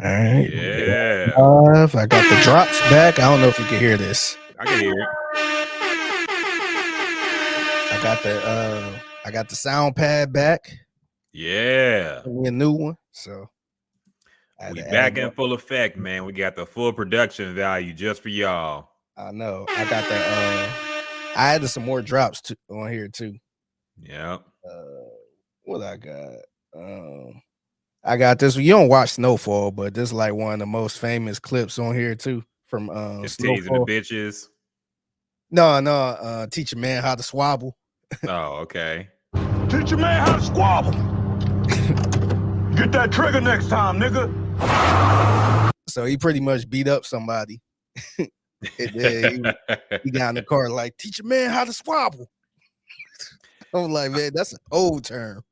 right. Yeah. I got the drops back. I don't know if you can hear this. I can hear it. I got the sound pad back. Yeah. A new one. So I had We to back add in that. full effect, man. We got the full production value just for y'all. I know. I got the I added some more drops on here too. Yep. What I got? I got this. You don't watch Snowfall, but this is like one of the most famous clips on here too from The titties and the Snowfall. bitches. No, teach a man how to swabble. Oh, okay. Teach a man how to squabble. Get that trigger next time, nigga. So he pretty much beat up somebody. And then he got in the car like, teach a man how to squabble. I'm like, man, that's an old term.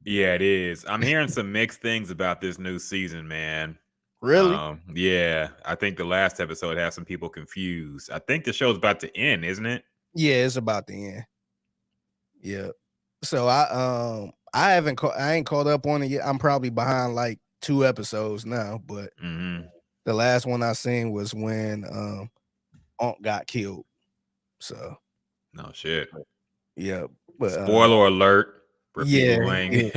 Yeah, it is. I'm hearing some mixed things about this new season, man. Really? Yeah, I think the last episode has some people confused. I think the show's about to end, isn't it? Yeah, it's about the end. Yeah. So I ain't caught up on it yet. I'm probably behind like 2 episodes now, but the last one I seen was when Unc got killed. So no shit. Yeah. But spoiler alert for yeah, people who ain't.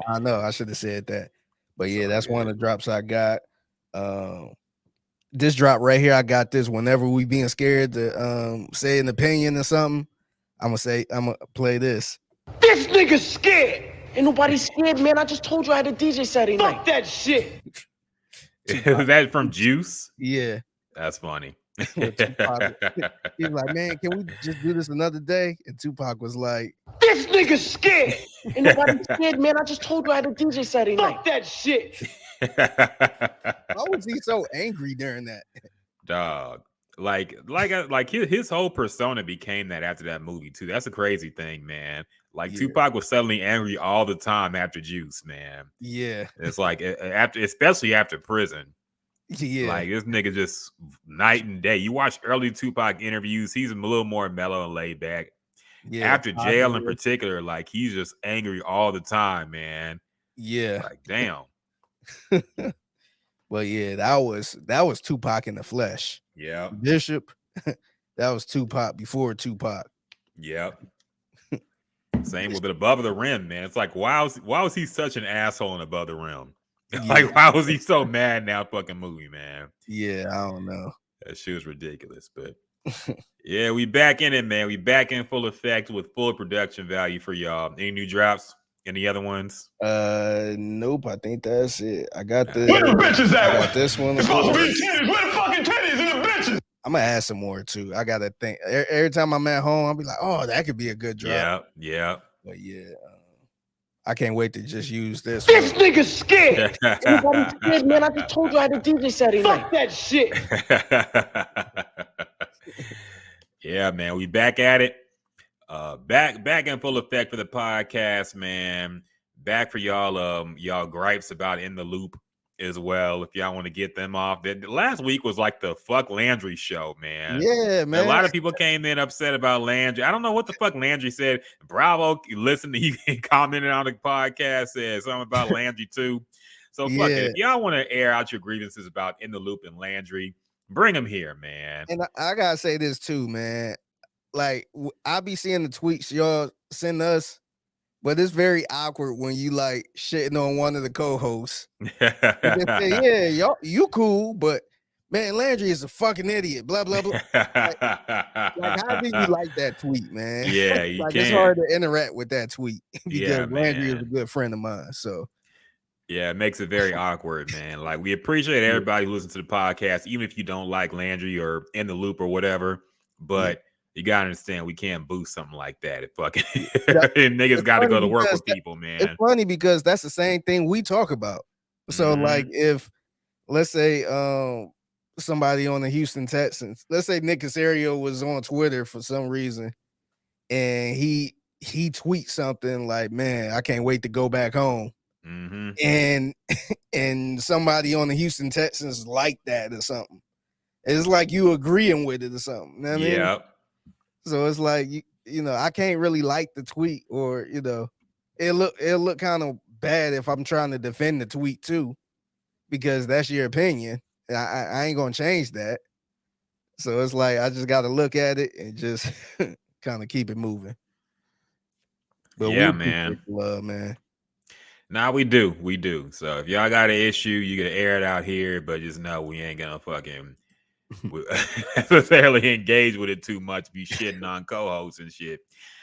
I know I should have said that. But yeah, that's one of the drops I got. This drop right here, I got this whenever we being scared to say an opinion or something. I'm gonna play this. This nigga's scared. Ain't nobody scared, man. I just told you I had a DJ Saturday night. Fuck that shit. Is that from Juice? Yeah. That's funny. He was like, man, can we just do this another day? And Tupac was like, this nigga's scared. Ain't nobody scared, man. I just told you I had a DJ Saturday night. Fuck that shit. Why was he so angry during that? Dog. Like his whole persona became that after that movie too. That's a crazy thing, man. Like Tupac was suddenly angry all the time after Juice, man. Yeah. It's like especially after prison. Yeah. Like this nigga just night and day. You watch early Tupac interviews, he's a little more mellow and laid back. Yeah. After jail in particular, like he's just angry all the time, man. Yeah. Like damn. But yeah, that was Tupac in the flesh. Yeah. Bishop, that was Tupac before Tupac. Yep. Same with it above the rim, man. It's like why was he such an asshole in Above the Rim? Like why was he so mad in that fucking movie, man? Yeah, I don't know. That shit was ridiculous, but yeah, we back in it, man. We back in full effect with full production value for y'all. Any new drops? Any other ones? Nope. I think that's it. I got Where the bitches at? I got this one. It's supposed to be titties. Where the fucking titties and the bitches? I'm gonna add some more too. I gotta think. Every time I'm at home, I'll be like, "Oh, that could be a good drop." Yeah. But yeah, I can't wait to just use this. This nigga's scared. Everybody's scared, man. I just told you I had a DJ Saturday night. Fuck that shit. Yeah, man. We back at it. Back in full effect for the podcast, man. Back for y'all gripes about In the Loop as well. If y'all want to get them off. Last week was like the fuck Landry show, man. Yeah, man. A lot of people came in upset about Landry. I don't know what the fuck Landry said. Bravo listened to he commented on the podcast, said something about Landry too. So fuck it. If y'all want to air out your grievances about In the Loop and Landry, bring them here, man. And I gotta say this too, man. Like I be seeing the tweets y'all send us, but it's very awkward when you like shitting on one of the co-hosts. Yeah, y'all, you cool, but man, Landry is a fucking idiot. Blah blah blah. like how do you like that tweet, man? Yeah, you like can't. It's hard to interact with that tweet because Landry is a good friend of mine. So yeah, it makes it very awkward, man. Like we appreciate everybody who listens to the podcast, even if you don't like Landry or In the Loop or whatever, but you gotta understand we can't boost something like that. It fucking niggas got to go to work with people, man. It's funny because that's the same thing we talk about. So like if let's say somebody on the Houston Texans, let's say Nick Casario was on Twitter for some reason and he tweets something like, man, I can't wait to go back home. And somebody on the Houston Texans like that or something. It's like you agreeing with it or something. You know what I mean? So it's like you know, I can't really like the tweet, or you know, it'll look kind of bad if I'm trying to defend the tweet too. because that's your opinion. I ain't gonna change that. So it's like I just got to look at it and just kind of keep it moving. But we Yeah, appreciate man. the love, man. Nah, we do. So if y'all got an issue, you can air it out here, but just know we ain't gonna fucking necessarily engage with it too much, be shitting on co-hosts and shit.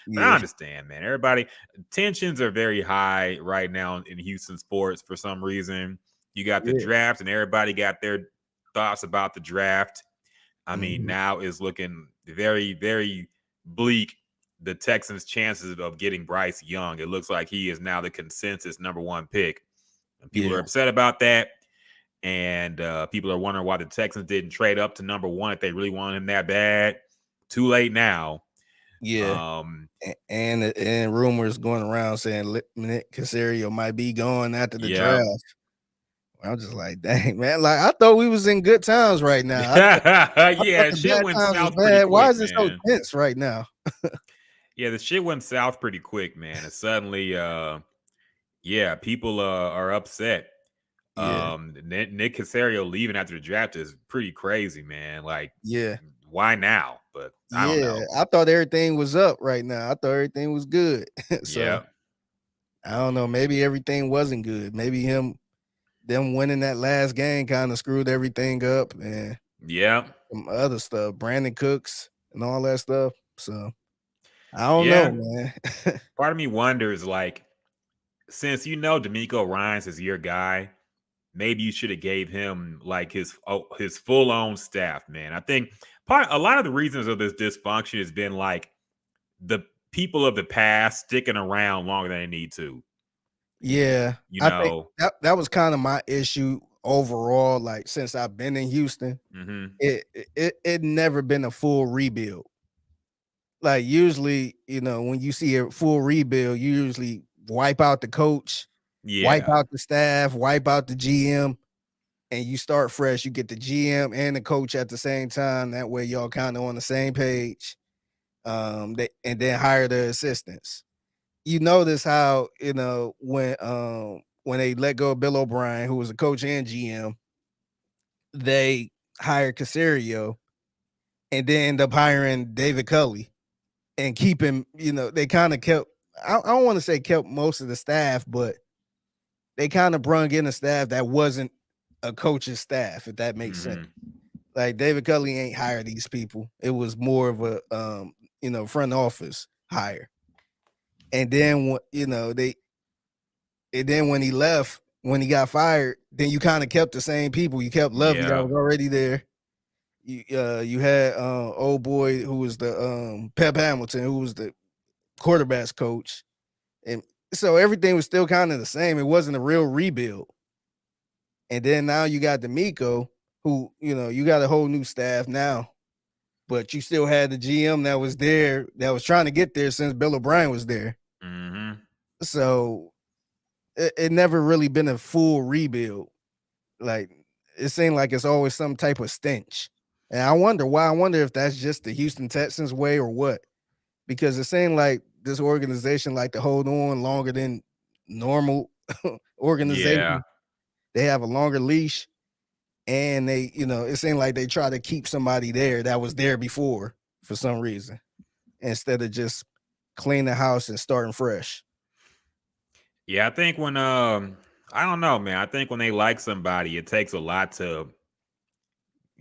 But I Yeah, understand, man. Everybody, tensions are very high right now in Houston sports for some reason. You got the yeah. draft, and everybody got their thoughts about the draft. I mean, Mhm. now is looking very, very bleak. The Texans' chances of getting Bryce Young. It looks like he is now the consensus number one pick. And people are Yeah, upset about that. And people are wondering why the Texans didn't trade up to number one if they really wanted him that bad. Too late now. yeah. Um, And rumors going around saying Nick Casario might be gone after the yeah. draft. I'm just like, dang, man. Like I thought we was in good times right now. I thought Yeah, the shit bad went times was south pretty bad. Why quick, is it so man. tense right now? Yeah, the shit went south pretty quick, man. And suddenly, yeah, people are upset. Yeah, Nick Casario leaving after the draft is pretty crazy, man. Like, yeah, why now? But I don't yeah. know. I thought everything was up right now. I thought everything was good. So Yeah, I don't know. Maybe everything wasn't good. Maybe them winning that last game kind of screwed everything up and yeah, some other stuff, Brandon Cooks and all that stuff. So I don't know, yeah. man. Part of me wonders, like, since you know D'Amico Ryans is your guy, maybe you should have gave him like his full on staff, man. I think a lot of the reasons of this dysfunction has been like the people of the past sticking around longer than they need to. Yeah, You I think know. that was kind of my issue overall. Like since I've been in Houston, Hmm. it never been a full rebuild. Like usually, when you see a full rebuild, you usually wipe out the coach, wipe Yeah. out the staff, wipe out the GM, and you start fresh. You get the GM and the coach at the same time. That way, y'all kind of on the same page. And then hire the assistants. You notice how when they let go of Bill O'Brien, who was a coach and GM, they hired Casario and then end up hiring David Culley and keep him. They kind of kept. I don't want to say kept most of the staff, but they kind of brung in a staff that wasn't a coach's staff, if that makes sense. Hmm. Like David Culley ain't hired these people. It was more of a front office hire. And then they and then when he left, when he got fired, then you kind of kept the same people. You kept Lovey that Yeah. was already there. You had old boy who was the Pep Hamilton, who was the quarterbacks coach. And so everything was still kind of the same. It wasn't a real rebuild. And then now you got D'Amico, who, you got a whole new staff now, but you still had the GM that was there, that was trying to get there since Bill O'Brien was there. Hmm. So it never really been a full rebuild. Like it seemed like it's always some type of stench. And I wonder why. I wonder if that's just the Houston Texans way or what. Because it seemed like this organization like to hold on longer than normal Yeah. organization. They have a longer leash. And they, it seemed like they try to keep somebody there that was there before for some reason, instead of just clean the house and starting fresh. Yeah. I think when I don't know, man. I think when they like somebody, it takes a lot to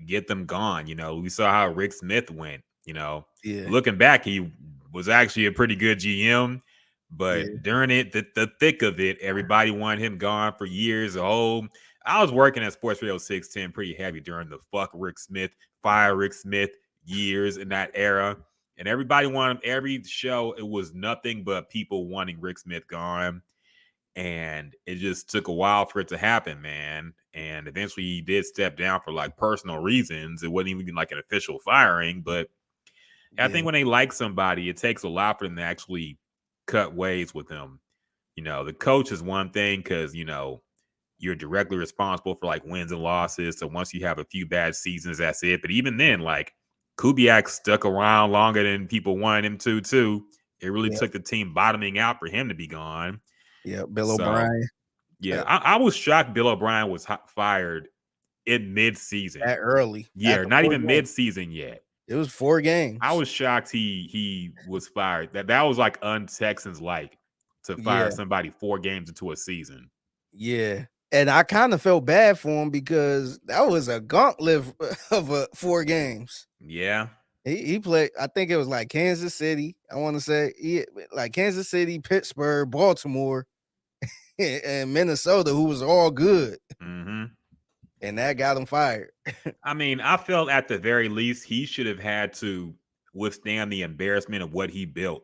get them gone. You know, we saw how Rick Smith went. You know, Yeah, looking back, he was actually a pretty good GM, yeah, but during the thick of it, everybody wanted him gone for years. I was working at Sports Radio 610 pretty heavy during the fuck Rick Smith, fire Rick Smith years in that era. And everybody wanted him every show. It was nothing but people wanting Rick Smith gone. And it just took a while for it to happen, man. And eventually he did step down for like personal reasons. It wasn't even like an official firing, but I yeah, think when they like somebody, it takes a lot for them to actually cut ways with them. You know, the coach is one thing because, you're directly responsible for like wins and losses. So once you have a few bad seasons, that's it. But even then, like Kubiak stuck around longer than people wanted him to, too. It really yeah, took the team bottoming out for him to be gone. yeah. Bill So O'Brien. Yeah, I was shocked Bill O'Brien was fired in that mid-season. early Yeah, after not 4 even games. mid-season yet. It was 4 I games. was shocked he was fired. That was like un-Texans like to fire Yeah, somebody 4 games into a season. yeah. And I kind of felt bad for him because that was a gauntlet of 4 games. Yeah. He played, I think it was like Kansas City. I want to say like Kansas City, Pittsburgh, Baltimore, and Minnesota, who was all good, Mm-hmm. and that got him fired. I mean, I felt at the very least he should have had to withstand the embarrassment of what he built.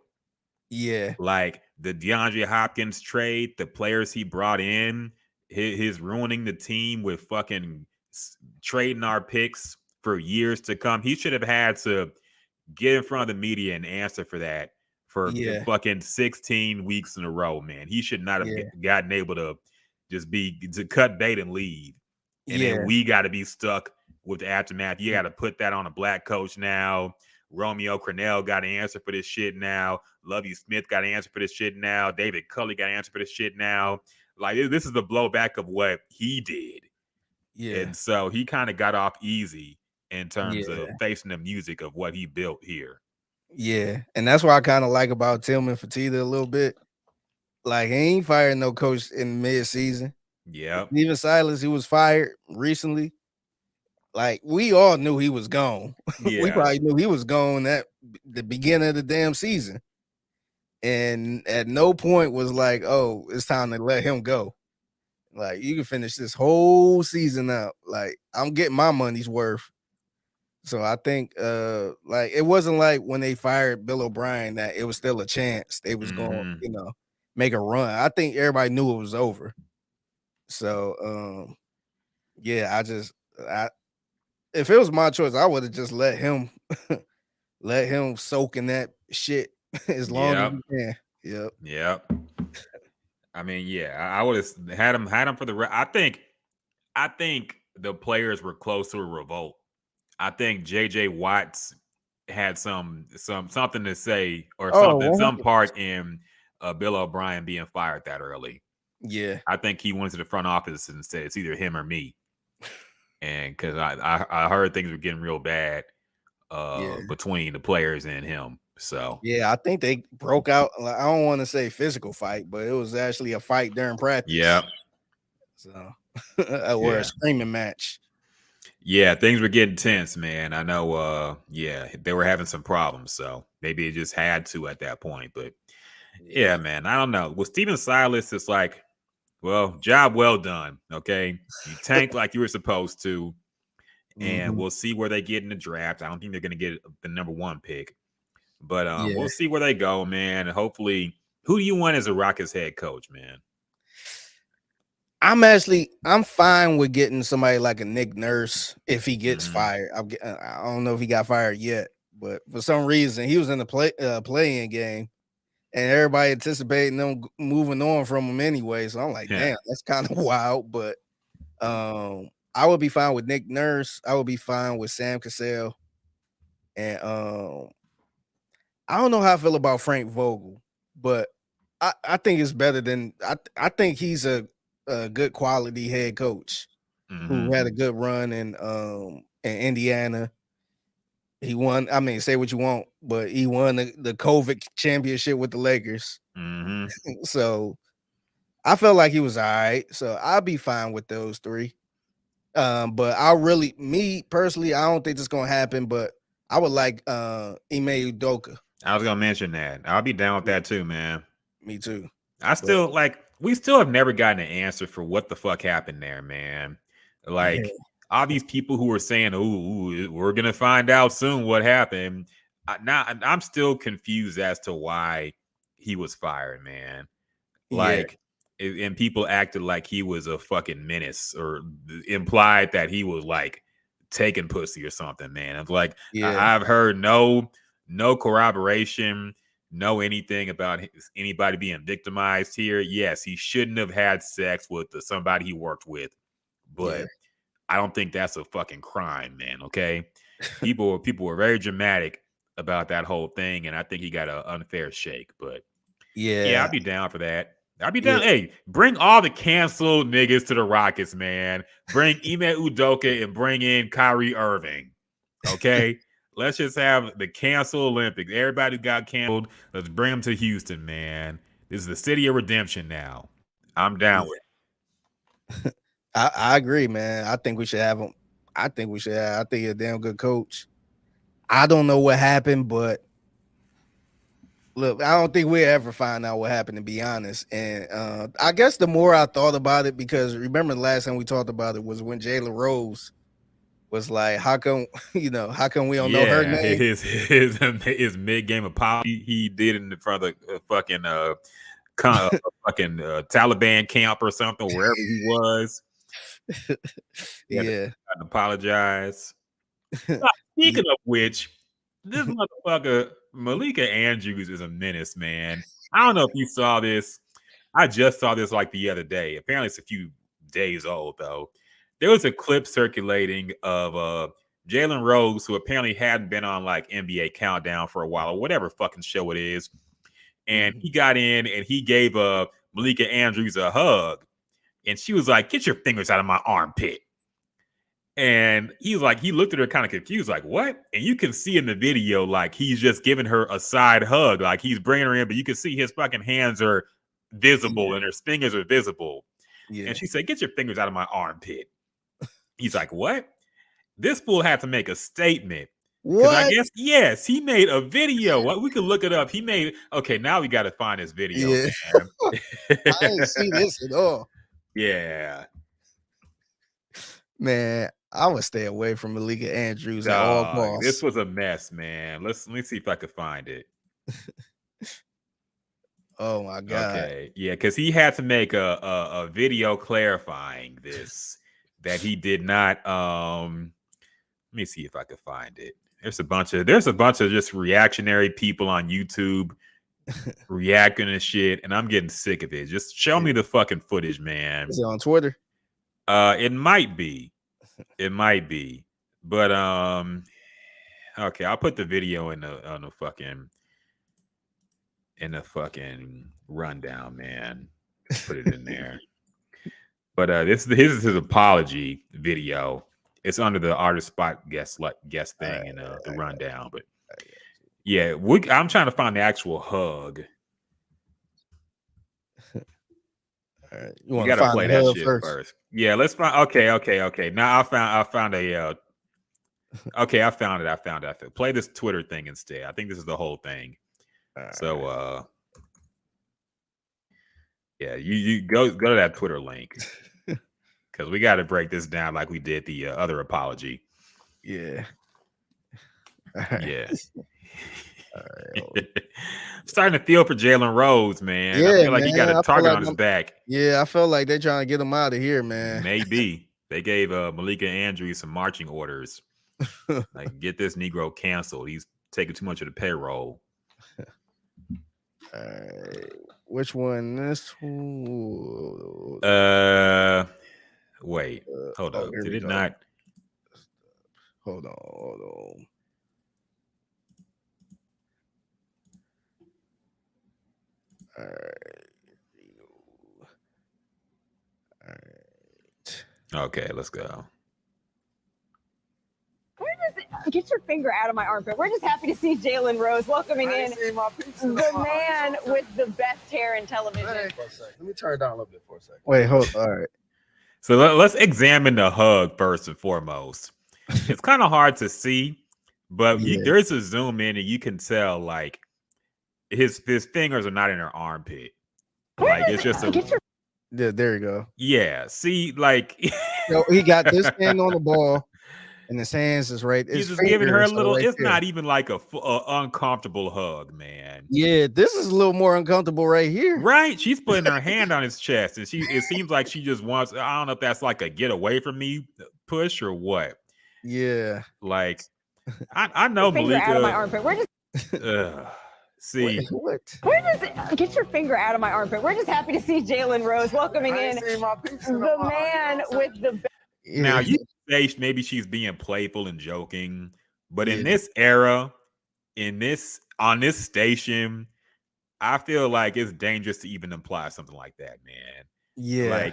Yeah, Like the DeAndre Hopkins trade, the players he brought in, his ruining the team with fucking trading our picks for years to come. He should have had to get in front of the media and answer for that for yeah, fucking 16 weeks in a row, man. He should not have yeah, gotten able to just be to cut bait and leave. And then yeah, we got to be stuck with the aftermath. You got to put that on a black coach now. Romeo Crennel got to answer for this shit now. Lovey Smith got to answer for this shit now. David Culley got to answer for this shit now. Like, this is the blowback of what he did. yeah, And so he kind of got off easy in terms of yeah, facing the music of what he built here. yeah. And that's what I kind of like about Tillman Fertitta a little bit. Like, he ain't fired no coach in mid-season. Yep. Steven Silas, he was fired recently. Like, we all knew he was gone. We Yeah. probably knew he was gone at the beginning of the damn season. And at no point was like, oh, it's time to let him go. Like, you can finish this whole season out. Like, I'm getting my money's worth. So I think like it wasn't like when they fired Bill O'Brien that it was still a chance they was going, Mm-hmm. make a run. I think everybody knew it was over. So yeah, I if it was my choice, I would have just let him let him soak in that shit as long as Yep. he can. Yep. Yep. I mean, yeah, I would have had him for the. I think the players were close to a revolt. I think J.J. Watts had something to say or Oh, some 100. part in Bill O'Brien being fired that early. Yeah. I think he went to the front office and said it's either him or me, and because I heard things were getting real bad Yeah. between the players and him. So Yeah, I think they broke out. Like, I don't want to say physical fight, but it was actually a fight during practice. yeah, So, or a yeah. screaming match. Yeah, things were getting tense, man. I know yeah, they were having some problems, so maybe it just had to at that point. But yeah, Yeah. man, I don't know. With Steven Silas, it's like, well, job well done. Okay. You tanked like you were supposed to, and Mhm. we'll see where they get in the draft. I don't think they're gonna get the number 1 pick, but Yeah. we'll see where they go, man. And hopefully, who do you want as a Rockets head coach, man? I'm fine with getting somebody like a Nick Nurse if he gets Mm-hmm. fired. I don't know if he got fired yet, but for some reason he was in the play-in game, and everybody anticipating them moving on from him anyway. So I'm like, Yeah. damn, that's kind of wild. But I would be fine with Nick Nurse. I would be fine with Sam Cassell, and I don't know how I feel about Frank Vogel, but I think it's better than I think he's a good quality head coach Mm-hmm. who had a good run in Indiana. He won. I mean, say what you want, but he won the COVID championship with the Lakers. Mm-hmm. So I felt like he was all right. So I'll be fine with those 3. But me personally, I don't think it's gonna happen. But I would like Ime Udoka. I was gonna mention that. I'll be down with that too, man. Me too. I But still we still have never gotten an answer for what the fuck happened there, man. yeah, Like all these people who were saying, "Ooh, we're gonna find out soon what happened." I'm still confused as to why he was fired, man. yeah, Like, and people acted like he was a fucking menace or implied that he was like taking pussy or something, man. I'm like, yeah, I've heard no corroboration, no anything about anybody being victimized here. Yes, he shouldn't have had sex with somebody he worked with, yeah, but I don't think that's a fucking crime, man. Okay, people were very dramatic about that whole thing, and I think he got an unfair shake. But yeah, yeah, I'd be down for that. I'll be down. Hey, bring all the canceled niggas to the Rockets, man. Bring Ime Udoka and bring in Kyrie Irving. Okay? Let's just have the canceled Olympics. Everybody who got canceled, let's bring them to Houston, man. This is the city of redemption now. I'm down with it. I agree, man. I think we should have him. I think he's a damn good coach. I don't know what happened, but look, I don't think we'll ever find out what happened, to be honest. And I guess the more I thought about it, because remember the last time we talked about it was when Jalen Rose was like, how come we don't know her name? His mid-game apology he did in front of the fucking Taliban camp or something, wherever he was. Yeah. Apologize. Speaking of which, this motherfucker Malika Andrews is a menace, man. I don't know if you saw this. I just saw this like the other day. Apparently it's a few days old though. There was a clip circulating of Jalen Rose, who apparently hadn't been on like NBA Countdown for a while or whatever fucking show it is. And he got in and he gave Malika Andrews a hug. And she was like, "Get your fingers out of my armpit." And he looked at her kind of confused, like, "What?" And you can see in the video, like, he's just giving her a side hug. Like, he's bringing her in, but you can see his fucking hands are visible and her fingers are visible. Yeah. And she said, "Get your fingers out of my armpit." He's like, "What?" This fool had to make a statement. What? I guess, yes, he made a video. We can look it up. Okay, now we got to find this video. Yeah. I didn't see this at all. Yeah. Man, I would stay away from Malika Andrews at all costs. This was a mess, man. Let me see if I could find it. Oh my God. Okay. Yeah, because he had to make a video clarifying this, that he did not let me see if I could find it. There's a bunch of just reactionary people on YouTube reacting to shit, and I'm getting sick of it. Just show me the fucking footage, man. Is it on Twitter? It might be. It might be. But okay, I'll put the video in the fucking rundown, man. Put it in there. But this is his apology video. It's under the artist spot guest thing in the rundown. But yeah, I'm trying to find the actual hug. All right. You gotta play that shit first. Yeah, let's find. Okay. Now I found a. Okay, I found it. Play this Twitter thing instead. I think this is the whole thing. So, yeah, you go to that Twitter link because we got to break this down like we did the other apology. Yeah. Yeah. All right. Starting to feel for Jalen Rose, man. Yeah, I feel like he got a target on his back. Yeah, I felt like they're trying to get him out of here, man. Maybe they gave Malika Andrews some marching orders. Like, get this Negro canceled. He's taking too much of the payroll. Which one? This one? Wait. Hold on. Did it not? Hold on. All right. Okay, let's go. Get your finger out of my armpit. We're just happy to see Jalen Rose welcoming in the man with the best hair in television. Let me turn it down a little bit for a second. Wait, hold. All right. So let's examine the hug first and foremost. It's kind of hard to see, but there's a zoom in and you can tell like his fingers are not in her armpit. Like it's just there you go. Yeah. See, like he got this hand on the ball. And his hands is right. He's just giving her a little. Right, it's not even like a uncomfortable hug, man. Yeah, this is a little more uncomfortable right here. Right, she's putting her hand on his chest, and it seems like she just wants. I don't know if that's like a get away from me push or what. Yeah, like I know Malika. Out of my armpit. We're just. See, what? Get your finger out of my armpit. We're just happy to see Jalen Rose welcoming in the man with the. Now you say maybe she's being playful and joking, but in this era, on this station, I feel like it's dangerous to even imply something like that, man. Yeah.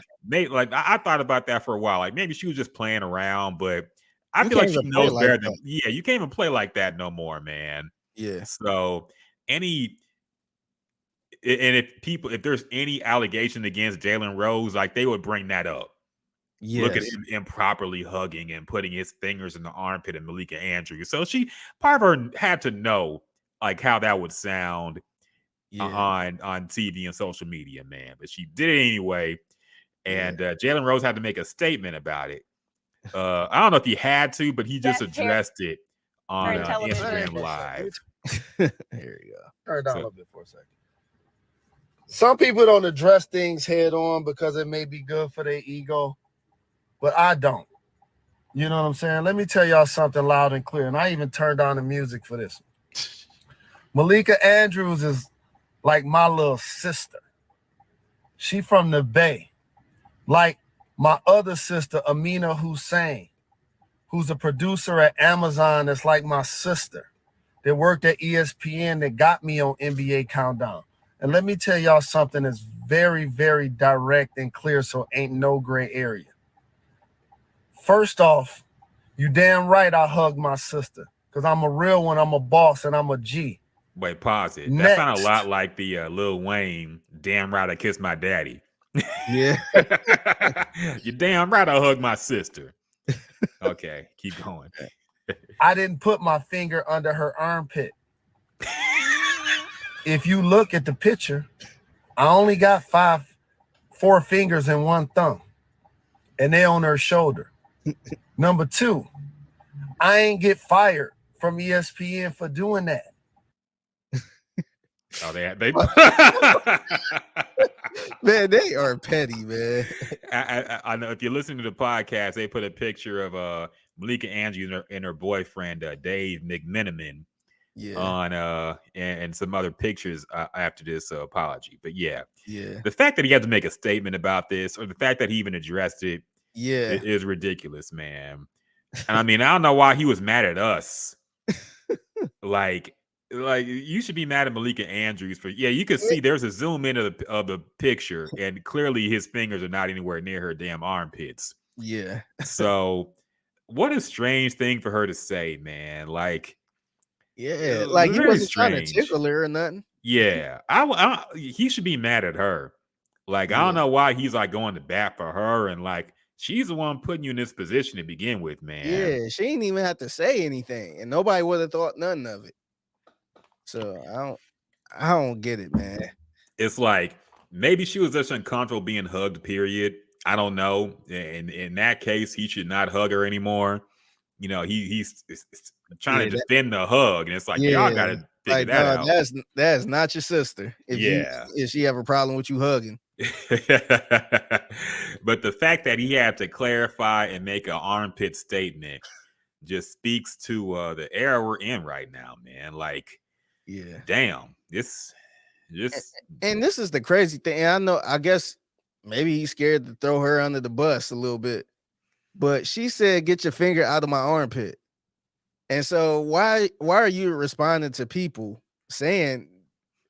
I thought about that for a while. Like maybe she was just playing around, but I You feel like can't she even play knows like better that. than you can't even play like that no more, man. Yeah. So and if there's any allegation against Jalen Rose, like they would bring that up. Look at Yes. him improperly hugging and putting his fingers in the armpit of Malika Andrews. So part of her had to know like how that would sound Yeah. on TV and social media, man. But she did it anyway. And Yeah. Jalen Rose had to make a statement about it. I don't know if he had to, but he just That's addressed it on Parent television. Instagram Live. Here you go. Turn it down a little bit for a second. Some people don't address things head on because it may be good for their ego, but I don't. You know what I'm saying? Let me tell y'all something loud and clear. And I even turned on the music for this. Malika Andrews is like my little sister. She from the Bay. Like my other sister, Amina Hussein, who's a producer at Amazon that's like my sister. That worked at ESPN that got me on NBA Countdown. And let me tell y'all something that's very, very direct and clear, so ain't no gray area. First off, you damn right I hug my sister because I'm a real one, I'm a boss, and I'm a G. Wait, pause it. Next. That sounded a lot like the Lil Wayne, damn right I kissed my daddy. Yeah. You're damn right I hug my sister. Okay, keep going. I didn't put my finger under her armpit. If you look at the picture, I only got 4 fingers and 1 thumb, and they on her shoulder. Number 2, I ain't get fired from ESPN for doing that. Oh, they Man, they are petty, man. I know if you're listening to the podcast, they put a picture of Malika Andrews and her boyfriend Dave McMenamin on and some other pictures after this apology. But yeah, the fact that he had to make a statement about this, or the fact that he even addressed it, is ridiculous, man. And I mean, I don't know why he was mad at us. like you should be mad at Malika Andrews for you can see there's a zoom in of the picture, and clearly his fingers are not anywhere near her damn armpits. Yeah. So what a strange thing for her to say, man. Like, yeah, like he wasn't trying to tickle her or nothing. Yeah, he should be mad at her. Like, I don't know why he's like going to bat for her, and like she's the one putting you in this position to begin with, man. Yeah, she didn't even have to say anything, and nobody would have thought none of it. So I don't get it, man. It's like maybe she was just uncomfortable being hugged, period. I don't know. And in that case, he should not hug her anymore. You know, he's trying to defend the hug, and it's like y'all gotta figure that out. That's not your sister. If she have a problem with you hugging. But the fact that he had to clarify and make an armpit statement just speaks to the era we're in right now, man. Like, damn, and this is the crazy thing. I guess maybe he's scared to throw her under the bus a little bit, but she said, "Get your finger out of my armpit." And so why are you responding to people saying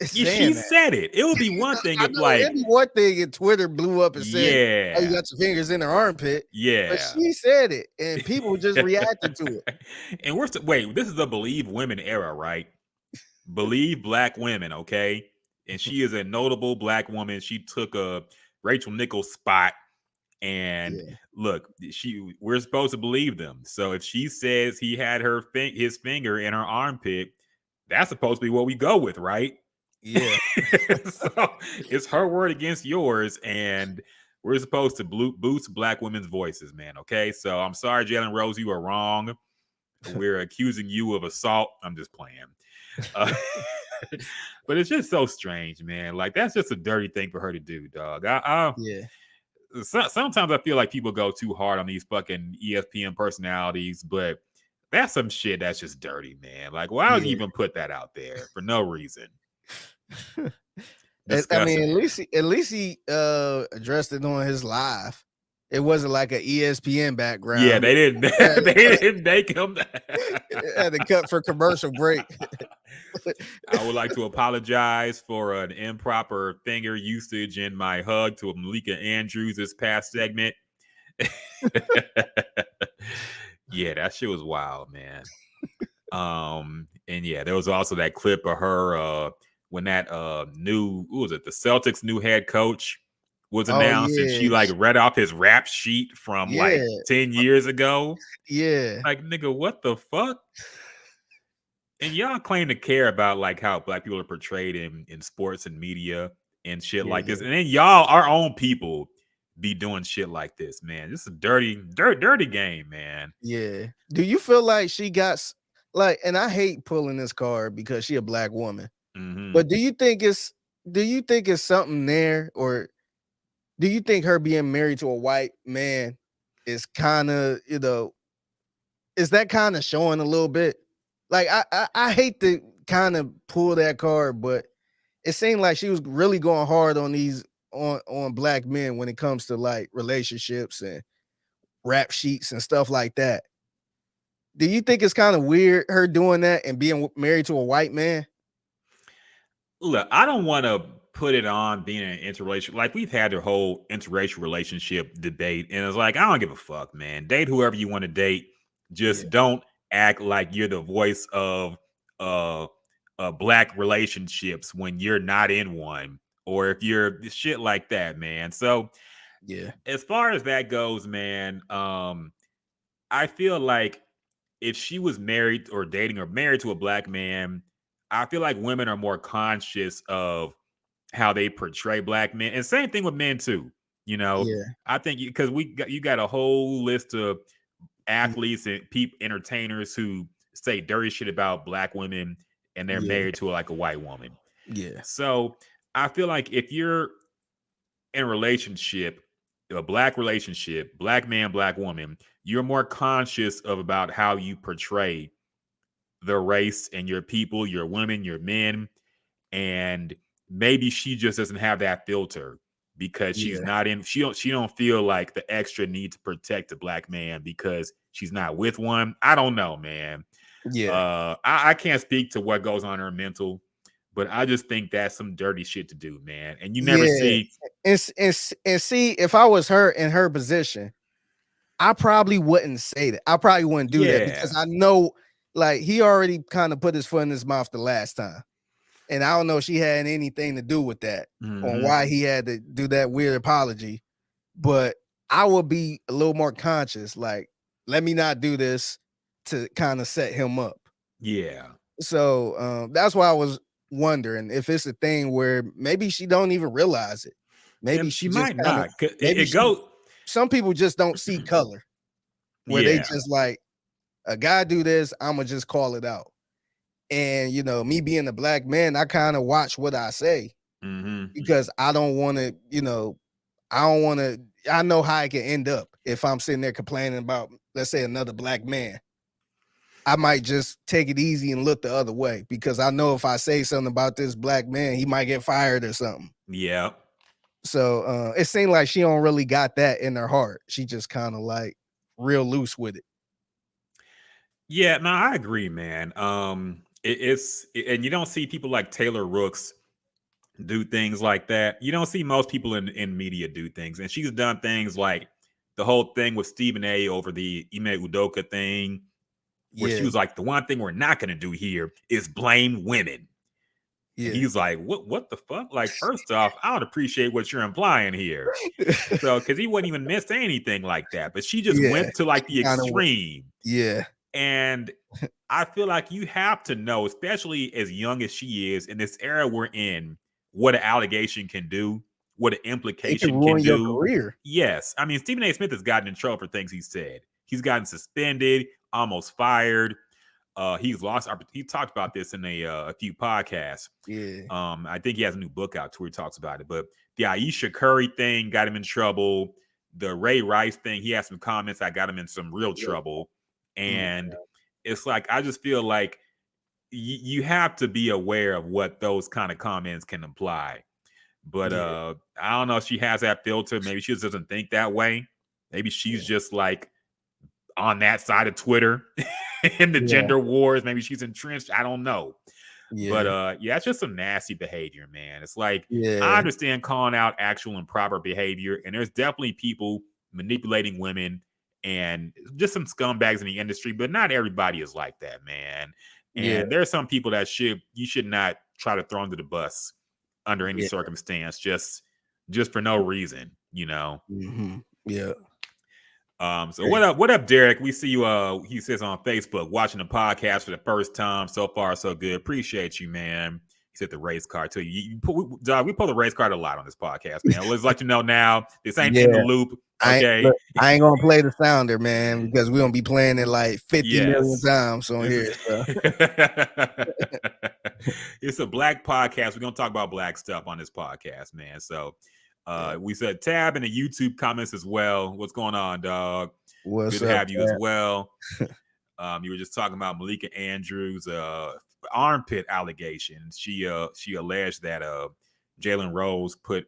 she said it? It would be one thing if like it'd be one thing if Twitter blew up and said, "Oh, you got your fingers in her armpit." Yeah, but she said it, and people just reacted to it. And wait, this is the Believe Women era, right? Believe Black women, okay? And she is a notable Black woman. She took a Rachel Nichols spot, and look, we're supposed to believe them. So if she says he had his finger in her armpit, that's supposed to be what we go with, right? Yeah. So it's her word against yours, and we're supposed to boost Black women's voices, man. Okay, so I'm sorry, Jalen Rose, you are wrong. We're accusing you of assault. I'm just playing. But it's just so strange, man. Like, that's just a dirty thing for her to do, dog. Sometimes I feel like people go too hard on these fucking ESPN personalities, but that's some shit that's just dirty, man. Like, why would you even put that out there for no reason? I mean, at least he addressed it on his live. It wasn't like an ESPN background. Yeah, they didn't. They didn't make him. Had to cut for commercial break. I would like to apologize for an improper finger usage in my hug to Malika Andrews this past segment. Yeah, that shit was wild, man. And yeah, there was also that clip of her when that who was it, the Celtics new head coach was Oh announced, and she yeah, like read off his rap sheet from like yeah, 10 years ago. yeah, Like, nigga, what the fuck? And y'all claim to care about like how black people are portrayed in sports and media and shit like yeah, this. And then y'all, our own people, be doing shit like this, man. This is a dirty game, man. yeah. Do you feel like she got like? And I hate pulling this card because she a black woman. Mm-hmm. But do you think it's something there, or do you think her being married to a white man is kind of, is that kind of showing a little bit? Like I hate to kind of pull that card, but it seemed like she was really going hard on these on black men when it comes to like relationships and rap sheets and stuff like that. Do you think it's kind of weird her doing that and being married to a white man? Look, I don't want to put it on being an interracial. Like, we've had the whole interracial relationship debate, and it's like, I don't give a fuck, man. Date whoever you want to date. Yeah, Just don't act like you're the voice of black relationships when you're not in one, or if you're shit like that, man. So yeah, as far as that goes, man, I feel like if she was married or dating or married to a black man, I feel like women are more conscious of how they portray black men, and same thing with men too. You know, yeah, I think because you got a whole list of mm, athletes and entertainers who say dirty shit about black women, and they're yeah, married to like a white woman. yeah, So I feel like if you're in a relationship, a black relationship, black man, black woman, you're more conscious of about how you portray the race and your people, your women, your men, and maybe she just doesn't have that filter because she's yeah, not in. She don't feel like the extra need to protect a black man because she's not with one. I don't know, man. yeah. I can't speak to what goes on in her mental, but I just think that's some dirty shit to do, man. And you never Yeah, see. and see, if I was her in her position, I probably wouldn't say that. I probably wouldn't do that because Yeah. I know, like, he already kind of put his foot in his mouth the last time, and I don't know if she had anything to do with that on Mm-hmm. why he had to do that weird apology. But I would be a little more conscious, like, let me not do this to kind of set him up. Yeah. So that's why I was wondering if it's a thing where maybe she don't even realize it. Maybe And she she just might kind of, not. 'Cause maybe it she, goes. some people just don't see color where they Yeah. just like, a guy do this, I'ma just call it out. And me being a black man, I kind of watch what I say Mm-hmm. because I don't want to, I don't want to, I know how it can end up if I'm sitting there complaining about, let's say, another black man. I might just take it easy and look the other way because I know if I say something about this black man, he might get fired or something. Yeah. So it seemed like she don't really got that in her heart. She just kind of like real loose with it. Yeah, no, I agree, man. And you don't see people like Taylor Rooks do things like that. You don't see most people in media do things, and she's done things like the whole thing with Stephen A. over the Ime Udoka thing, where she Yeah, was like, "The one thing we're not going to do here is blame women." And yeah. he's like, "What the fuck?" Like, first off, I don't appreciate what you're implying here. So, because he wouldn't even miss anything like that, but she just Yeah, went to like the kind of. extreme. Yeah, And I feel like you have to know, especially as young as she is in this era we're in, what an allegation can do, what an it can implication can ruin your do. career. Yes. I mean, Stephen A. Smith has gotten in trouble for things he said. He's gotten suspended, almost fired. He's lost. He talked about this in a few podcasts. Yeah, I think he has a new book out too where he talks about it. But the Aisha Curry thing got him in trouble. The Ray Rice thing, he had some comments that got him in some real yeah. trouble. Mm, And it's like, I just feel like you have to be aware of what those kind of comments can imply. But yeah, I don't know if she has that filter. Maybe she just doesn't think that way. Maybe she's yeah, just like on that side of Twitter in the yeah, gender wars. Maybe she's entrenched. I don't know. But yeah, it's just some nasty behavior, man. It's like I Yeah. understand calling out actual improper behavior, and there's definitely people manipulating women and just some scumbags in the industry, but not everybody is like that, man. Yeah. And there's some people that you should not try to throw under the bus under any Yeah. circumstance, just for no reason, you know. Mm-hmm. Yeah. So what up, Derek? We see you. He says on Facebook, watching the podcast for the first time. So far, so good. Appreciate you, man. He said the race car too. We pull the race card a lot on this podcast, man. Let's let you know now. This ain't in the loop. Okay. I ain't gonna play the sounder, man, because we're gonna be playing it like 50 million times on here. So. It's a black podcast. We're gonna talk about black stuff on this podcast, man. So we said Tab in the YouTube comments as well. What's going on, dog? What's Good up, to have you Tab? as well. You were just talking about Malika Andrews' armpit allegations. She alleged that Jalen Rose put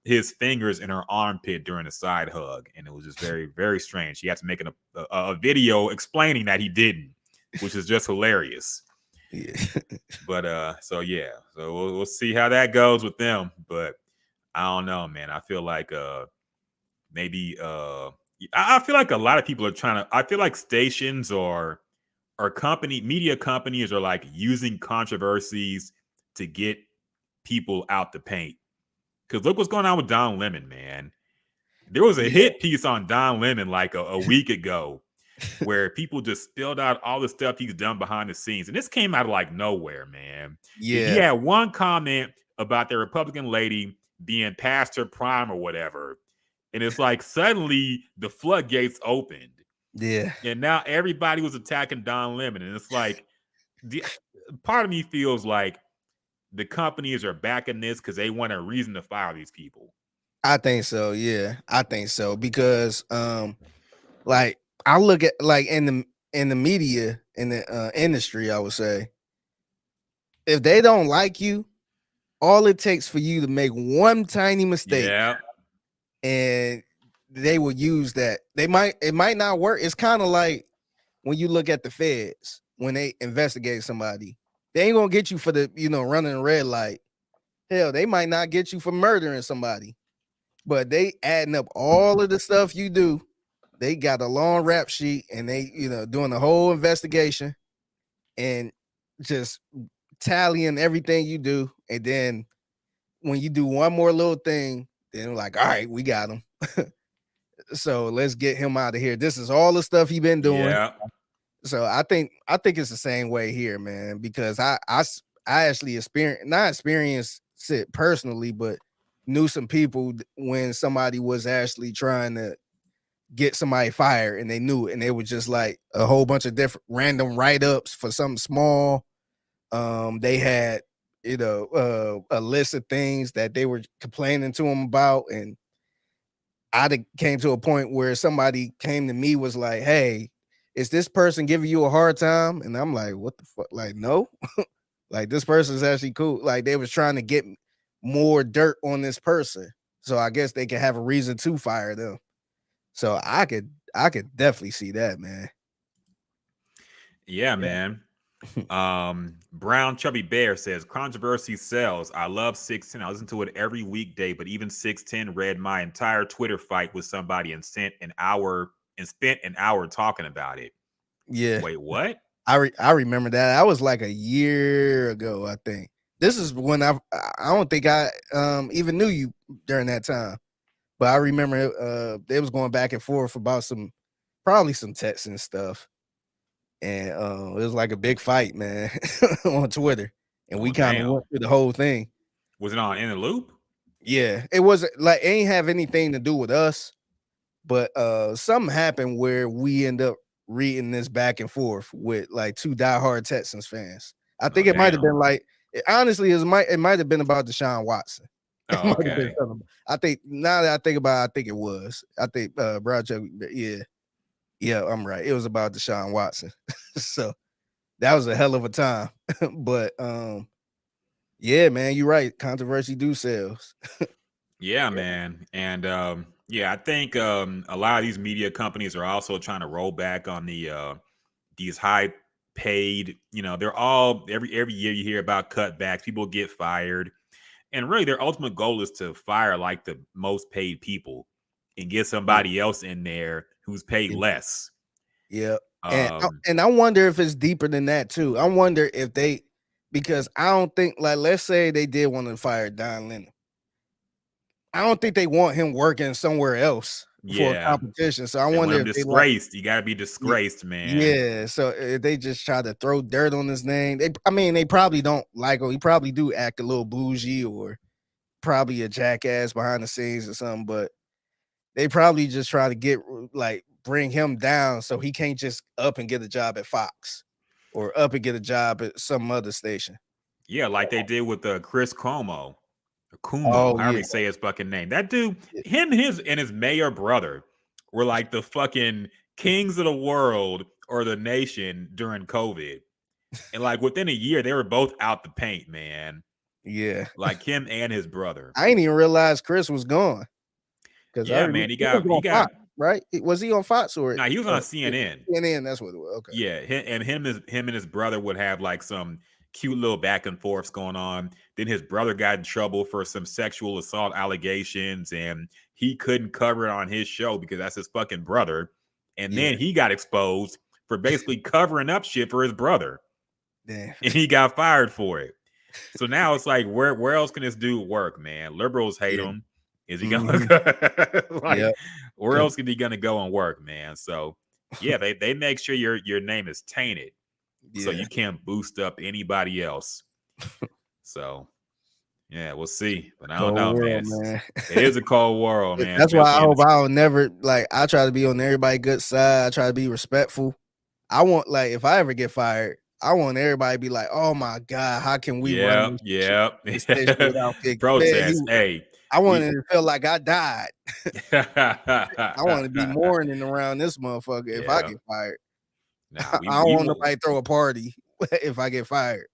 his fingers in her armpit during a side hug, and it was just very, very strange. She had to make a video explaining that he didn't, which is just hilarious. Yeah. But so we'll see how that goes with them. But I don't know, man. I feel like maybe I feel like a lot of people are trying to. I feel like stations or media companies are like using controversies to get people out the paint. Because look what's going on with Don Lemon, man. There was a hit piece on Don Lemon like a week ago where people just spilled out all the stuff he's done behind the scenes. And this came out of like nowhere, man. Yeah. He had one comment about the Republican lady being past her prime or whatever. And it's like suddenly the floodgates opened. Yeah. And now everybody was attacking Don Lemon. And it's like, part of me feels like the companies are backing this because they want a reason to fire these people. I think so. Yeah, I think so because, like I look at like in the media in the industry, I would say, if they don't like you, all it takes for you to make one tiny mistake, and they will use that. It might not work. It's kind of like when you look at the feds when they investigate somebody. They ain't gonna get you for the running a red light. Hell, they might not get you for murdering somebody, but they adding up all of the stuff you do. They got a long rap sheet and they doing the whole investigation and just tallying everything you do. And then when you do one more little thing, then like, all right, we got him. So let's get him out of here. This is all the stuff he been doing. Yeah. So I think it's the same way here, man, because I actually experienced it personally, but knew some people when somebody was actually trying to get somebody fired and they knew it, and they were just like a whole bunch of different random write-ups for something small. They had a list of things that they were complaining to him about, and I came to a point where somebody came to me was like, hey, is this person giving you a hard time? And I'm like, what the fuck? Like, no. Like, this person's actually cool. Like, they was trying to get more dirt on this person, so I guess they could have a reason to fire them. So I could definitely see that, man. Yeah, man. Brown Chubby Bear says controversy sells. I love 610. I listen to it every weekday, but even 610 read my entire Twitter fight with somebody and spent an hour talking about it. Yeah. Wait, what? I remember that. That was like a year ago, I think. This is when I don't think I even knew you during that time. But I remember they was going back and forth about probably some texts and stuff. And it was like a big fight, man, on Twitter. And we kind of went through the whole thing. Was it on In the Loop? Yeah, it wasn't like it ain't have anything to do with us, but something happened where we end up reading this back and forth with like two diehard Texans fans. I think it might have been like, honestly, it might have been about Deshaun Watson. Oh, okay. I think now that I think about it, I think it was. I think Brown Chuck, yeah, I'm right. It was about Deshaun Watson. So that was a hell of a time. But yeah, man, you're right. Controversy do sells. Yeah, man. And yeah, I think a lot of these media companies are also trying to roll back on these high paid. You know, they're all every year you hear about cutbacks. People get fired, and really their ultimate goal is to fire like the most paid people and get somebody else in there who's paid less. Yeah. Um, And I wonder if it's deeper than that too. I wonder if because I don't think, like, let's say they did want to fire Don Lemon. I don't think they want him working somewhere else for a yeah, competition. So I they want wonder him if they like, disgraced. You got to be disgraced, man. yeah. So if they just try to throw dirt on his name, I mean, they probably don't like him. He probably do act a little bougie or probably a jackass behind the scenes or something, but they probably just try to get like bring him down so he can't just up and get a job at Fox or up and get a job at some other station. Yeah, like they did with Chris Cuomo, Oh however yeah, you say his fucking name. That dude, yeah. him, his mayor brother were like the fucking kings of the world or the nation during COVID. And like within a year, they were both out the paint, man. Yeah. Like him and his brother. I didn't even realize Chris was gone because I Yeah, remember man. He was on got. Fox, right? Was he on Fox or Nah, he was on CNN. CNN? That's what it was. Okay. Yeah, him and his brother would have like some cute little back and forths going on. Then his brother got in trouble for some sexual assault allegations, and he couldn't cover it on his show because that's his fucking brother. And then he got exposed for basically covering up shit for his brother. Damn. And he got fired for it. So now it's like, where else can this dude work, man? Liberals hate him. Is he gonna like where else is he gonna go and work, man? So yeah, they make sure your name is tainted. So you can't boost up anybody else. So yeah, we'll see. But I don't know, man. It is a cold world, man. That's why I hope I don't never like I try to be on everybody's good side. I try to be respectful. I want, like, if I ever get fired, I want everybody to be like, oh my God, how can we run this station without Figgy? Protest. Hey. I wanted to feel like I died. I want to be mourning around this motherfucker if I get fired. Nah, I don't want nobody to throw a party if I get fired.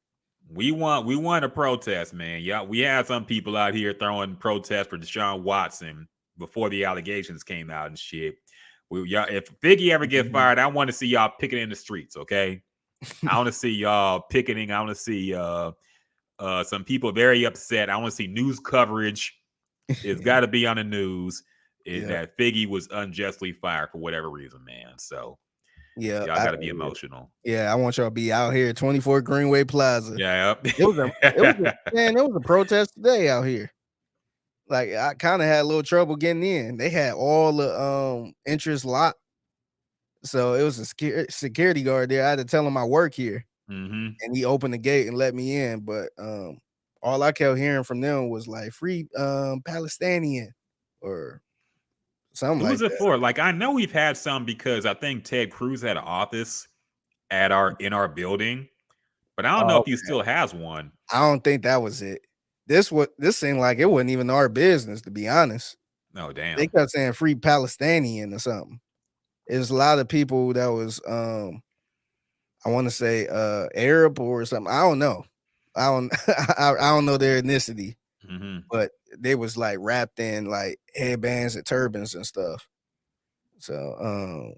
We want a protest, man. Yeah, we had some people out here throwing protests for Deshaun Watson before the allegations came out and shit. If Figgy ever get fired, I want to see y'all picketing in the streets, okay? I want to see y'all picketing. I want to see some people very upset. I want to see news coverage. It's got to be on the news that Figgy was unjustly fired for whatever reason, man. So y'all got to be emotional. Yeah, I want y'all to be out here, 24 Greenway Plaza. Yeah, it was a protest today out here. Like, I kind of had a little trouble getting in. They had all the entrance locked, so it was a security guard there. I had to tell him I work here, and he opened the gate and let me in. But all I kept hearing from them was like "free Palestinian" or something. Who's it for? Like, I know we've had some because I think Ted Cruz had an office in our building, but I don't know if he still has one. I don't think that was it. This seemed like it wasn't even our business, to be honest. No, damn. They kept saying "free Palestinian" or something. There's a lot of people that was I want to say Arab or something. I don't know. I don't know their ethnicity, but they was like wrapped in like headbands and turbans and stuff. So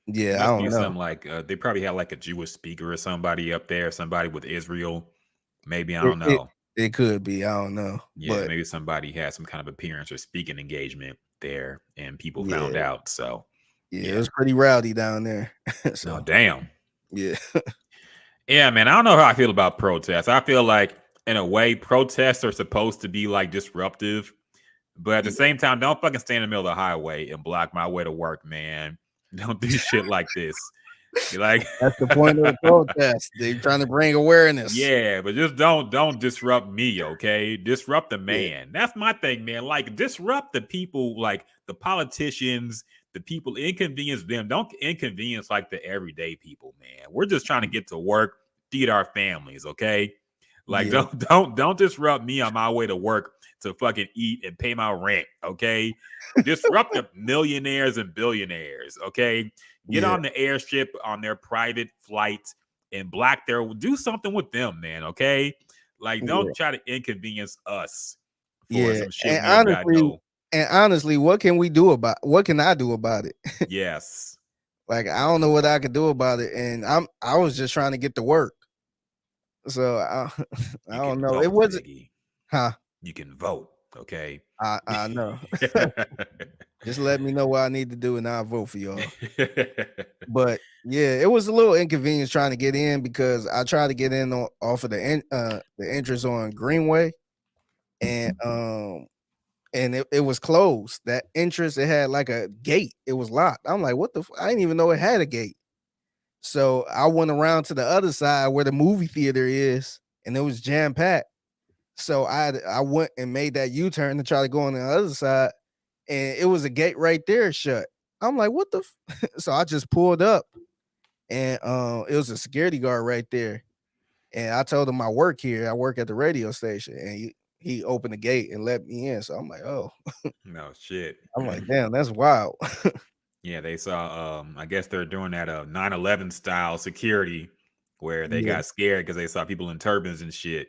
yeah, I don't know. Something like they probably had like a Jewish speaker or somebody up there, somebody with Israel. Maybe I don't know. It could be. I don't know. Yeah, but maybe somebody had some kind of appearance or speaking engagement there, and people found out. So yeah, it was pretty rowdy down there. So damn. Yeah. Yeah, man. I don't know how I feel about protests. I feel like in a way, protests are supposed to be like disruptive, but at the same time, don't fucking stand in the middle of the highway and block my way to work, man. Don't do shit like this. Like, that's the point of the protest. They're trying to bring awareness. Yeah, but just don't disrupt me, okay? Disrupt the man. Yeah. That's my thing, man. Like, disrupt the people, like the politicians, the people, inconvenience them. Don't inconvenience like the everyday people, man. We're just trying to get to work, feed our families, okay? Like, don't disrupt me on my way to work to fucking eat and pay my rent, okay? Disrupt the millionaires and billionaires, okay? Get on the airship on their private flights and do something with them, man, okay? Like, don't try to inconvenience us for some shit. And honestly, what can I do about it? Yes. Like, I don't know what I could do about it, and I was just trying to get to work. So I You don't can know. It vote, wasn't, Figgy. huh? You can vote. Okay. I know. Just let me know what I need to do, and I'll vote for y'all. But yeah, it was a little inconvenience trying to get in because I tried to get in off of the entrance on Greenway, and it was closed. That entrance, it had like a gate. It was locked. I'm like, what the? I didn't even know it had a gate. So I went around to the other side where the movie theater is, and it was jam packed. So I went and made that U-turn to try to go on the other side, and it was a gate right there shut. I'm like, what the? So I just pulled up, and it was a security guard right there. And I told him I work here. I work at the radio station, and he opened the gate and let me in. So I'm like, oh, No shit. I'm like, damn, that's wild. Yeah, they saw I guess they're doing that 9/11 style security where they Yeah. got scared because they saw people in turbans and shit.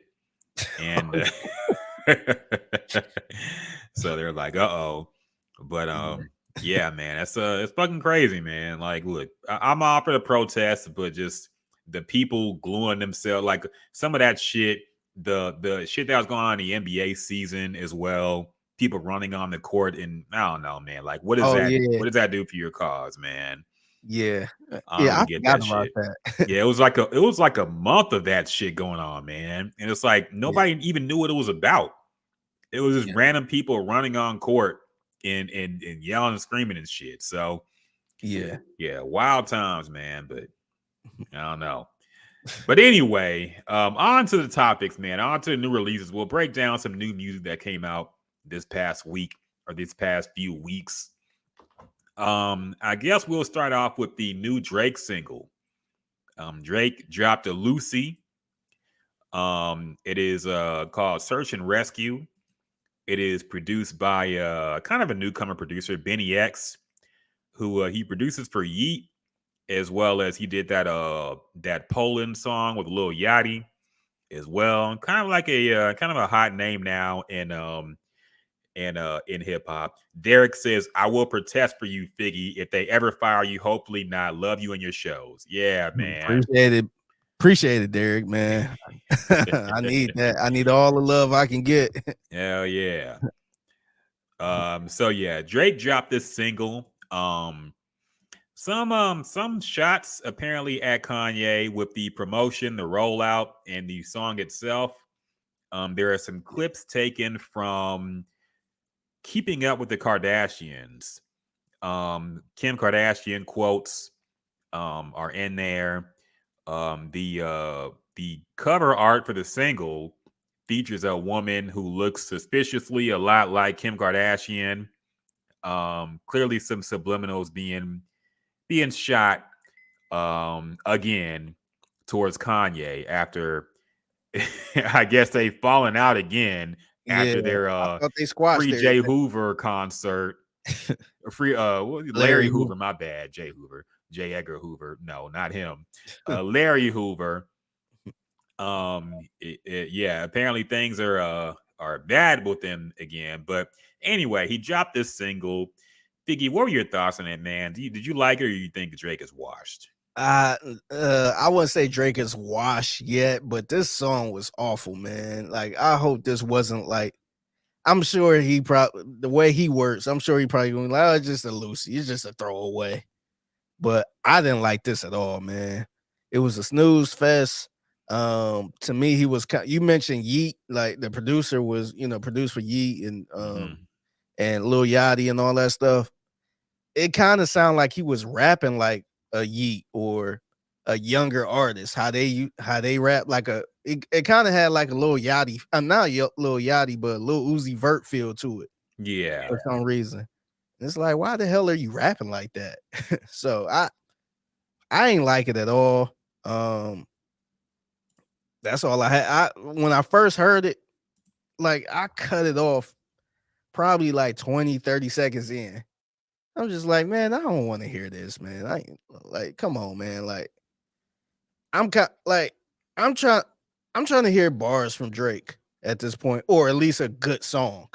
And so they're like, uh-oh. But yeah, man, it's fucking crazy, man. Like, look, I'm all for the protests, but just the people gluing themselves, like some of that shit, the shit that was going on in the NBA season as well. People running on the court, and I don't know, man. Like, what is Oh that? yeah, What does that do for your cause, man? yeah, I don't yeah. really I get forgot that about shit. that. Yeah, it was like a month of that shit going on, man. And it's like Yeah, nobody even knew what it was about. It was just yeah, random people running on court and yelling and screaming and shit. So yeah. yeah, wild times, man. But I don't know. But anyway, on to the topics, man. On to the new releases. We'll break down some new music that came out this past week or this past few weeks. I guess we'll start off with the new Drake single. Drake dropped a Lucy. It is called Search and Rescue. It is produced by kind of a newcomer producer, Benny X, who he produces for Yeet, as well as he did that Poland song with Lil Yachty as well. Kind of like a kind of a hot name now in hip hop. Derek says, "I will protest for you, Figgy. If they ever fire you, hopefully not. Love you and your shows." Yeah, man. Appreciate it, Derek, man. I need that. I need all the love I can get. Hell yeah. So yeah, Drake dropped this single. Some shots apparently at Kanye with the promotion, the rollout, and the song itself. There are some clips taken from Keeping Up with the Kardashians. Kim Kardashian quotes are in there. The cover art for the single features a woman who looks suspiciously a lot like Kim Kardashian. Clearly some subliminals being shot again towards Kanye after I guess they've fallen out again Yeah, after their I thought they squashed Free it. J Hoover concert. Larry Hoover, my bad. J Hoover. J Edgar Hoover. No, not him. Larry Hoover. Yeah, apparently things are bad with him again. But anyway, he dropped this single. Figgy, what were your thoughts on it, man? Did you like it, or you think Drake is washed? I wouldn't say Drake is washed yet, but this song was awful, man. Like, I hope this wasn't like, I'm sure he probably, the way he works, I'm sure he probably going like, oh, it's just a Lucy, it's just a throwaway. But I didn't like this at all, man. It was a snooze fest. To me, he was you mentioned Yeet, like the producer was, produced for Yeet and Lil Yachty and all that stuff. It kind of sounded like he was rapping like a Yeet or a younger artist. How they rap like it kind of had like a Lil Yachty, not Lil Yachty, but Lil Uzi Vert feel to it Yeah. for some reason. It's like, why the hell are you rapping like that? So I ain't like it at all. That's all I had. When I first heard it, like I cut it off probably like 20, 30 seconds in. I'm just like, man, I don't want to hear this, man. I ain't like, come on, man. Like, I'm I'm trying I'm trying to hear bars from Drake at this point, or at least a good song.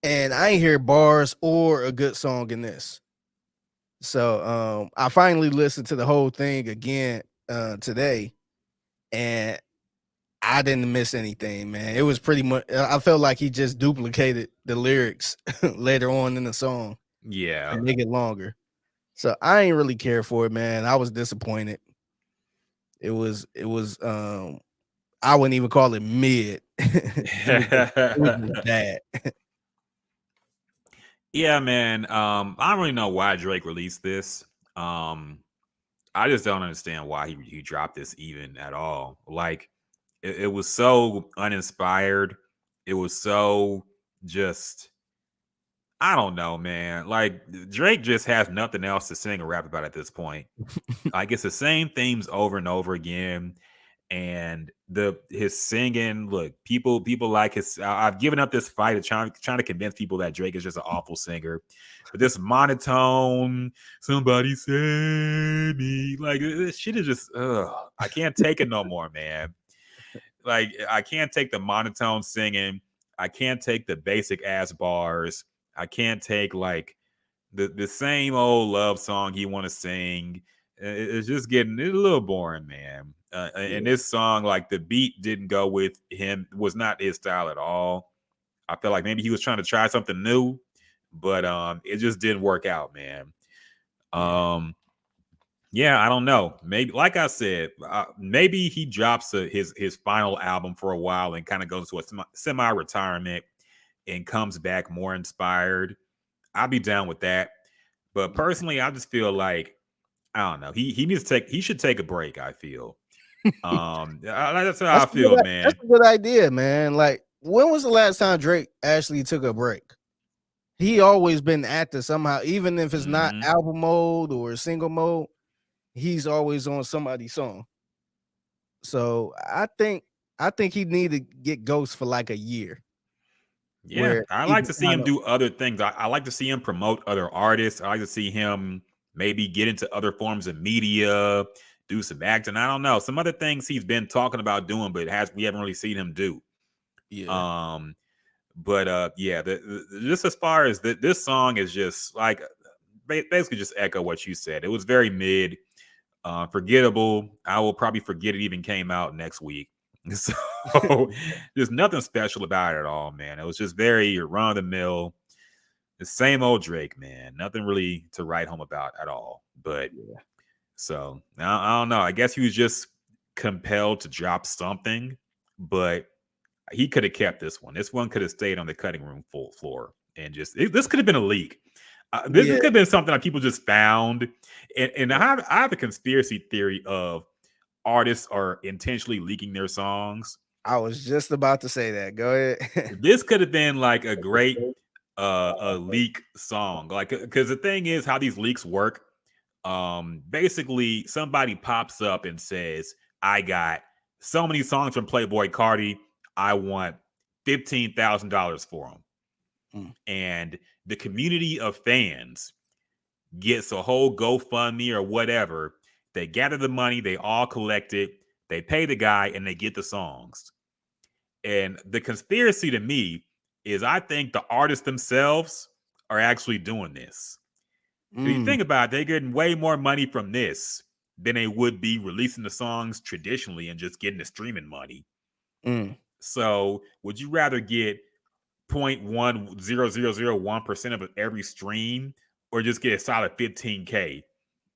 And I ain't hear bars or a good song in this. So I finally listened to the whole thing again today, and I didn't miss anything, man. It was pretty much I felt like he just duplicated the lyrics later on in the song Yeah. to make it longer. So I ain't really care for it, man. I was disappointed. It was I wouldn't even call it mid. It was just bad. Yeah, man. I don't really know why Drake released this. I just don't understand why he dropped this even at all. Like it was so uninspired. It was so just I don't know, man. Like Drake just has nothing else to sing or rap about at this point. Like it's the same themes over and over again. And his singing, look, people like his. I've given up this fight of trying to convince people that Drake is just an awful singer, but this monotone, somebody save me, like this shit is just, I can't take it no more, man. Like I can't take the monotone singing. I can't take the basic ass bars. I can't take like the same old love song he want to sing. It's just getting a little boring, man. And this song, like the beat didn't go with him, was not his style at all. I felt like maybe he was trying to try something new, but it just didn't work out, man. Yeah, I don't know. Maybe, like I said, maybe he drops his final album for a while and kind of goes to a semi-retirement and comes back more inspired. I'd be down with that. But personally, I just feel like I don't know. He should take a break. I feel. That's how I feel, man. That's a good idea, man. Like, when was the last time Drake actually took a break? He always been active somehow, even if it's not album mode or single mode. He's always on somebody's song. So I think he need to get Ghost for like a year. Yeah, I like to see him do other things. I like to see him promote other artists. I like to see him maybe get into other forms of media, do some acting. I don't know, some other things he's been talking about doing, but we haven't really seen him do. Yeah. But yeah, just as far as this song is just like basically just echo what you said. It was very mid, forgettable. I will probably forget it even came out next week. So there's nothing special about it at all, man. It was just very run of the mill, the same old Drake, man. Nothing really to write home about at all. But so I don't know. I guess he was just compelled to drop something, but he could have kept this one. This one could have stayed on the cutting room floor and just this could have been a leak. This could have been something that people just found. And I have a conspiracy theory of artists are intentionally leaking their songs. I was just about to say that. Go ahead. This could have been like a great a leak song. Like, because the thing is how these leaks work. Basically somebody pops up and says, I got so many songs from Playboi Carti. I want $15,000 for them. And the community of fans gets a whole GoFundMe or whatever. They gather the money, they all collect it, they pay the guy, and they get the songs. And the conspiracy to me is I think the artists themselves are actually doing this. If you think about it, they're getting way more money from this than they would be releasing the songs traditionally and just getting the streaming money. So would you rather get 0.10001% of every stream or just get a solid $15K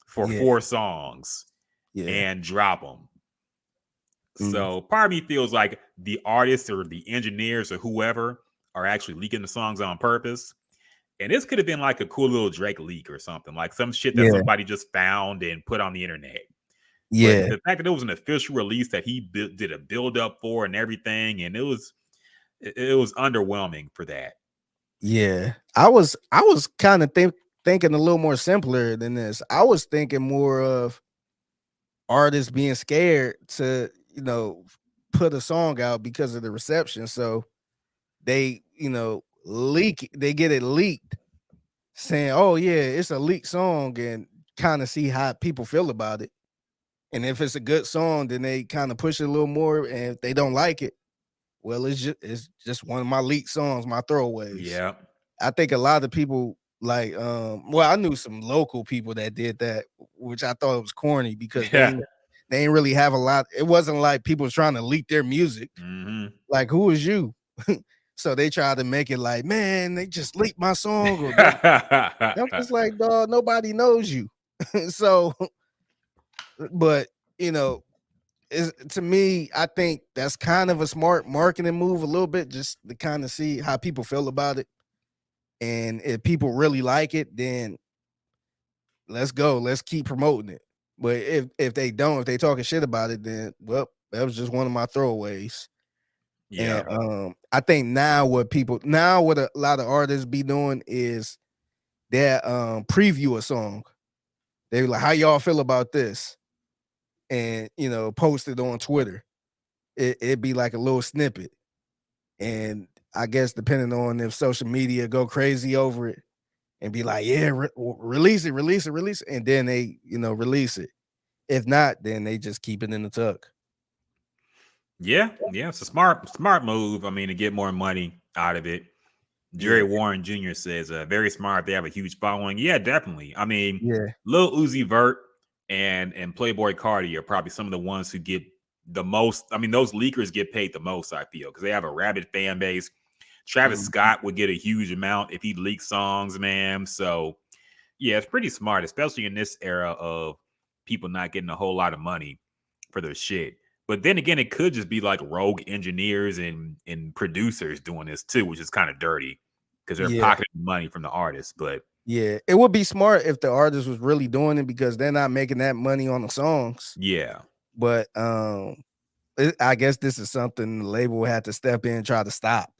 for 4 songs and drop them? So part of me feels like the artists or the engineers or whoever are actually leaking the songs on purpose. And this could have been like a cool little Drake leak or something, like some shit that somebody just found and put on the internet. But the fact that it was an official release that he did a build up for and everything, and it was underwhelming for that. Yeah, I was kind of thinking a little more simpler than this. I was thinking more of artists being scared to, put a song out because of the reception. So they, they get it leaked saying, oh yeah, it's a leaked song, and kind of see how people feel about it. And if it's a good song, then they kind of push it a little more. And if they don't like it, well, it's just one of my leaked songs, my throwaways. Yeah. I think a lot of people Like, well, I knew some local people that did that, which I thought was corny because Yeah. they ain't really have a lot. It wasn't like people was trying to leak their music. Mm-hmm. Like, who is you? So they tried to make it like, man, they just leaked my song. I'm just like, dog, nobody knows you. So, but you know, to me, I think that's kind of a smart marketing move a little bit, just to kind of see how people feel about it. And if people really like it, then let's go. Let's keep promoting it. But if they don't, if they talking shit about it, then well, that was just one of my throwaways. Yeah. And I think now what a lot of artists be doing is they preview a song. They be like, how y'all feel about this? And post it on Twitter. It'd be like a little snippet. And I guess depending on if social media go crazy over it and be like, yeah, release it, and then they, release it. If not, then they just keep it in the tuck. Yeah, it's a smart move. I mean, to get more money out of it. Jerry Warren Jr. says, very smart. They have a huge following. Yeah, definitely. I mean, Lil Uzi Vert and Playboy Cardi are probably some of the ones who get the most. I mean, those leakers get paid the most, I feel, because they have a rabid fan base. Travis Scott would get a huge amount if he leaks songs, man. So, yeah, it's pretty smart, especially in this era of people not getting a whole lot of money for their shit. But then again, it could just be like rogue engineers and producers doing this too, which is kind of dirty because they're pocketing money from the artists. But yeah, it would be smart if the artist was really doing it because they're not making that money on the songs. Yeah. But I guess this is something the label had to step in and try to stop.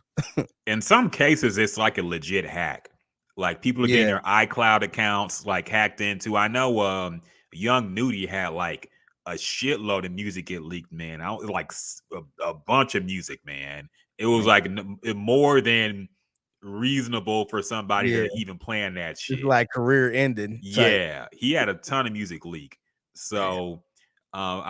In some cases, it's like a legit hack. Like people are getting their iCloud accounts like hacked into. I know Young Nudie had like a shitload of music get leaked, man. Like a bunch of music, man. It was like more than reasonable for somebody to even plan that shit. It's like career ending. Yeah, he had a ton of music leak. So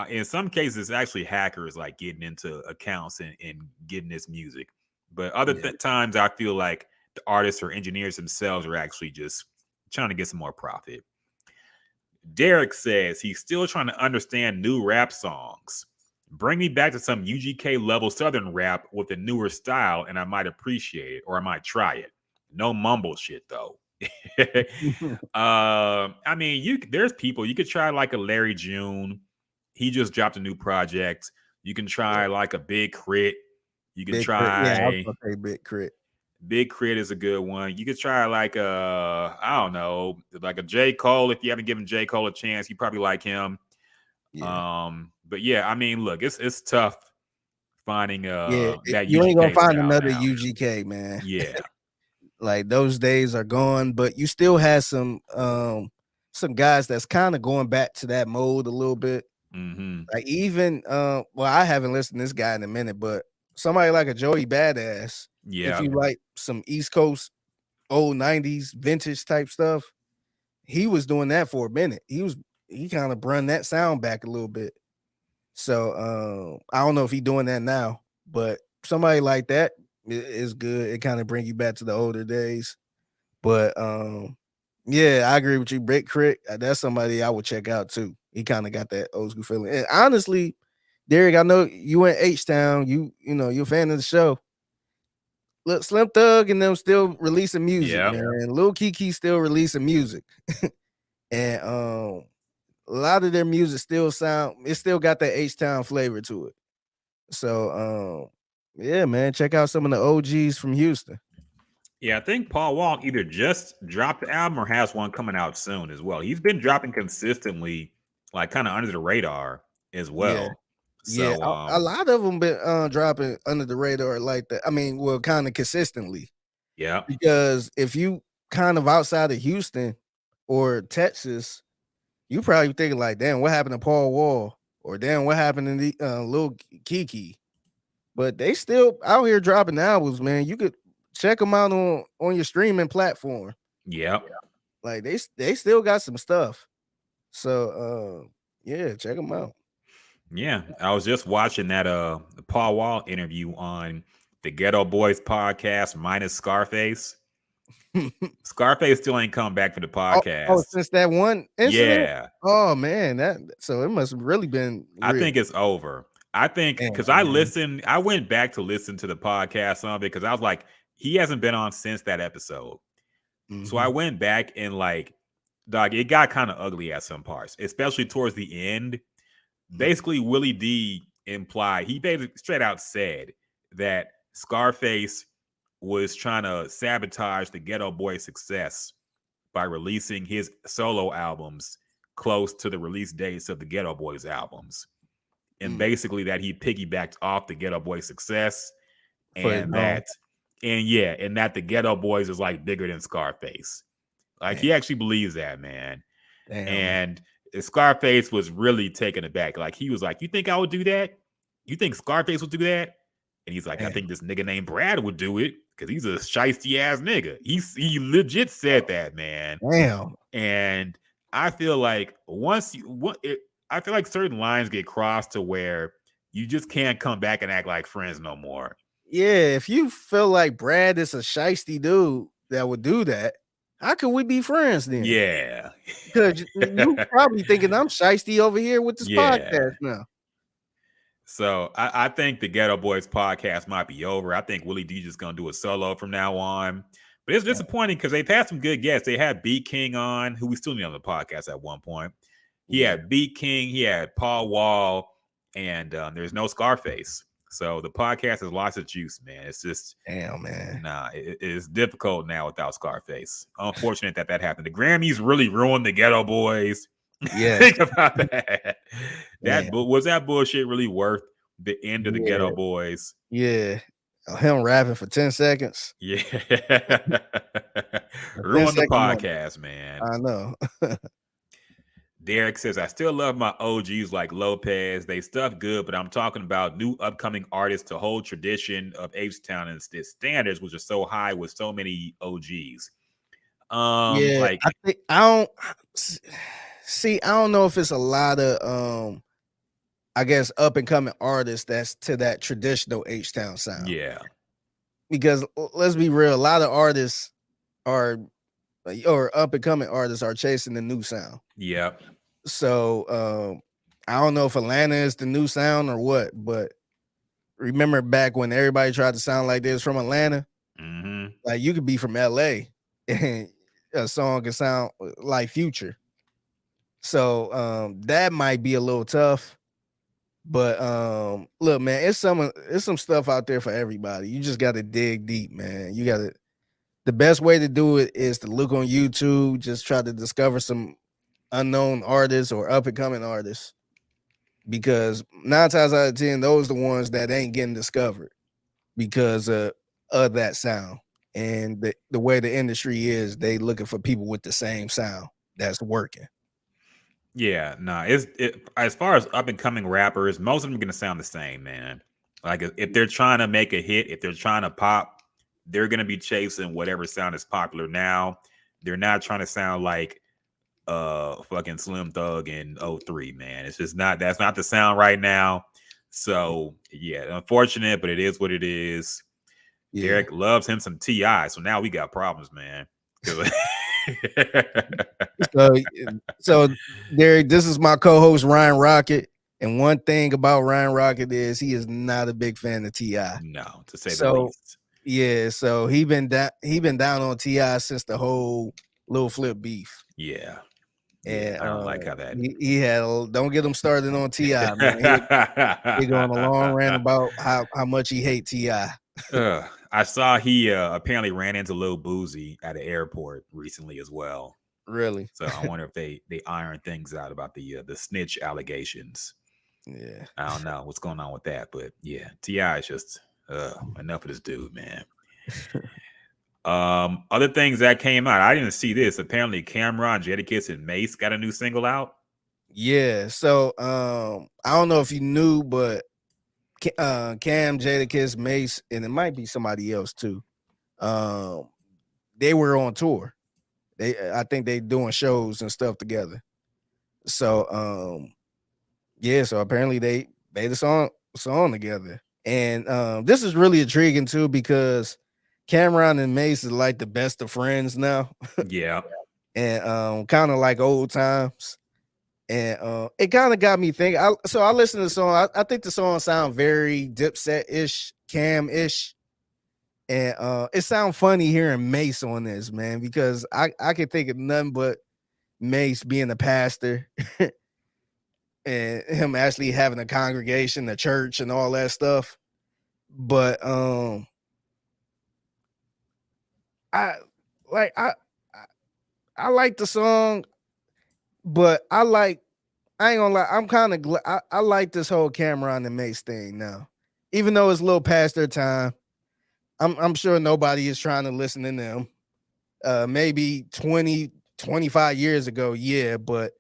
in some cases, it's actually hackers like getting into accounts and getting this music. But other times, I feel like the artists or engineers themselves are actually just trying to get some more profit. Derek says he's still trying to understand new rap songs. Bring me back to some UGK level Southern rap with a newer style, and I might appreciate it or I might try it. No mumble shit though. I mean, there's people you could try like a Larry June. He just dropped a new project. You can try like a Big Crit. You can try. I was gonna say Big Crit. Big Crit is a good one. You could try like I don't know, like a J. Cole. If you haven't given J. Cole a chance, you probably like him. Yeah. But yeah, I mean, look, it's tough finding that you UGK ain't gonna find another now. UGK, man. Yeah. Like those days are gone, but you still have some guys that's kind of going back to that mode a little bit. Mm-hmm. Like even well, I haven't listened to this guy in a minute, but somebody like a Joey Badass. Yeah. If you like some East Coast old 90s vintage type stuff, he was doing that for a minute. He kind of brought that sound back a little bit. So I don't know if he's doing that now, but somebody like that is good. It kind of bring you back to the older days. But yeah, I agree with you. Big Crit, that's somebody I would check out too. He kind of got that old school feeling. And honestly, Derek, I know you in H-Town, you're a fan of the show. Look, Slim Thug and them still releasing music, man. Lil Kiki still releasing music. And a lot of their music still got that H-Town flavor to it. So yeah, man, check out some of the OGs from Houston. Yeah, I think Paul Wall either just dropped the album or has one coming out soon as well. He's been dropping consistently, like kind of under the radar as well. Yeah, so a lot of them been dropping under the radar like that. I mean, well, kind of consistently. Yeah. Because if you kind of outside of Houston or Texas, you probably thinking like, damn, what happened to Paul Wall? Or damn, what happened to the Lil Kiki? But they still out here dropping albums, man. You could check them out on your streaming platform. Yeah. Like they still got some stuff. So yeah, check them out. Yeah, I was just watching that Paul Wall interview on the Ghetto Boys podcast minus Scarface. Scarface still ain't come back for the podcast. Since that one incident? Yeah. Oh man, so it must have really been real. I think it's over. I think because I went back to listen to the podcast on it because I was like, he hasn't been on since that episode. So I went back and like, dog, it got kind of ugly at some parts, especially towards the end. Basically, Willie D implied, he basically straight out said that Scarface was trying to sabotage the Ghetto Boys' success by releasing his solo albums close to the release dates of the Ghetto Boys albums. And basically that he piggybacked off the Ghetto Boys success and that the Ghetto Boys is like bigger than Scarface. Like he actually believes that, man. And Scarface was really taken aback. Like he was like, "You think I would do that? You think Scarface would do that?" And he's like, "I think this nigga named Brad would do it because he's a shiesty ass nigga." He legit said that, man. Damn. And I feel like I feel like certain lines get crossed to where you just can't come back and act like friends no more. Yeah, if you feel like Brad is a shiesty dude that would do that, how can we be friends then? Yeah. Because you probably thinking I'm shiesty over here with this podcast now. So I think the Ghetto Boys podcast might be over. I think Willie D just gonna do a solo from now on. But it's disappointing because they've had some good guests. They had Beat King on, who we still need on the podcast at one point. He had Beat King, he had Paul Wall, and there's no Scarface. So the podcast has lost its juice, man. It's just, damn, man. Nah, it's difficult now without Scarface. Unfortunate that happened. The Grammys really ruined the Ghetto Boys. Yeah, think about that. Was that bullshit really worth the end of the Ghetto Boys? Yeah, him rapping for 10 seconds. Yeah, ruined the podcast, man. I know. Derek says, I still love my OGs like Lopez. They stuff good, but I'm talking about new upcoming artists to hold tradition of H-Town and its standards, which are so high with so many OGs. I don't know if it's a lot of I guess up and coming artists that's to that traditional H-Town sound. Yeah. Because let's be real, a lot of artists or up and coming artists are chasing the new sound. Yep. So I don't know if Atlanta is the new sound or what, but remember back when everybody tried to sound like this from Atlanta? Mm-hmm. Like you could be from LA and a song can sound like Future. So that might be a little tough. But look, man, it's some stuff out there for everybody. You just gotta dig deep, man. The best way to do it is to look on YouTube, just try to discover some unknown artists or up and coming artists, because 9 times out of 10 those are the ones that ain't getting discovered because of that sound. And the way the industry is, they looking for people with the same sound that's working. Yeah, as far as up and coming rappers, most of them are gonna sound the same, man. Like if they're trying to make a hit, if they're trying to pop, they're gonna be chasing whatever sound is popular now. They're not trying to sound like fucking Slim Thug in 03, man. It's just that's not the sound right now. So yeah, unfortunate, but it is what it is. Yeah. Derek loves him some T.I., so now we got problems, man. So Derek, this is my co-host Ryan Rockett, and one thing about Ryan Rockett is he is not a big fan of T.I. No, to say the least. Yeah, so he been down on T.I. since the whole Lil Flip beef. Yeah. And I don't like how that he had don't get him started on T.I., man. He going a long rant about how much he hate T.I. I saw he apparently ran into Lil Boozy at an airport recently as well. Really? So I wonder if they iron things out about the snitch allegations. Yeah. I don't know what's going on with that, but yeah, T.I. is just enough of this dude, man. Other things that came out, I didn't see this. Apparently, Cameron, Jadakiss, and Mace got a new single out. Yeah. So I don't know if you knew, but Cam, Jadakiss, Mace, and it might be somebody else too. They were on tour. I think they doing shows and stuff together. So yeah. So apparently they made a song together, and this is really intriguing too because Cameron and Mace is like the best of friends now. Yeah. And kind of like old times. And it kind of got me thinking. So I listened to the song. I think the song sound very Dipset-ish, Cam-ish. And it sounds funny hearing Mace on this, man, because I can think of nothing but Mace being a pastor and him actually having a congregation, a church, and all that stuff. But I like I I like the song, but I ain't gonna lie, I'm kind of I like this whole Cameron and Mace thing now, even though it's a little past their time. I'm sure nobody is trying to listen to them. Maybe 20, 25 years ago, yeah, but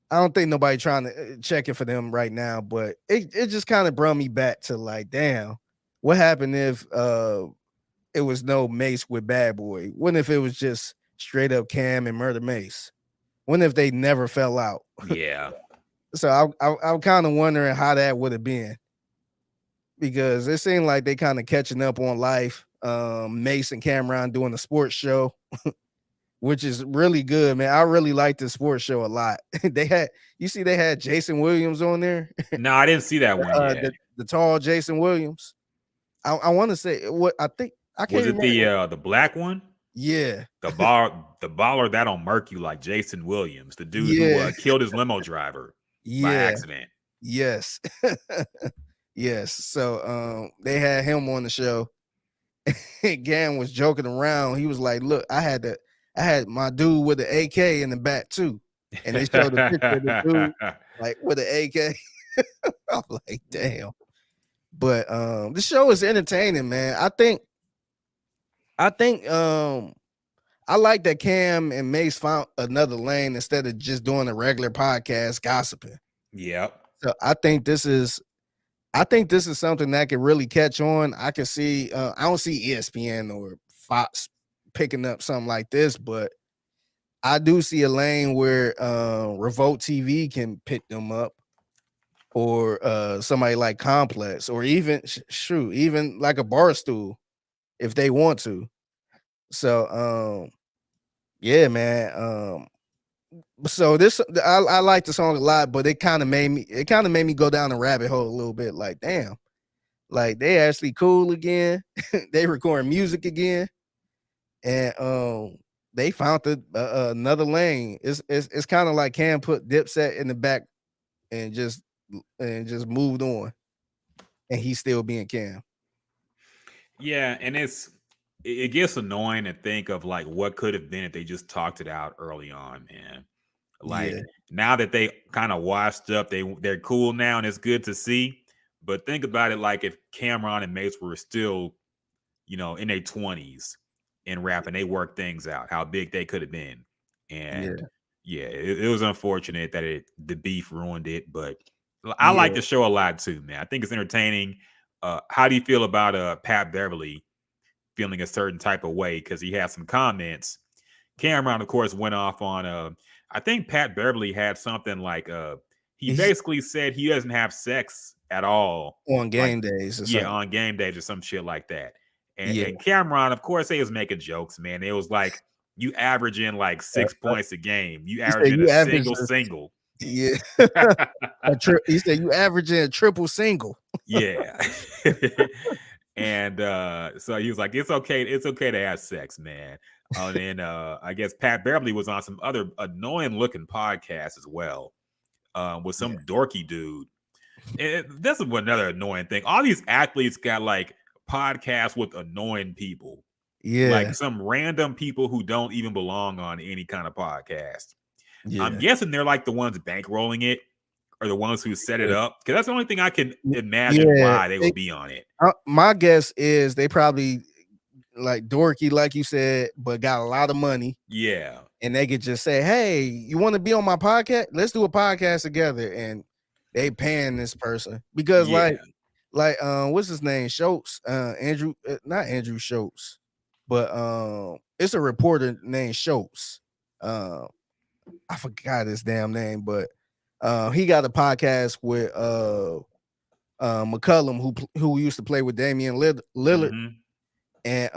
I don't think nobody trying to check it for them right now. But it just kind of brought me back to like, damn, what happened if it was no Mace with Bad Boy? What if it was just straight up Cam and Murder Mace? What if they never fell out? Yeah. So I'm kind of wondering how that would have been, because it seemed like they kind of catching up on life. Mace and Cameron doing a sports show, which is really good, man. I really like this sports show a lot. They had Jason Williams on there. No, I didn't see that one yet. The tall Jason Williams. I want to say what I think. I can't Was it remember. the black one? Yeah. The baller that don't murk you like Jason Williams, the dude who killed his limo driver by accident. Yes. Yes. So they had him on the show. Gan was joking around. He was like, "Look, I had my dude with the AK in the back too," and they showed the picture of the dude like with the AK. I'm like, damn. But the show is entertaining, man. I think I like that Cam and Mace found another lane instead of just doing a regular podcast gossiping. Yep. So I think this is something that could really catch on. I can see I don't see ESPN or Fox picking up something like this, but I do see a lane where Revolt TV can pick them up, or somebody like Complex, or even even like a Barstool if they want to. So yeah, man. So this I like the song a lot, but it kind of made me go down a rabbit hole a little bit. Like, damn, like they actually cool again. They recording music again, and they found another lane. It's kind of like Cam put Dipset in the back and just moved on, and he's still being Cam. Yeah, and it gets annoying to think of like what could have been if they just talked it out early on, man. Like now that they kind of washed up, they're cool now, and it's good to see. But think about it, like if Cameron and Mace were still, in their 20s in rap, and they worked things out, how big they could have been. And it was unfortunate that the beef ruined it. But I like the show a lot too, man. I think it's entertaining. How do you feel about Pat Beverly feeling a certain type of way because he had some comments? Cameron, of course, went off on I think Pat Beverly had something like he basically said he doesn't have sex at all on game days. Or something. On game days or some shit like that. And Cameron, of course, he was making jokes, man. It was like you averaging like 6 points a game. You averaging a single. Yeah. He said you averaging a triple single. Yeah. And so he was like, it's okay to have sex, man. And then I guess Pat Beverly was on some other annoying looking podcasts as well, with some dorky dude. This is another annoying thing. All these athletes got like podcasts with annoying people. Yeah. Like some random people who don't even belong on any kind of podcast. Yeah. I'm guessing they're like the ones bankrolling it, or the ones who set it up, because that's the only thing I can imagine why they would be on it. My guess is they probably like dorky, like you said, but got a lot of money. Yeah. And they could just say, hey, you want to be on my podcast? Let's do a podcast together. And they paying this person because like what's his name? Schultz, Andrew, not Andrew Schultz, but it's a reporter named Schultz. I forgot his damn name, but he got a podcast with McCullum, who used to play with Damian Lillard. Mm-hmm. And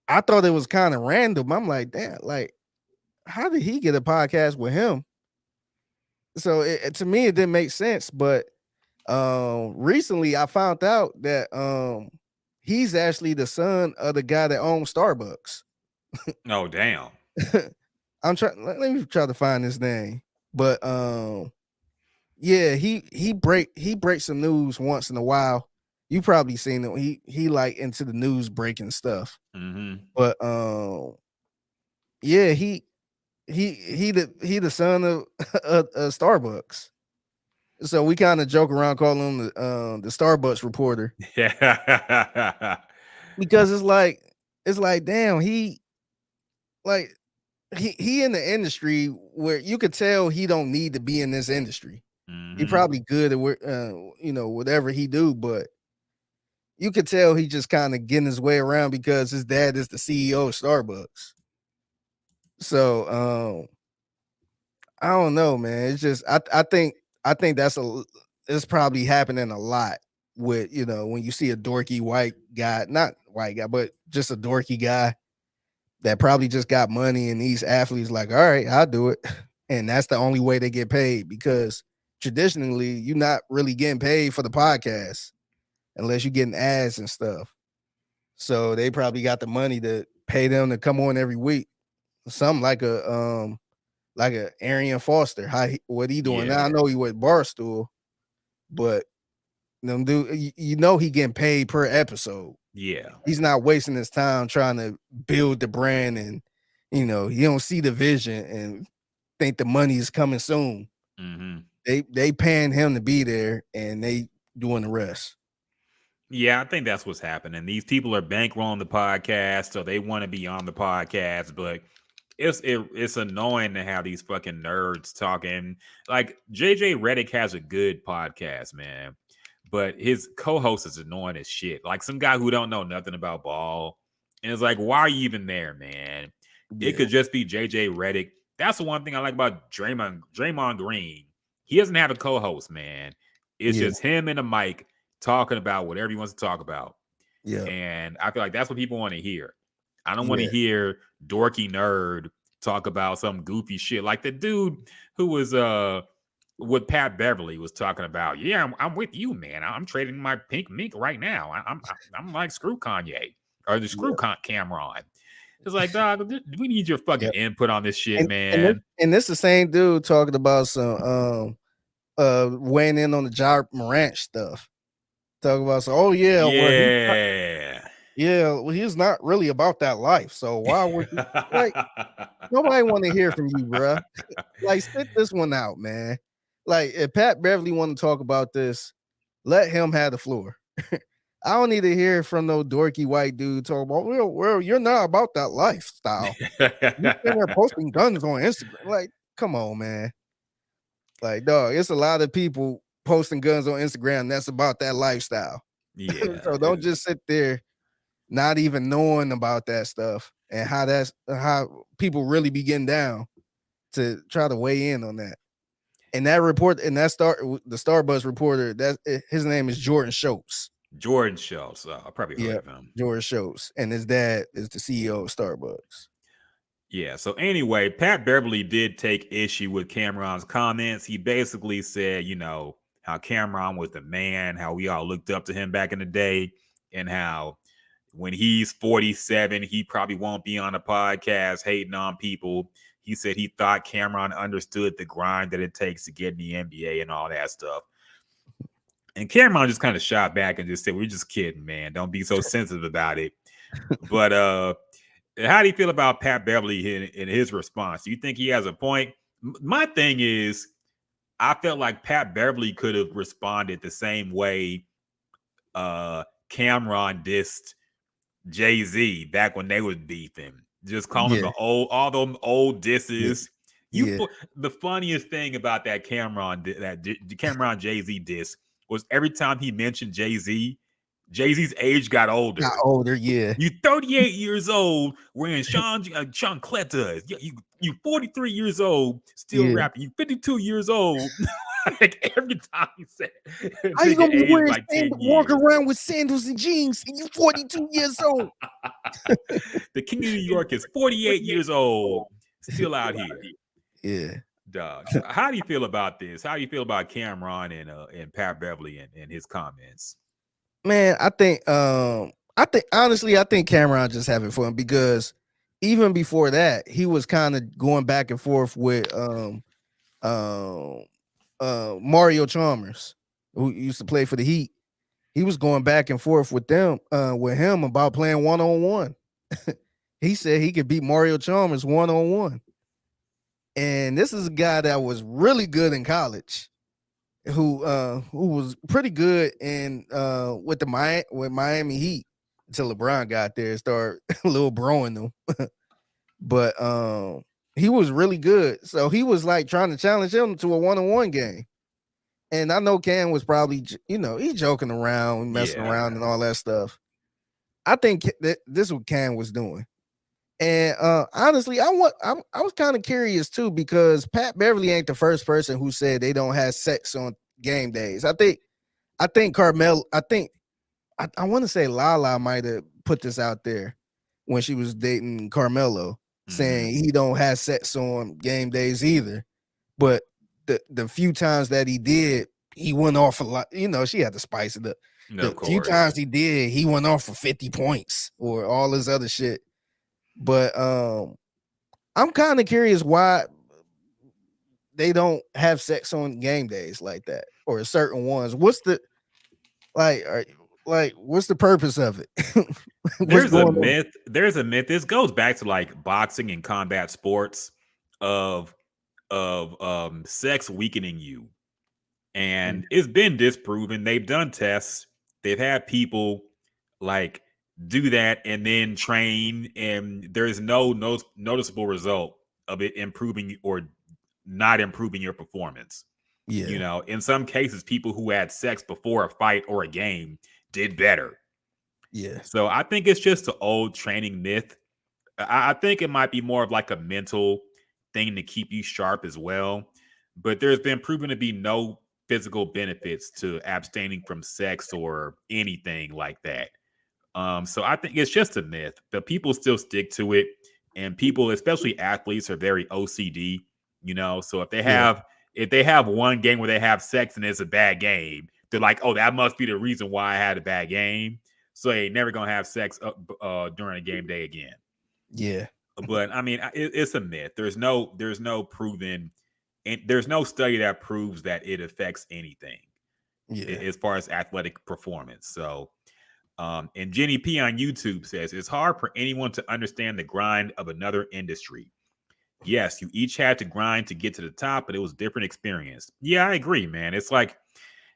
I thought it was kind of random. I'm like, damn, like, how did he get a podcast with him? So to me, it didn't make sense. But recently I found out that he's actually the son of the guy that owns Starbucks. Oh, damn. I'm trying. Let me try to find his name. But yeah, he breaks some news once in a while. You probably seen him. He like into the news breaking stuff. Mm-hmm. But yeah, he the son of Starbucks. So we kind of joke around calling him the Starbucks reporter. Yeah. Because it's like damn, he in the industry where you could tell he don't need to be in this industry. Mm-hmm. He probably good at whatever he do, but you could tell he just kind of getting his way around because his dad is the CEO of Starbucks. So I don't know, man. It's just I think it's probably happening a lot with when you see a dorky white guy, not white guy, but just a dorky guy that probably just got money, and these athletes like, all right, I'll do it. And that's the only way they get paid, because traditionally you're not really getting paid for the podcast unless you're getting ads and stuff. So they probably got the money to pay them to come on every week. Something like a Arian Foster. What he doing now? I know he with Barstool, but them dude, he getting paid per episode. Yeah. He's not wasting his time trying to build the brand, and you don't see the vision and think the money is coming soon. Mm-hmm. They paying him to be there, and they doing the rest. Yeah, I think that's what's happening. These people are bankrolling the podcast, so they want to be on the podcast, but it's annoying to have these fucking nerds talking. Like JJ Redick has a good podcast, man, but his co-host is annoying as shit. Like some guy who don't know nothing about ball, and it's like, why are you even there, man? Yeah. It could just be JJ Redick. That's the one thing I like about Draymond Green. He doesn't have a co-host, man. It's just him and a mic talking about whatever he wants to talk about. Yeah. And I feel like that's what people want to hear. I don't want to hear dorky nerd talk about some goofy shit. Like the dude who was with Pat Beverly was talking about, yeah, I'm with you, man. I'm trading my pink mink right now. I'm like, screw Kanye or the screw Cameron. It's like, dog, we need your fucking input on this shit, man. And this the same dude talking about some weighing in on the Ja Morant stuff. Talking about well, he's not really about that life. So why would you like nobody want to hear from you, bruh? Like, sit this one out, man. Like, if Pat Beverly want to talk about this, let him have the floor. I don't need to hear from no dorky white dude talk about, well, you're not about that lifestyle. You're there posting guns on Instagram. Like, come on, man. Like, dog, it's a lot of people posting guns on Instagram that's about that lifestyle. Yeah. So don't just sit there not even knowing about that stuff and how people really be getting down to try to weigh in on that. And that report, and the Starbucks reporter, his name is Jordan Schultz. Jordan Schultz. I probably heard of him. Jordan Schultz. And his dad is the CEO of Starbucks. Yeah. So anyway, Pat Beverly did take issue with Cameron's comments. He basically said, how Cameron was the man, how we all looked up to him back in the day, and how when he's 47, he probably won't be on a podcast hating on people. He said he thought Cameron understood the grind that it takes to get in the NBA and all that stuff. And Cameron just kind of shot back and just said, we're just kidding, man. Don't be so sensitive about it. But how do you feel about Pat Beverly in his response? Do you think he has a point? My thing is, I felt like Pat Beverly could have responded the same way Cameron dissed Jay-Z back when they was beefing. Just calling him all them old disses. The funniest thing about that Cameron Jay-Z diss was every time he mentioned Jay-Z, Jay-Z's age got older. You 38 years old wearing Sean Cletus. You 43 years old, still rapping. You 52 years old. Like every time he said, How you gonna be aged wearing like 10 walk years. around with sandals and jeans and you 42 years old? The King of New York is 48 years old, still out here. Yeah. Dog. So how do you feel about this? How do you feel about Cameron and Pat Beverly and his comments? Man, I think honestly, I think Cameron just having fun because even before that, he was kind of going back and forth with Mario Chalmers, who used to play for the Heat. He was going back and forth with him about playing one-on-one. He said he could beat Mario Chalmers one-on-one. And this is a guy that was really good in college, who was pretty good in with Miami Heat until LeBron got there and started a little broing them. But he was really good. So he was like trying to challenge him to a one-on-one game. And I know Cam was probably, he's joking around, messing around and all that stuff. I think that this is what Cam was doing. And honestly, I was kind of curious too, because Pat Beverly ain't the first person who said they don't have sex on game days. I think Carmel, I want to say Lala might have put this out there when she was dating Carmelo, saying he don't have sex on game days either. But the few times that he did, he went off a lot. She had to spice it up. The few times he did, he went off for 50 points or all this other shit. But I'm kind of curious why they don't have sex on game days like that, or certain ones. What's the what's the purpose of it? There's a myth. There's a myth. This goes back to like boxing and combat sports of sex weakening you. And it's been disproven. They've done tests. They've had people like do that and then train, and there's no noticeable result of it improving or not improving your performance. Yeah. In some cases, people who had sex before a fight or a game did better. Yeah. So I think it's just an old training myth. I think it might be more of like a mental thing to keep you sharp as well. But there's been proven to be no physical benefits to abstaining from sex or anything like that. So I think it's just a myth, but people still stick to it. And people, especially athletes, are very OCD, So if they have one game where they have sex and it's a bad game, they're like, oh, that must be the reason why I had a bad game. So they never gonna have sex during a game day again. Yeah. But I mean, it's a myth. There's no proven, and there's no study that proves that it affects anything as far as athletic performance. So, and Jenny P on YouTube says it's hard for anyone to understand the grind of another industry. Yes, you each had to grind to get to the top, but it was a different experience. Yeah, I agree, man. It's like,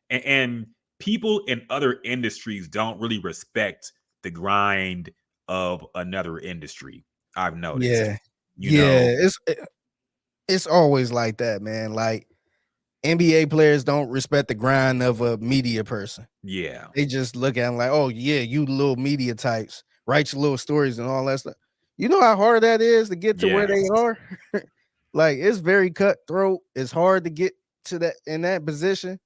and people in other industries don't really respect the grind of another industry. I've noticed. Yeah. It's always like that, man. Like NBA players don't respect the grind of a media person. Yeah. They just look at them like, oh yeah, you little media types, write your little stories and all that stuff. You know how hard that is to get to where they are? Like, it's very cutthroat. It's hard to get to that in that position.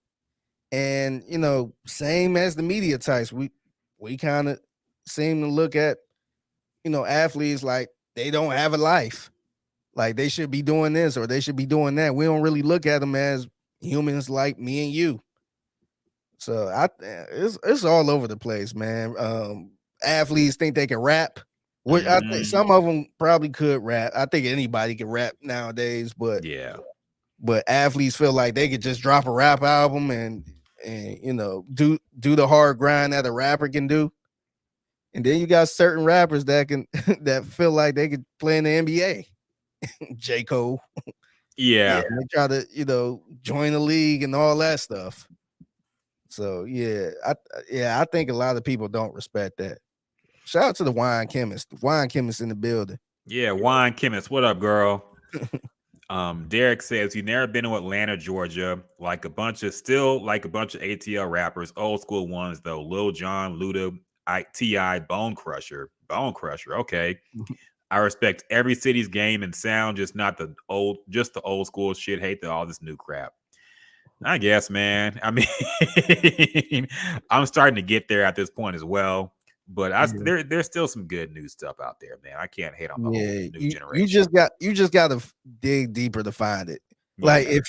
And same as the media types, we kind of seem to look at athletes like they don't have a life. Like they should be doing this or they should be doing that. We don't really look at them as humans like me and you. So it's all over the place, man. Athletes think they can rap. Which I think some of them probably could rap. I think anybody can rap nowadays, but athletes feel like they could just drop a rap album and do the hard grind that a rapper can do. And then you got certain rappers that can that feel like they could play in the NBA. J. Cole. Yeah. They try to, join the league and all that stuff. So I think a lot of people don't respect that. Shout out to the wine chemist. The wine chemist in the building. Yeah, wine chemist. What up, girl? Derek says you've never been to Atlanta, Georgia, like a bunch of ATL rappers, old school ones though. Lil Jon, Luda, T.I., Bone Crusher. Okay. I respect every city's game and sound, just the old school shit. Hate all this new crap. I guess, man. I mean, I'm starting to get there at this point as well. But there's still some good new stuff out there, man. I can't hate on the whole Yeah, new you generation. just got to dig deeper to find it. Like Yeah.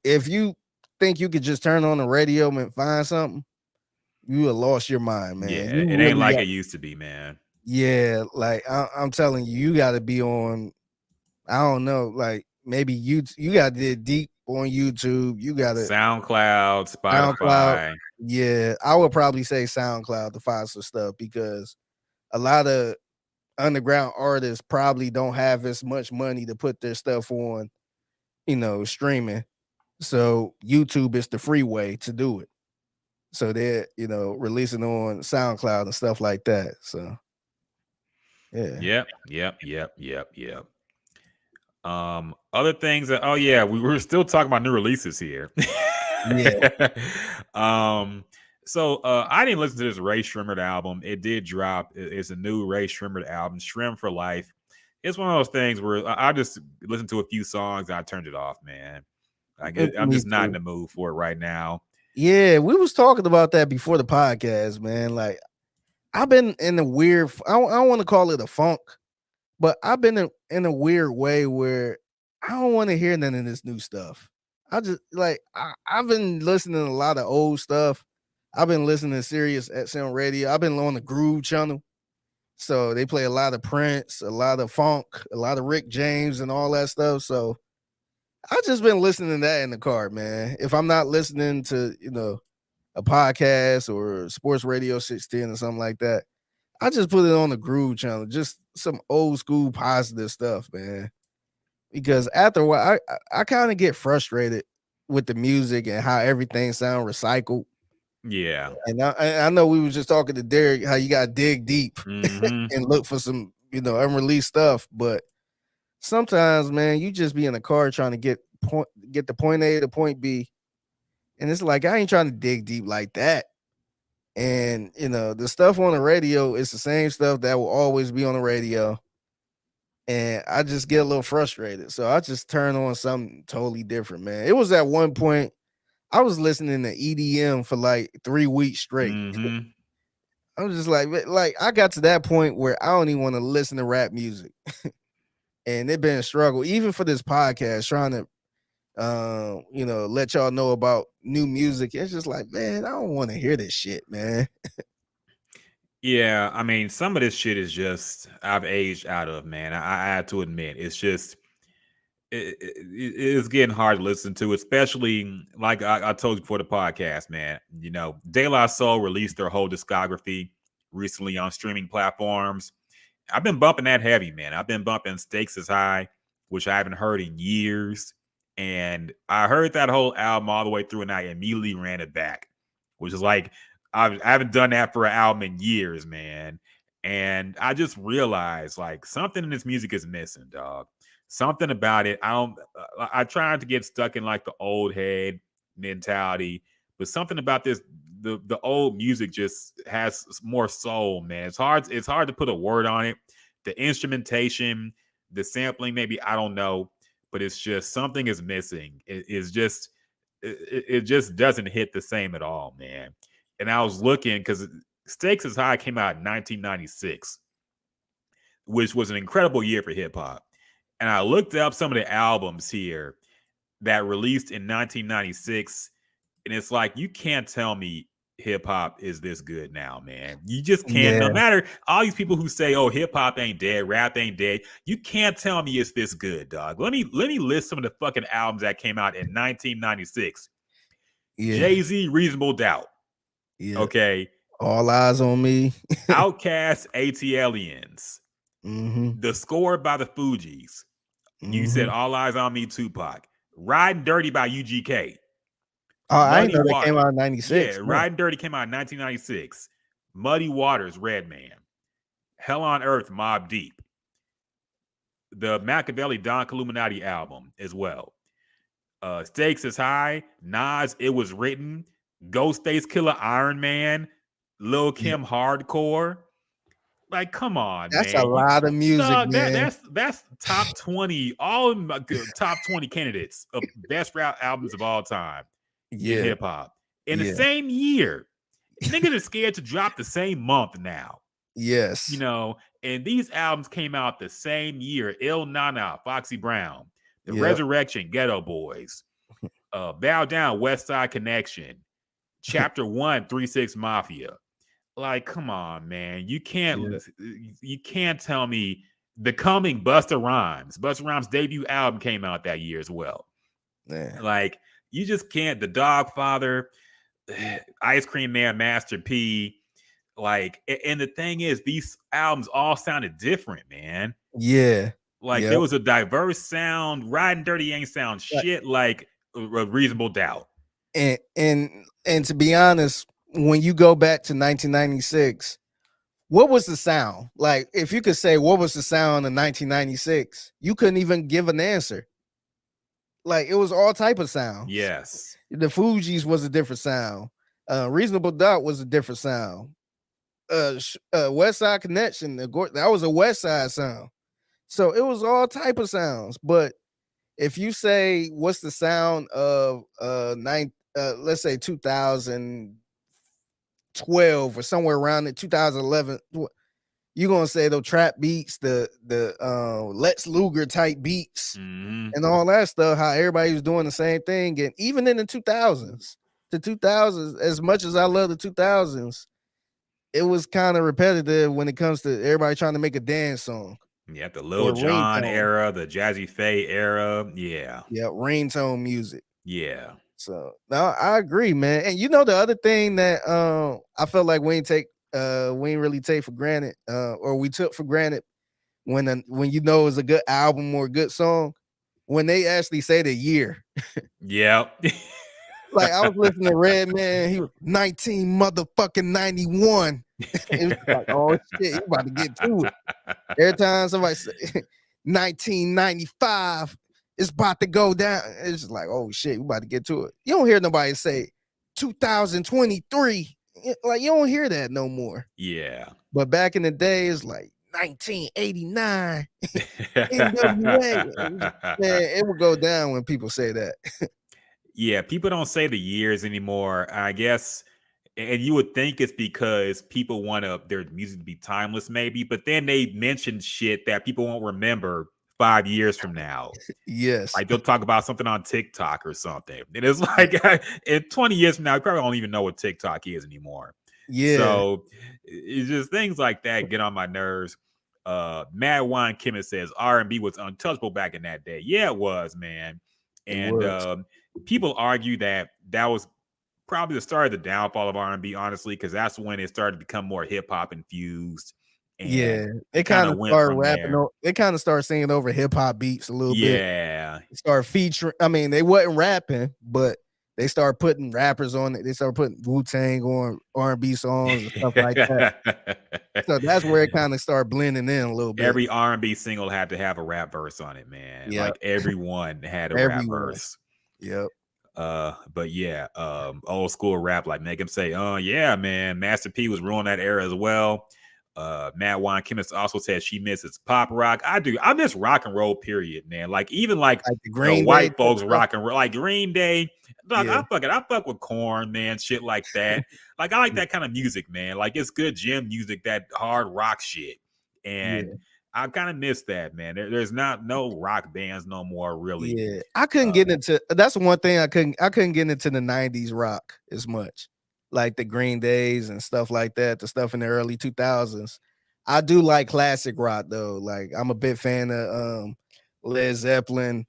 if you think you could just turn on the radio and find something, you have lost your mind, man. Yeah, You it ain't really like got, it used to be, man. yeah, like I'm telling you, you got to be on. I don't know, like maybe you got to dig deep on YouTube. You got to SoundCloud, SoundCloud. Spotify. Yeah, I would probably say SoundCloud to find some stuff because a lot of underground artists probably don't have as much money to put their stuff on, streaming. So YouTube is the free way to do it. So they're, releasing on SoundCloud and stuff like that. So yeah. Yep. Other things that we were still talking about new releases here. Yeah. So I didn't listen to this Ray Shrimmer album. It did drop. It's a new Ray Shrimmer album, Shrimp for Life. It's one of those things where I just listened to a few songs and I turned it off, man. I'm Me just not in too. the mood for it right now. Yeah, we was talking about that before the podcast, man. Like I've been in a weird, I don't want to call it a funk, but I've been in a weird way where I don't want to hear none of this new stuff. I just like I've been listening to a lot of old stuff. I've been listening to Sirius XM radio. I've been on the Groove channel. So they play a lot of Prince, a lot of funk, a lot of Rick James and all that stuff. So I've just been listening to that in the car, man. If I'm not listening to, a podcast or sports radio 610 or something like that, I just put it on the Groove channel, just some old school positive stuff, man. Because after a while, I kind of get frustrated with the music and how everything sounds recycled. Yeah. And I know we was just talking to Derek how you got to dig deep Mm-hmm. and look for some, unreleased stuff. But sometimes, man, you just be in a car trying to get the point A to point B. And it's like, I ain't trying to dig deep like that. And, the stuff on the radio is the same stuff that will always be on the radio. And I just get a little frustrated. So I just turn on something totally different, man. It was at one point, I was listening to EDM for like 3 weeks straight. Mm-hmm. I'm just like I got to that point where I don't even want to listen to rap music. And it been a struggle, even for this podcast, trying to let y'all know about new music. It's just like, man, I don't want to hear this shit, man. Yeah, I mean, some of this shit is just I've aged out of, man. I have to admit, it's just it's getting hard to listen to, especially like I told you before the podcast, man. De La Soul released their whole discography recently on streaming platforms. I've been bumping that heavy, man. I've been bumping Stakes is High, which I haven't heard in years. And I heard that whole album all the way through and I immediately ran it back, which is like, I haven't done that for an album in years, man. And I just realized like something in this music is missing, dog. Something about it. I try not to get stuck in like the old head mentality, but something about this, the old music just has more soul, man. It's hard to put a word on it. The instrumentation, the sampling, maybe, I don't know, but it's just something is missing. It just doesn't hit the same at all, man. And I was looking because Stakes is High came out in 1996, which was an incredible year for hip hop. And I looked up some of the albums here that released in 1996, and it's like, you can't tell me hip hop is this good now, man. You just can't. Yeah. No matter all these people who say, "Oh, hip hop ain't dead, rap ain't dead," you can't tell me it's this good, dog. Let me list some of the fucking albums that came out in 1996. Yeah. Jay-Z, Reasonable Doubt. Yeah. Okay. All Eyes on Me. Outkast, ATLiens. Mm-hmm. The Score by the Fugees. You Mm-hmm. said All Eyes on Me, Tupac. Riding Dirty by UGK. Oh, I didn't know that came out in 96. Yeah, Riding Dirty came out in 1996. Muddy Waters, Redman. Hell on Earth, Mobb Deep. The Machiavelli Don Illuminati album as well. Stakes is High. Nas, It Was Written. Ghostface Killer, Iron Man. Lil Kim, Hardcore. Like, come on, that's man. a lot of music, man. That's top 20, all top 20 candidates of best rap albums of all time. in Yeah. hip hop. In the Yeah. same year, niggas are scared to drop the same month now. Yes. You know, and these albums came out the same year. Il Nana, Foxy Brown, The Yep. Resurrection, Ghetto Boys, Bow Down, West Side Connection, Chapter 1, 3-6 Mafia. Like, come on, man. You can't tell me The Coming, Busta Rhymes. Busta Rhymes' debut album came out that year as well. Man. Like, you just can't. The Dogfather, Ice Cream Man, Master P. Like, and the thing is, these albums all sounded different, man. Yeah. Like, there was a diverse sound. Riding Dirty ain't sound shit like a Reasonable Doubt. And to be honest, when you go back to 1996, what was the sound? Like, if you could say what was the sound in 1996, you couldn't even give an answer. Like, it was all type of sounds. Yes. The Fugees was a different sound. Reasonable Doubt was a different sound. West Side Connection, that was a West Side sound. So it was all type of sounds. But if you say what's the sound of let's say 2012 or somewhere around it, 2011, you're gonna say the trap beats, the Lex Luger type beats, and all that stuff, how everybody was doing the same thing. And even in the 2000s, as much as I love the 2000s, it was kind of repetitive when it comes to everybody trying to make a dance song. Yeah, the Lil Jon era, the Jazzy Faye era. Yeah. Yeah, ringtone music. Yeah. So no, I agree, man. And you know the other thing that I felt like we ain't really take for granted, or we took for granted when you know it's a good album or a good song, when they actually say the year. Yep. Like, I was listening to Redman, he was 1991. It was like, oh shit, you about to get to it. Every time somebody say 1995, it's about to go down. It's just like, oh shit, we about to get to it. You don't hear nobody say 2023. Like, you don't hear that no more. Yeah. But back in the day, it's like 1989. NWA. Man, it would go down when people say that. Yeah, people don't say the years anymore. I guess, and you would think it's because people want their music to be timeless, maybe, but then they mention shit that people won't remember 5 years from now. Yes. Like, they'll talk about something on TikTok or something. And it's like, in 20 years from now, you probably don't even know what TikTok is anymore. Yeah. So it's just things like that get on my nerves. Mad Wine Kimmett says R&B was untouchable back in that day. Yeah, it was, man. And people argue that was probably the start of the downfall of R&B, honestly, because that's when it started to become more hip hop infused. And yeah, they kind of started rapping. They kind of started singing over hip hop beats a little bit. Yeah, start featuring. I mean, they wasn't rapping, but they started putting rappers on it. They started putting Wu-Tang on R&B songs and stuff like that. So that's where it kind of started blending in a little bit. Every R&B single had to have a rap verse on it, man. Yep. Like, everyone had a rap verse. Yep. But yeah, old school rap, like, make him say, oh yeah, man, Master P was ruining that era as well. Mad Wine Kimmett also says she misses pop rock. I do. I miss rock and roll, period, man. Like, even like the white folks rock and roll, like Green Day. Dog, yeah. I fuck with Korn, man. Shit like that. Like, I like that kind of music, man. Like, it's good gym music, that hard rock shit. And I kind of miss that, man. There's no rock bands no more, really. Yeah, I couldn't get into. That's one thing I couldn't get into the 90s rock as much, like the Green Days and stuff like that. The stuff in the early 2000s. I do like classic rock though. Like, I'm a big fan of Led Zeppelin.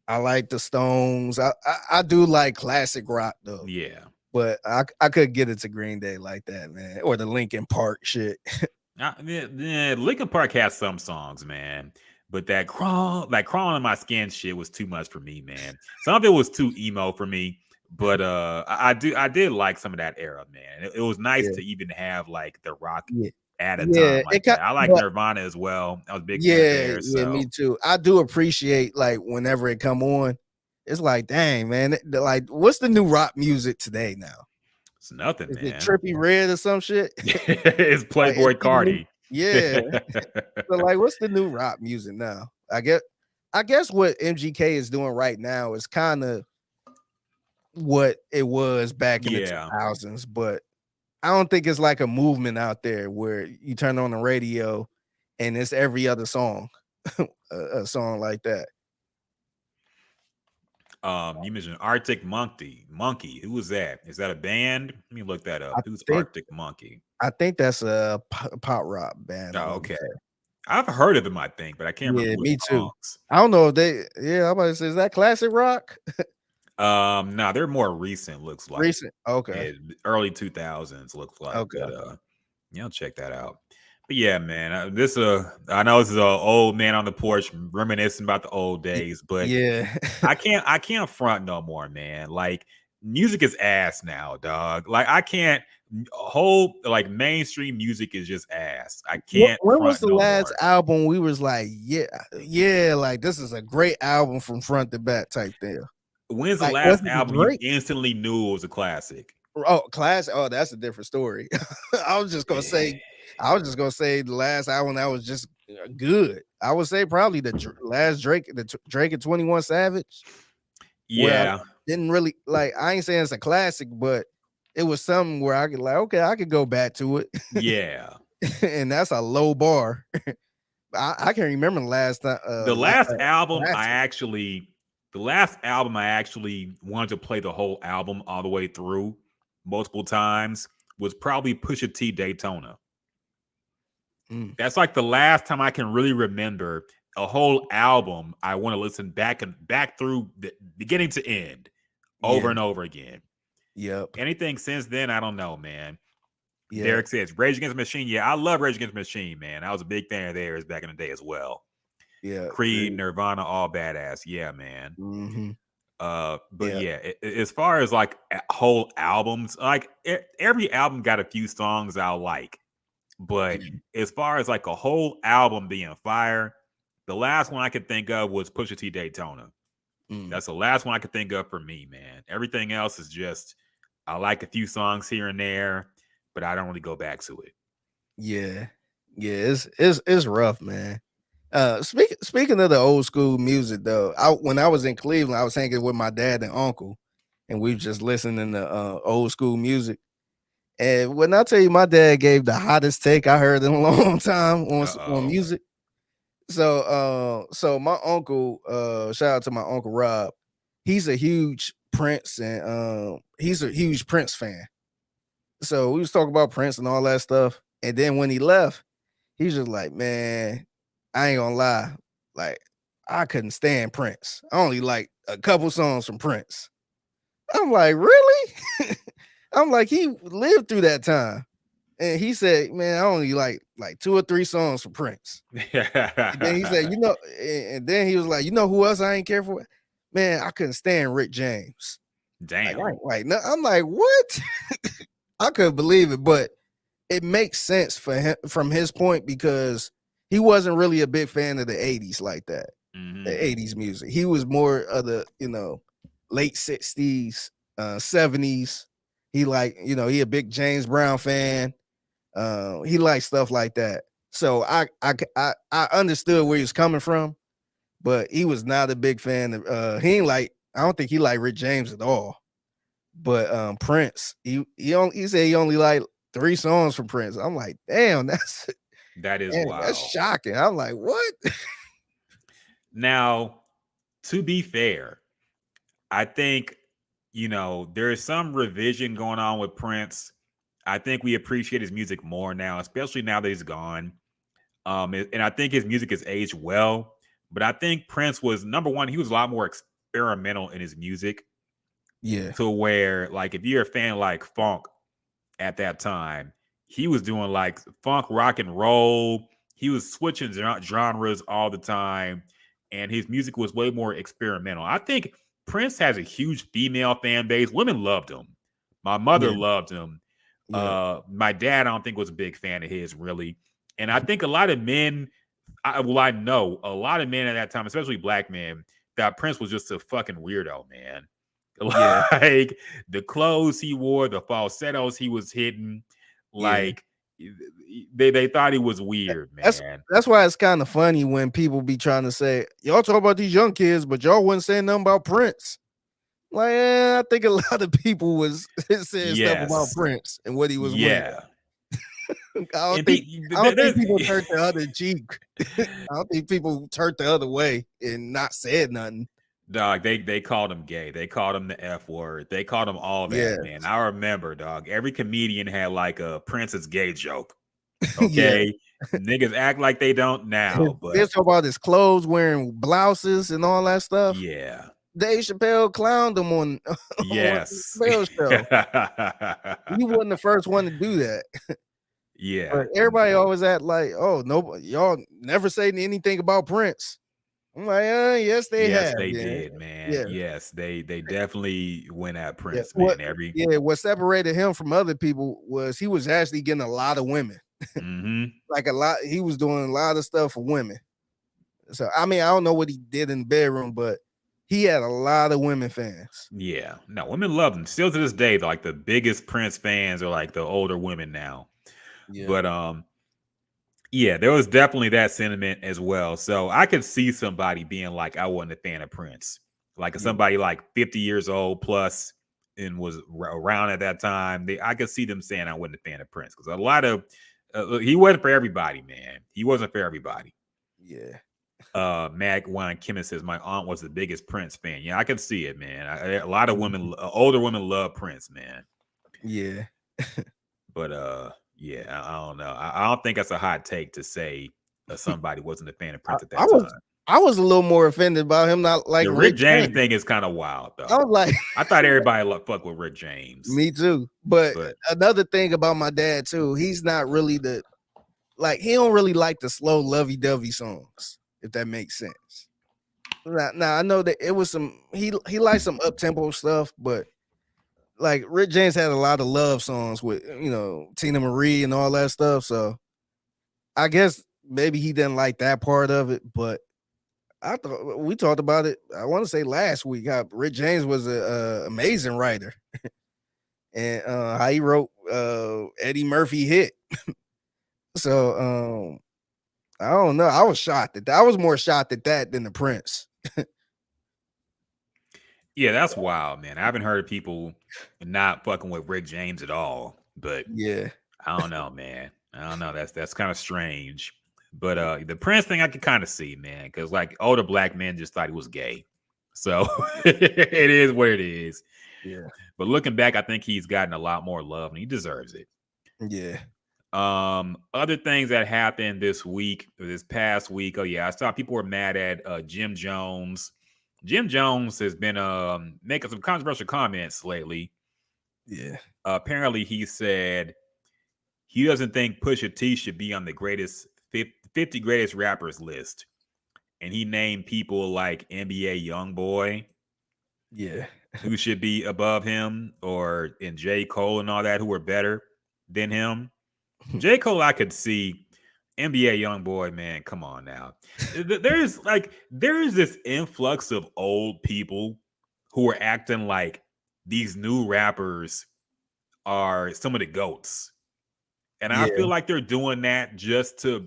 I like the Stones. I do like classic rock though. Yeah, but I could get into Green Day like that, man, or the Linkin Park shit. Yeah, Linkin Park has some songs, man, but that crawling in my skin shit was too much for me, man. Some of it was too emo for me, but I did like some of that era, man. It was nice to even have like the rock at a time like that. I like Nirvana as well. I was a big fan there. So. Yeah, me too. I do appreciate, like, whenever it come on, it's like, dang, man, like, what's the new rock music today now? It's nothing, Is man. It Trippie Redd or some shit? It's Playboy like, Cardi. Yeah. So, like, what's the new rock music now? I guess what MGK is doing right now is kind of what it was back in the Yeah. 2000s, but I don't think it's like a movement out there where you turn on the radio and it's every other song, a song like that. You mentioned Arctic Monkey. Monkey, who was that? Is that a band? Let me look that I up. Who's think Arctic Monkey? I think that's a pop rock band. Oh, okay. I've heard of them, I think, but I can't remember Yeah, which me too. songs. I don't know if they. Yeah, I'm about to say, is that classic rock? No, they're more recent. Looks like Recent. Okay. yeah, early 2000s. Looks like, Okay. but yeah, I'll check that out. But yeah, man, I know this is an old man on the porch reminiscing about the old days, but Yeah. I can't front no more, man. Like music is ass now, dog. Like I can't whole like mainstream music is just ass. I can't When was front the no last more. album we was like, yeah, like this is a great album from front to back type thing? When's the Like, was last it album you Drake? instantly knew it was a classic? Oh, class. Oh, that's a different story. I was just gonna Yeah. say the last album that was just good. I would say probably the last Drake, Drake and 21 Savage. Where I Yeah. didn't really like. I ain't saying it's a classic, but it was something where I could like, okay, I could go back to it. Yeah. And that's a low bar. I can't remember the last time. The last album classic. the last album I actually wanted to play the whole album all the way through multiple times was probably Pusha T Daytona. That's like the last time I can really remember a whole album I want to listen back through the beginning to end over and over again. Yep. Anything since then, I don't know, man. Yeah. Derek says Rage Against the Machine. Yeah, I love Rage Against the Machine, man. I was a big fan of theirs back in the day as well. Yeah. Creed, Nirvana, all badass. Yeah, man. Mm-hmm. But yeah, as far as like whole albums, like every album got a few songs I like. But as far as like a whole album being fire, the last one I could think of was Pusha T Daytona. That's the last one I could think of for me, man. Everything else is just I like a few songs here and there, but I don't really go back to it. Yeah. It's rough, man. Speaking of the old school music though, when I was in Cleveland, I was hanging with my dad and uncle, and we just listening to old school music. And when I tell you, my dad gave the hottest take I heard in a long time on music. So my uncle, shout out to my uncle Rob, he's a huge Prince and he's a huge Prince fan. So we was talking about Prince and all that stuff. And then when he left, he's just like, man, I ain't gonna lie, like I couldn't stand Prince. I only like a couple songs from Prince. I'm like, really? I'm like, he lived through that time. And he said, man, I only like 2 or 3 songs from Prince. And then he said, and then he was like, you know who else I ain't care for? Man, I couldn't stand Rick James. Damn. No, I'm like, what? I couldn't believe it, but it makes sense for him from his point because he wasn't really a big fan of the 80s like that. The 80s music. He was more of the, late 60s, 70s. He he a big James Brown fan. He liked stuff like that. So I understood where he was coming from, but he was not a big fan of I don't think he liked Rick James at all. But Prince, he said he only liked 3 songs from Prince. I'm like, damn, that is wild. That's shocking. I'm like, what? Now, to be fair, I think there is some revision going on with Prince. I think we appreciate his music more now, especially now that he's gone. And I think his music has aged well. But I think Prince was, number one, he was a lot more experimental in his music. Yeah. To where, like, if you're a fan like funk at that time, he was doing like funk, rock and roll. He was switching genres all the time. And his music was way more experimental. I think Prince has a huge female fan base. Women loved him. My mother loved him. Yeah. My dad, I don't think, was a big fan of his, really. And I think a lot of men, I know a lot of men at that time, especially black men, that Prince was just a fucking weirdo, man. Yeah. Like the clothes he wore, the falsettos he was hitting, like they thought he was weird, man. That's why it's kind of funny when people be trying to say, y'all talk about these young kids, but y'all wouldn't say nothing about Prince. Like, I think a lot of people was saying stuff about Yes. Prince and what he was wearing. Yeah. I don't And think there's people turned the other cheek. I don't think people turned the other way and not said nothing. dog, they called him gay. They called him the F word. They called him all that, Yeah. man. I remember, dog. Every comedian had like a Prince's gay joke. Yeah. Okay. Niggas act like they don't now, but They talk about his clothes, wearing blouses and all that stuff. yeah. Dave Chappelle clowned him on Yes. the Chappelle show. He wasn't the first one to do that. Yeah. But everybody always act like, oh, nobody, y'all never say anything about Prince. I'm like, yes, they have. They yeah. did, man. Yeah. Yes, they definitely went at Prince, Yeah. man. What separated him from other people was he was actually getting a lot of women. Like a lot, he was doing a lot of stuff for women. So I mean, I don't know what he did in the bedroom, but he had a lot of women fans. Yeah, no, women love him. Still to this day, like the biggest Prince fans are like the older women now. Yeah. But yeah, there was definitely that sentiment as well. So I could see somebody being like, I wasn't a fan of Prince. Like somebody like 50 years old plus and was around at that time. I could see them saying I wasn't a fan of Prince because a lot of he wasn't for everybody, man. He wasn't for everybody. Yeah. Mag Wine Kimmon says my aunt was the biggest Prince fan. Yeah, I can see it, man. A lot of women, older women, love Prince, man. Yeah. But yeah, I don't know. I don't think that's a hot take to say somebody wasn't a fan of Prince at that time. I was a little more offended about him not like the Rick James thing is kind of wild though. I was like, I thought everybody fuck with Rick James. Me too. But another thing about my dad too, he's not really he don't really like the slow lovey-dovey songs, if that makes sense. Now I know that it was he liked some up-tempo stuff, but like Rick James had a lot of love songs with Tina Marie and all that stuff. So I guess maybe he didn't like that part of it, but I thought we talked about it. I want to say last week how Rick James was an amazing writer, and how he wrote Eddie Murphy hit. So I don't know. I was shocked at that. I was more shocked at that than the Prince. Yeah, that's wild, man. I haven't heard of people not fucking with Rick James at all. But yeah, I don't know, man. I don't know. That's kind of strange. But the Prince thing I could kind of see, man, because like older black men just thought he was gay. So it is what it is. Yeah. But looking back, I think he's gotten a lot more love and he deserves it. Yeah. Other things that happened this past week. Oh, yeah, I saw people were mad at Jim Jones. Jim Jones has been making some controversial comments lately. Yeah. Apparently, he said he doesn't think Pusha T should be on the 50 greatest rappers list. And he named people like NBA Youngboy. Yeah. Who should be above him, and J. Cole and all that, who are better than him. J. Cole, I could see. NBA Youngboy, man, come on now. There's this influx of old people who are acting like these new rappers are some of the GOATs. And I feel like they're doing that just to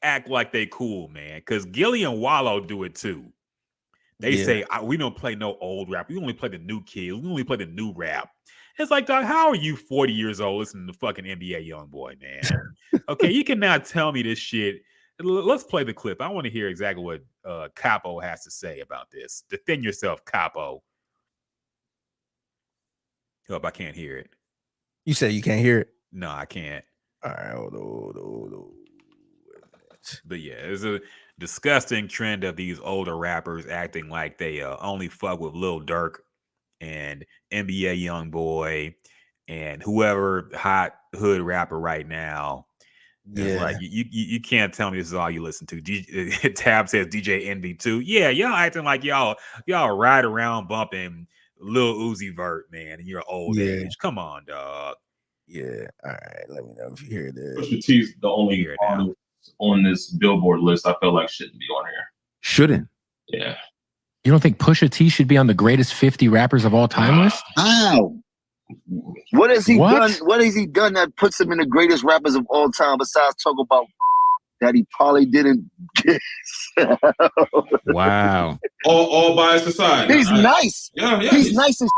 act like they cool, man. Because Gilly and Wallow do it too. They say, we don't play no old rap. We only play the new kids. We only play the new rap. It's like, dog, how are you 40 years old listening to fucking NBA Youngboy, man? Okay, you cannot tell me this shit. Let's play the clip. I want to hear exactly what Capo has to say about this. Defend yourself, Capo. Hope I can't hear it. You say you can't hear it? No, I can't. All right, hold on. But yeah, it's a disgusting trend of these older rappers acting like they only fuck with Lil Durk and NBA Youngboy and whoever hot hood rapper right now. Yeah, like you can't tell me this is all you listen to. Tab says DJ Envy too. Yeah, y'all acting like y'all ride around bumping Lil Uzi Vert, man, in your old age. Come on, dog. Yeah. All right. Let me know if you hear this. Pusha T's the only artist on this Billboard list I feel like shouldn't be on here. Shouldn't? Yeah. You don't think Pusha T should be on the greatest 50 rappers of all time list? How? What has he done? What has he done that puts him in the greatest rappers of all time besides talk about that he probably didn't get. Wow. All by his side. He's nice. Yeah. He's nice as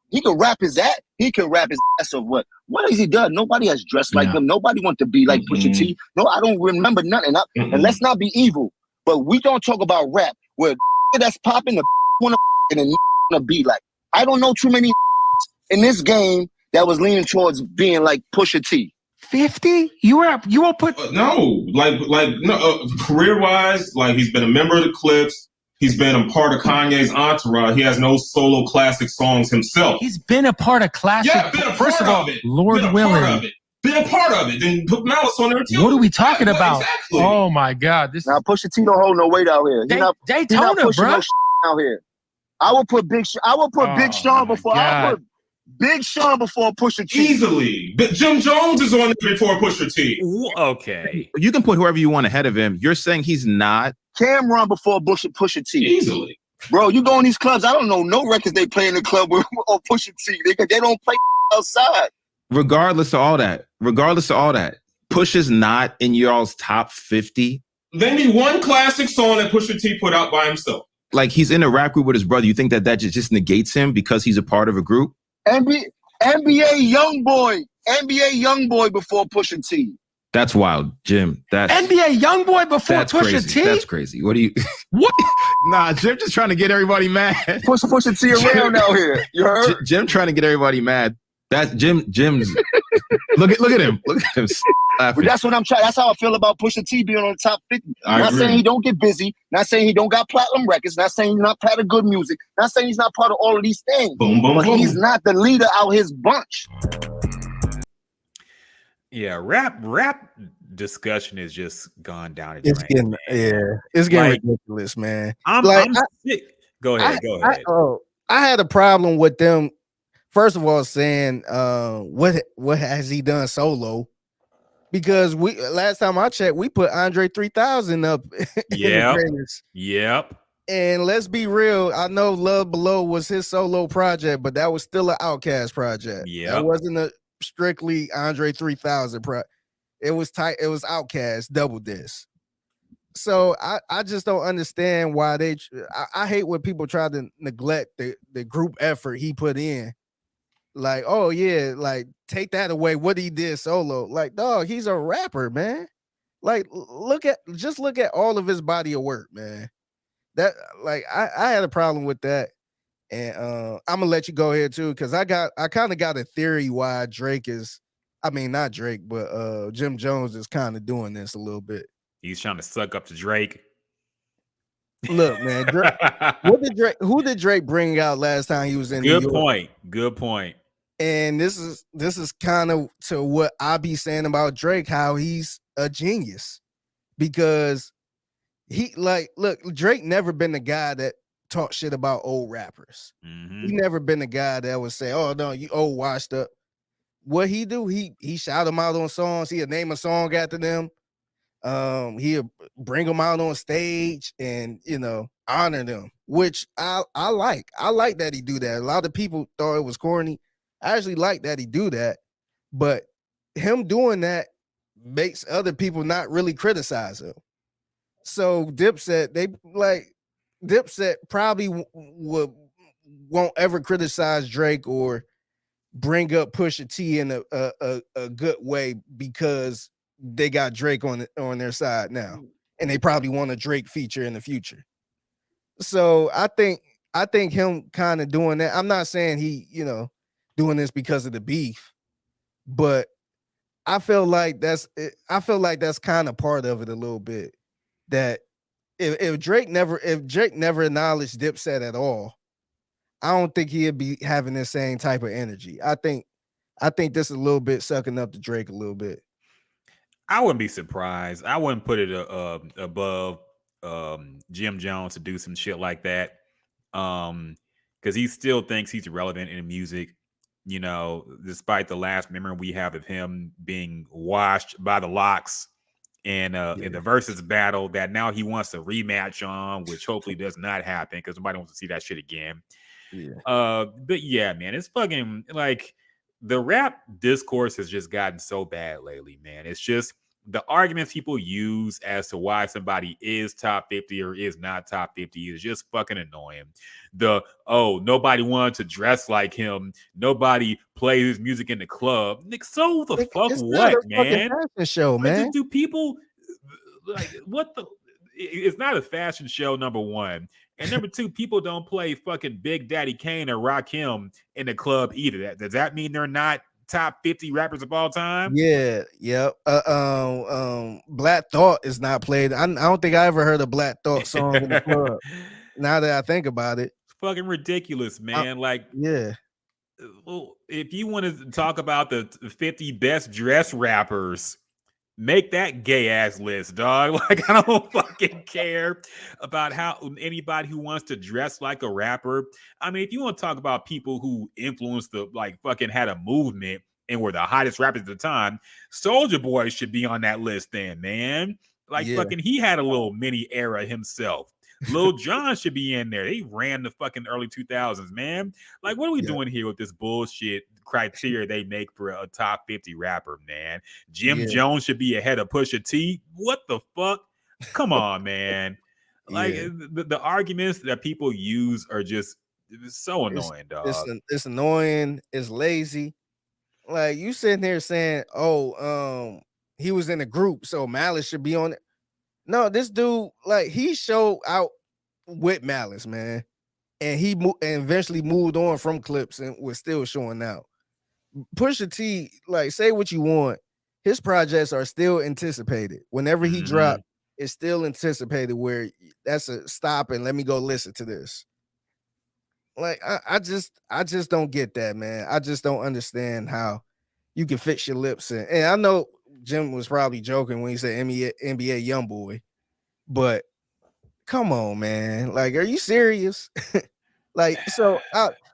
he can rap his ass. He can rap his ass off. What has he done? Nobody has dressed like him. Nobody wants to be like Pusha T. No, I don't remember nothing. And let's not be evil, but we don't talk about rap where that's popping the want to and want to be like. I don't know too many in this game that was leaning towards being like Pusha T. 50? You won't put no, career wise, like he's been a member of the Clips. He's been a part of Kanye's entourage. He has no solo classic songs himself. He's been a part of classic. Yeah, been a First part of all, of it. Lord been a willing. Part of it. Been a part of it. Then put Malice on there too. What are we talking about? Exactly. Oh my God! Now Pusha T don't hold no weight out here. Daytona, pushing bro. No out here. I would put Big Sean before. I would put Big Sean before Pusha T. Easily. But Jim Jones is on there before Pusha T. Okay. You can put whoever you want ahead of him. You're saying he's not. Cameron before Pusha T. Easily. Bro, you go in these clubs, I don't know no records they play in the club with or Pusha T. They don't play outside. Regardless of all that, Push is not in y'all's top 50. Name me one classic song that Pusha T put out by himself. Like he's in a rap group with his brother. You think that just negates him because he's a part of a group? NBA Youngboy before Pusha T. That's wild, Jim. That's NBA Youngboy before Pusha crazy. T. That's crazy. What do you? What? Nah, Jim just trying to get everybody mad. Pusha T around out here. You heard? Jim trying to get everybody mad. That's Jim's. Look at him. Look at him. But that's what I'm trying. That's how I feel about Pusha T being on the top 50. Not saying he don't get busy. Not saying he don't got platinum records. Not saying he's not part of good music. Not saying he's not part of all of these things. But he's not the leader out his bunch. Yeah, rap discussion is just gone down. It's getting ridiculous, man. I'm sick. Go ahead. I had a problem with them. First of all, saying what has he done solo? Because last time I checked, we put Andre 3000 up. Yep. And let's be real. I know Love Below was his solo project, but that was still an Outkast project. Yeah, it wasn't a strictly Andre 3000 project. It was tight. It was Outkast double disc. So I just don't understand why I hate when people try to neglect the group effort he put in. Like, oh yeah, like take that away. What he did solo, like, dog, he's a rapper, man. Like, look at all of his body of work, man. That like I had a problem with that, and I'm gonna let you go ahead too, because I kind of got a theory why not Drake, but Jim Jones is kind of doing this a little bit. He's trying to suck up to Drake. Look, man, who did Drake bring out last time he was in New York? Good point. And this is kind of to what I be saying about Drake, how he's a genius, because Drake never been the guy that talk shit about old rappers. Mm-hmm. He never been the guy that would say, "Oh no, you old washed up." What he do? He shout them out on songs. He'll name a song after them. He'll bring them out on stage and honor them, which I like. I like that he do that. A lot of people thought it was corny. I actually like that he do that, but him doing that makes other people not really criticize him. So Dipset probably won't ever criticize Drake or bring up Pusha T in a good way, because they got Drake on their side now, and they probably want a Drake feature in the future. So I think him kind of doing that. I'm not saying he doing this because of the beef, but I feel like that's kind of part of it a little bit. That if Drake never acknowledged Dipset at all, I don't think he'd be having the same type of energy. I think this is a little bit sucking up to Drake a little bit. I wouldn't be surprised. I wouldn't put it above Jim Jones to do some shit like that, because he still thinks he's relevant in music. Despite the last memory we have of him being washed by the Locks in the versus battle that now he wants a rematch on, which hopefully does not happen because nobody wants to see that shit again. But yeah, man, it's fucking like the rap discourse has just gotten so bad lately, man. It's just the arguments people use as to why somebody is top 50 or is not top 50 is just fucking annoying. Nobody wanted to dress like him. Nobody plays his music in the club. Nick, so the fuck It's not a what, fucking man? fashion show, man. Do people like what the? It's not a fashion show, number one. And number two, people don't play fucking Big Daddy Kane or Rakim in the club either. Does that mean they're not top 50 rappers of all time? Yeah, yep. Black Thought is not played. I don't think I ever heard a Black Thought song in the club. Now that I think about it, it's fucking ridiculous, man. Yeah. Well, if you want to talk about the 50 best dress rappers, make that gay ass list, dog. Like, I don't fucking care about how anybody who wants to dress like a rapper. I mean, if you want to talk about people who influenced fucking had a movement and were the hottest rappers at the time, Soulja Boy should be on that list then, man. Fucking he had a little mini era himself. Lil Jon should be in there. They ran the fucking early 2000s, man. Like, what are we doing here with this bullshit criteria they make for a top 50 rapper, man? Jim Jones should be ahead of Pusha T. What the fuck? Come on, man. Like, the arguments that people use are just so annoying, dog. It's annoying. It's lazy. Like, you sitting there saying, he was in a group, so Malice should be on it. No, this dude, like, he showed out with Malice, man, and and eventually moved on from Clips and was still showing out. Pusha T, like, say what you want, his projects are still anticipated. Whenever he drop, it's still anticipated. Where that's a stop and let me go listen to this. Like, I just don't get that, man. I just don't understand how you can fix your lips in. And I know Jim was probably joking when he said NBA YoungBoy, but come on, man. Like, are you serious? Like, so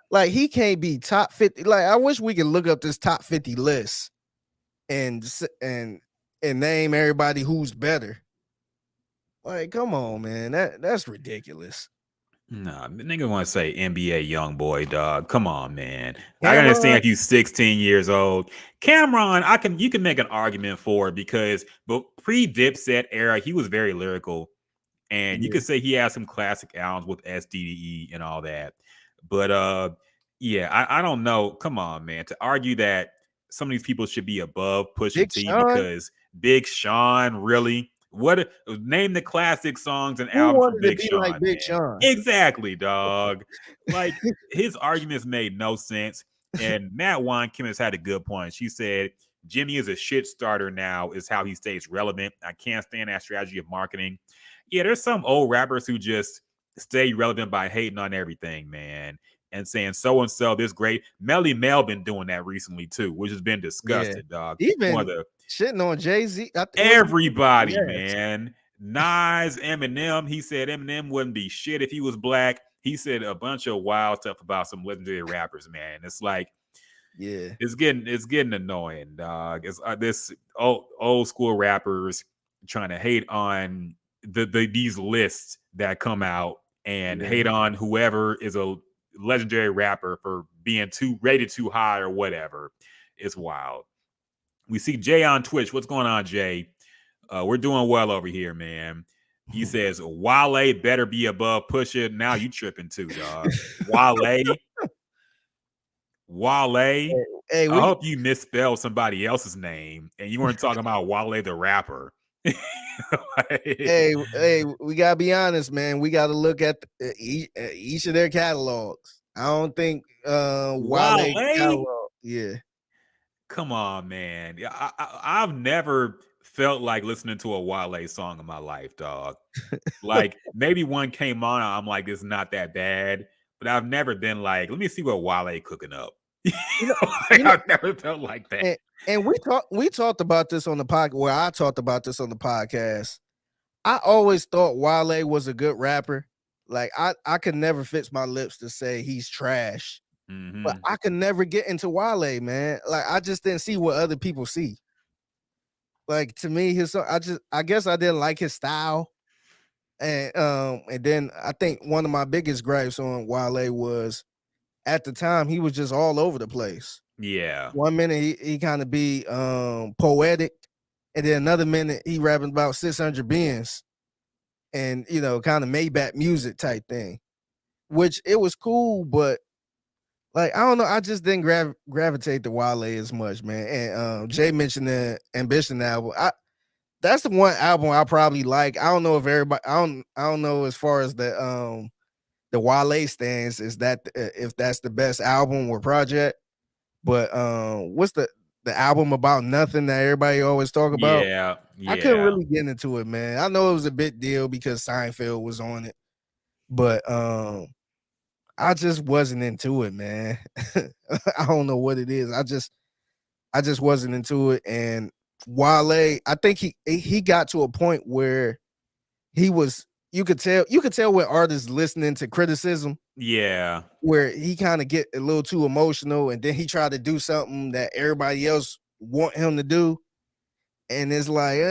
like, he can't be top 50. Like, I wish we could look up this top 50 list and name everybody who's better. Like, come on, man. That's ridiculous. Nah, nigga want to say NBA YoungBoy, dog. Come on, man. Cameron, I understand if you 16 years old. Cameron, you can make an argument for it because pre-Dipset era, he was very lyrical. And you could say he has some classic albums with SDDE and all that. But I don't know. Come on, man. To argue that some of these people should be above Pusha T because Big Sean, really? What name the classic songs and albums from Big Sean? Like Big Sean? Exactly, dog. Like, his arguments made no sense. And Matt Wine-Kim has had a good point. She said, Jimmy is a shit starter now, is how he stays relevant. I can't stand that strategy of marketing. Yeah, there's some old rappers who just stay relevant by hating on everything, man. And saying so-and-so, this great. Melly Mel been doing that recently, too, which has been disgusting, dog. Even shitting on Jay-Z. Everybody, man. Nas, Eminem. He said Eminem wouldn't be shit if he was black. He said a bunch of wild stuff about some legendary rappers, man. It's like, it's getting annoying, dog. It's this old school rappers trying to hate on these lists that come out and hate on whoever is a legendary rapper for being rated too high or whatever. It's wild. We see Jay on Twitch. What's going on, Jay? We're doing well over here, man. He says Wale better be above Pusha. Now you tripping too, dog. Wale. I hope you misspelled somebody else's name and you weren't talking about Wale the rapper. Hey, we gotta be honest, man. We gotta look at each of their catalogs. I don't think Wale catalog. Yeah. Come on, man. I've never felt like listening to a Wale song in my life, dog. Like, maybe one came on, I'm like, it's not that bad. But I've never been like, let me see what Wale cooking up. I've never felt like that. And we talked about this on the podcast. Well, I talked about this on the podcast. I always thought Wale was a good rapper. Like, I could never fix my lips to say he's trash. But I could never get into Wale, man. Like, I just didn't see what other people see. Like, to me, I guess I didn't like his style. And then I think one of my biggest gripes on Wale was at the time he was just all over the place. Yeah. 1 minute he kind of be poetic, and then another minute he rapping about 600 bins, and kind of Maybach music type thing, which it was cool, but like I don't know, I just didn't gravitate to Wale as much, man. And Jay mentioned the Ambition album. That's the one album I probably like. I don't know if everybody. I don't know as far as the Wale stands. Is that if that's the best album or project? But what's the album about nothing that everybody always talk about? Yeah, I couldn't yeah. really get into it, man. I know it was a big deal because Seinfeld was on it, but I just wasn't into it, man. I don't know what it is. I just wasn't into it. And Wale, I think he got to a point where he was, you could tell when artists listening to criticism, Yeah. where he kind of get a little too emotional, and then he tried to do something that everybody else want him to do. And it's like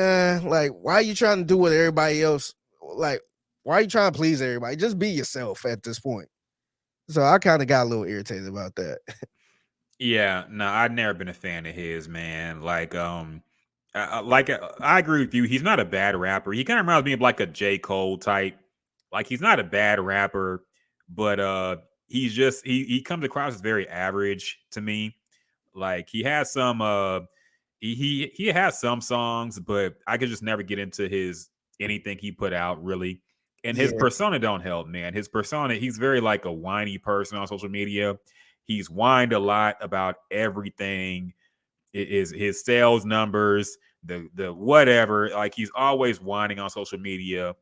why are you trying to do what everybody else, like, why are you trying to please everybody? Just be yourself at this point. So I kind of got a little irritated about that. Yeah, no, I've never been a fan of his, man. I agree with you. He's not a bad rapper. He kind of reminds me of like a J. Cole type. Like he's not a bad rapper, but he's just he comes across as very average to me. Like he has some he has some songs, but I could just never get into his anything he put out really. And his Yeah. persona don't help, man. His persona, he's very like a whiny person on social media. He's whined a lot about everything. It is his sales numbers, the whatever. Like he's always whining on social media,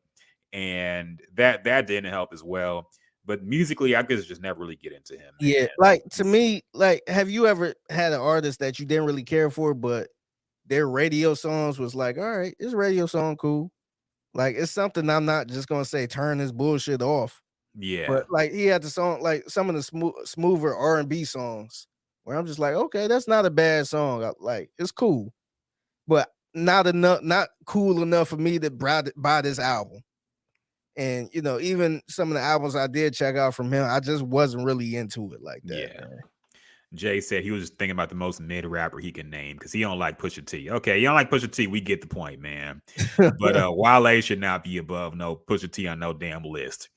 and that didn't help as well. But musically, I could just never really get into him. Man. Yeah, like to me, like, have you ever had an artist that you didn't really care for, but their radio songs was like, all right, this radio song cool. Like it's something I'm not just gonna say turn this bullshit off. Yeah, But like he had the song, like some of the smoother R&B songs, where I'm just like, okay, that's not a bad song. Like it's cool, but not cool enough for me to buy this album. And even some of the albums I did check out from him, I just wasn't really into it like that. yeah. Man. Jay said he was just thinking about the most mid rapper he can name because he don't like Pusha T. Okay, you don't like Pusha T, we get the point, man. But Wale should not be above no Pusha T on no damn list.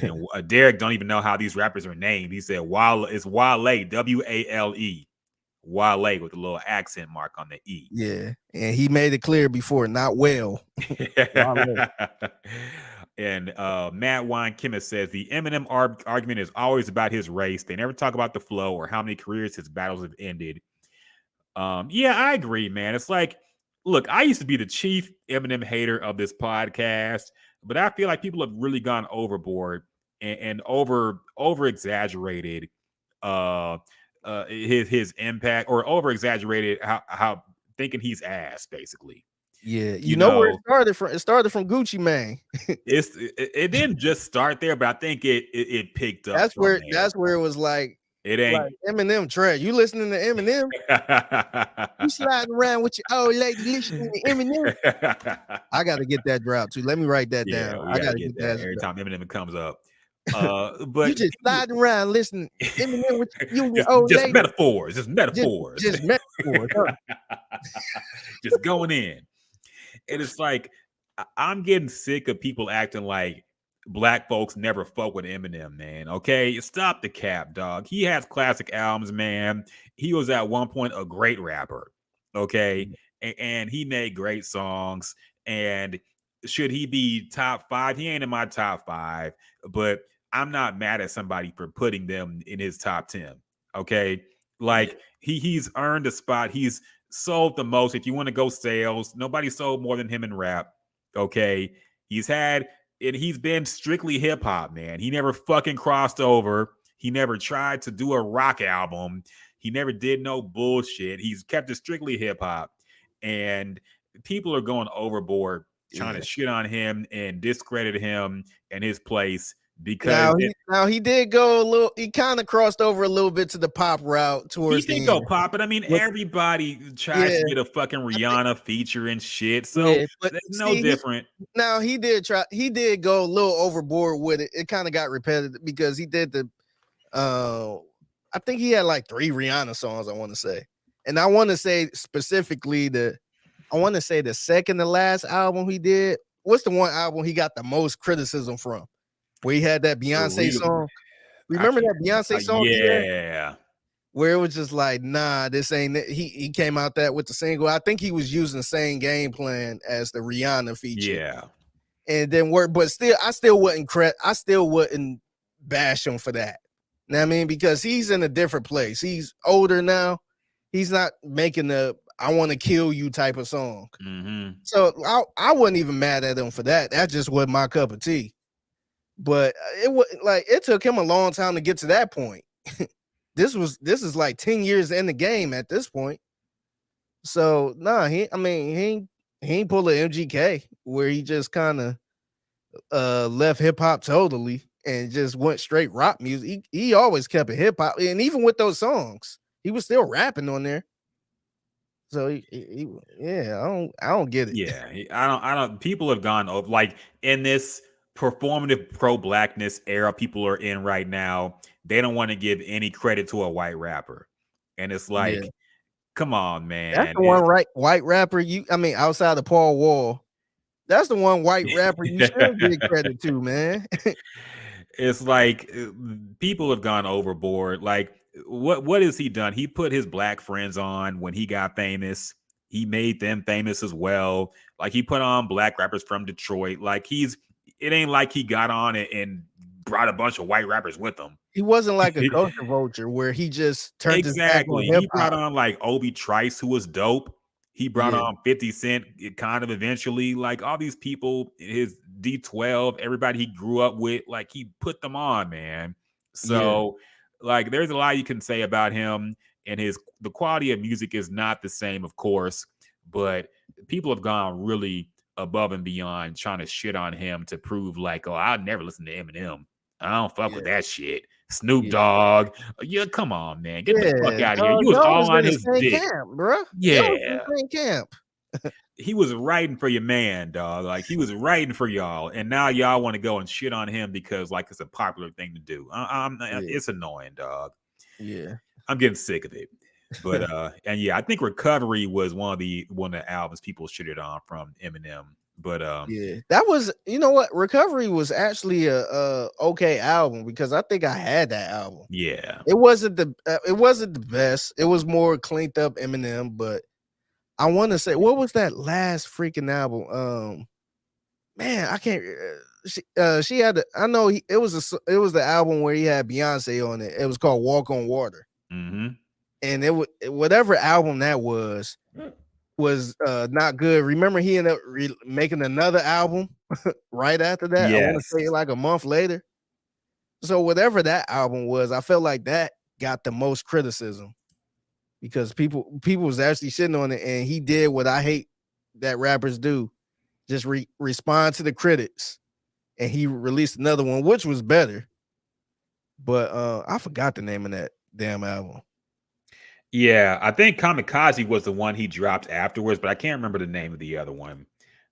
And Derek don't even know how these rappers are named. He said Wale is Wale, W-A-L-E. Wale with a little accent mark on the E. Yeah, and he made it clear before, not well. And Matt Wine Kimmis says the Eminem argument is always about his race. They never talk about the flow or how many careers his battles have ended. Yeah, I agree, man. It's like, look, I used to be the chief Eminem hater of this podcast, but I feel like people have really gone overboard and over exaggerated his impact, or over exaggerated how thinking he's ass, basically. Yeah, you know where it started from? It started from Gucci Mane. It didn't just start there, but I think it picked up. That's where it was like, it ain't like Eminem trash. You listening to Eminem? You sliding around with your old lady listening to Eminem? I got to get that drop too. Let me write that down. I got to get that every time Eminem comes up. But you just sliding around listening to Eminem with you and your old lady. Metaphors, just metaphors, just metaphors. Huh? Just going in. And it's like, I'm getting sick of people acting like black folks never fuck with Eminem, man. Okay, stop the cap, dog. He has classic albums, man. He was at one point a great rapper, okay, and he made great songs. And should he be top 5? He ain't in my top 5, but I'm not mad at somebody for putting them in his top 10. Okay, like he's earned a spot. He's sold the most. If you want to go sales, nobody sold more than him in rap. Okay, he's been strictly hip hop, man. He never fucking crossed over. He never tried to do a rock album. He never did no bullshit. He's kept it strictly hip hop, and people are going overboard trying to shit on him and discredit him and his place. Because now he did go a little. He kind of crossed over a little bit to the pop route towards. He did go pop, but I mean, everybody tries to get a fucking Rihanna feature and shit, so it's no different. Now he did try. He did go a little overboard with it. It kind of got repetitive because he did the. I think he had like 3 Rihanna songs. I want to say, and I want to say specifically the I want to say the second to last album he did. What's the one album he got the most criticism from? Where he had that Beyonce song. Remember that Beyonce song he had? Yeah. Where it was just like, nah, this ain't it. He came out that with the single. I think he was using Same Game Plan as the Rihanna feature. Yeah. And then work, but still, I still wouldn't bash him for that. You know what I mean? Because he's in a different place. He's older now. He's not making the I want to kill you type of song. Mm-hmm. So I wasn't even mad at him for that. That just wasn't my cup of tea. But it took him a long time to get to that point. This is like 10 years in the game at this point. So he ain't pull an MGK where he just kind of left hip hop totally and just went straight rock music. He always kept it hip hop, and even with those songs, he was still rapping on there. So I don't get it. Yeah, I don't. People have gone over like in this performative pro-blackness era people are in right now. They don't want to give any credit to a white rapper, and it's like, come on, man. That's the one white rapper. Outside of Paul Wall, that's the one white rapper you should give credit to, man. It's like people have gone overboard. Like, what has he done? He put his black friends on when he got famous. He made them famous as well. Like, he put on black rappers from Detroit. Like, it ain't like he got on it and brought a bunch of white rappers with him. He wasn't like a culture vulture where he just turned his back on hip-hop. He brought on like Obi Trice, who was dope. He brought on 50 Cent kind of eventually. Like, all these people, his D12, everybody he grew up with, like, he put them on, man. So like, there's a lot you can say about him, and the quality of music is not the same, of course, but people have gone really above and beyond trying to shit on him to prove like, oh, I'll never listen to Eminem. I don't fuck with that shit. Snoop Dogg. Yeah, come on, man. Get the fuck out of here. You was all on his dick. Camp, bro. Yeah. Camp. He was writing for your man, dog. Like, he was writing for y'all. And now y'all want to go and shit on him because, like, it's a popular thing to do. It's annoying, dog. Yeah. I'm getting sick of it. But and yeah, I think Recovery was one of the albums people shitted on from Eminem. But that was, you know what, Recovery was actually a okay album because I think I had that album. Yeah, it wasn't the best. It was more cleaned up Eminem, but I want to say, what was that last freaking album? Man, I can't. She had. I know it was the album where he had Beyonce on it. It was called Walk on Water. Mm-hmm. And whatever album that was not good. Remember, he ended up making another album right after that. Yes. I want to say like a month later. So whatever that album was, I felt like that got the most criticism because people was actually shitting on it, and he did what I hate that rappers do, just respond to the critics, and he released another one which was better. But I forgot the name of that damn album. Yeah, I think Kamikaze was the one he dropped afterwards, but I can't remember the name of the other one.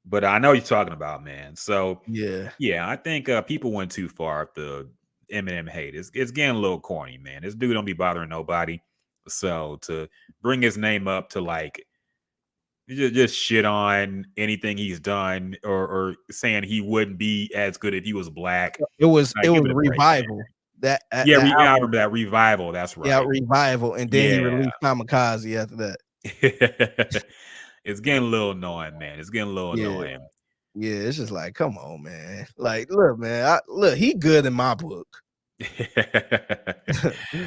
But I know what you're talking about, man. So yeah, I think people went too far with the Eminem hate. It's getting a little corny, man. This dude don't be bothering nobody. So to bring his name up to like just shit on anything he's done or saying he wouldn't be as good if he was black. It was Revival. I remember that Revival. That's right. Yeah, Revival, and then he released Kamikaze after that. It's getting a little annoying, man. It's getting a little annoying. Yeah, it's just like, come on, man. Like, look, man. He good in my book. He's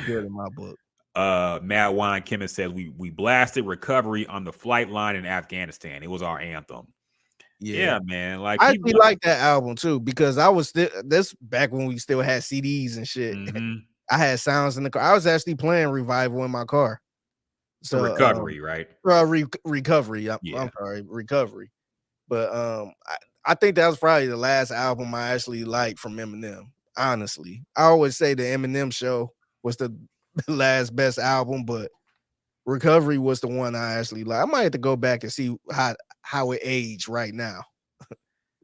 good in my book. Matt Wine Kimmons says we blasted Recovery on the flight line in Afghanistan. It was our anthem. Yeah, man. Like, I actually like that album too because I was this back when we still had CDs and shit. Mm-hmm. I had sounds in the car. I was actually playing Revival in my car. So Recovery, right? Recovery. I'm sorry, Recovery. But I think that was probably the last album I actually liked from Eminem. Honestly, I always say the Eminem Show was the last best album, but Recovery was the one I actually like. I might have to go back and see how it aged right now.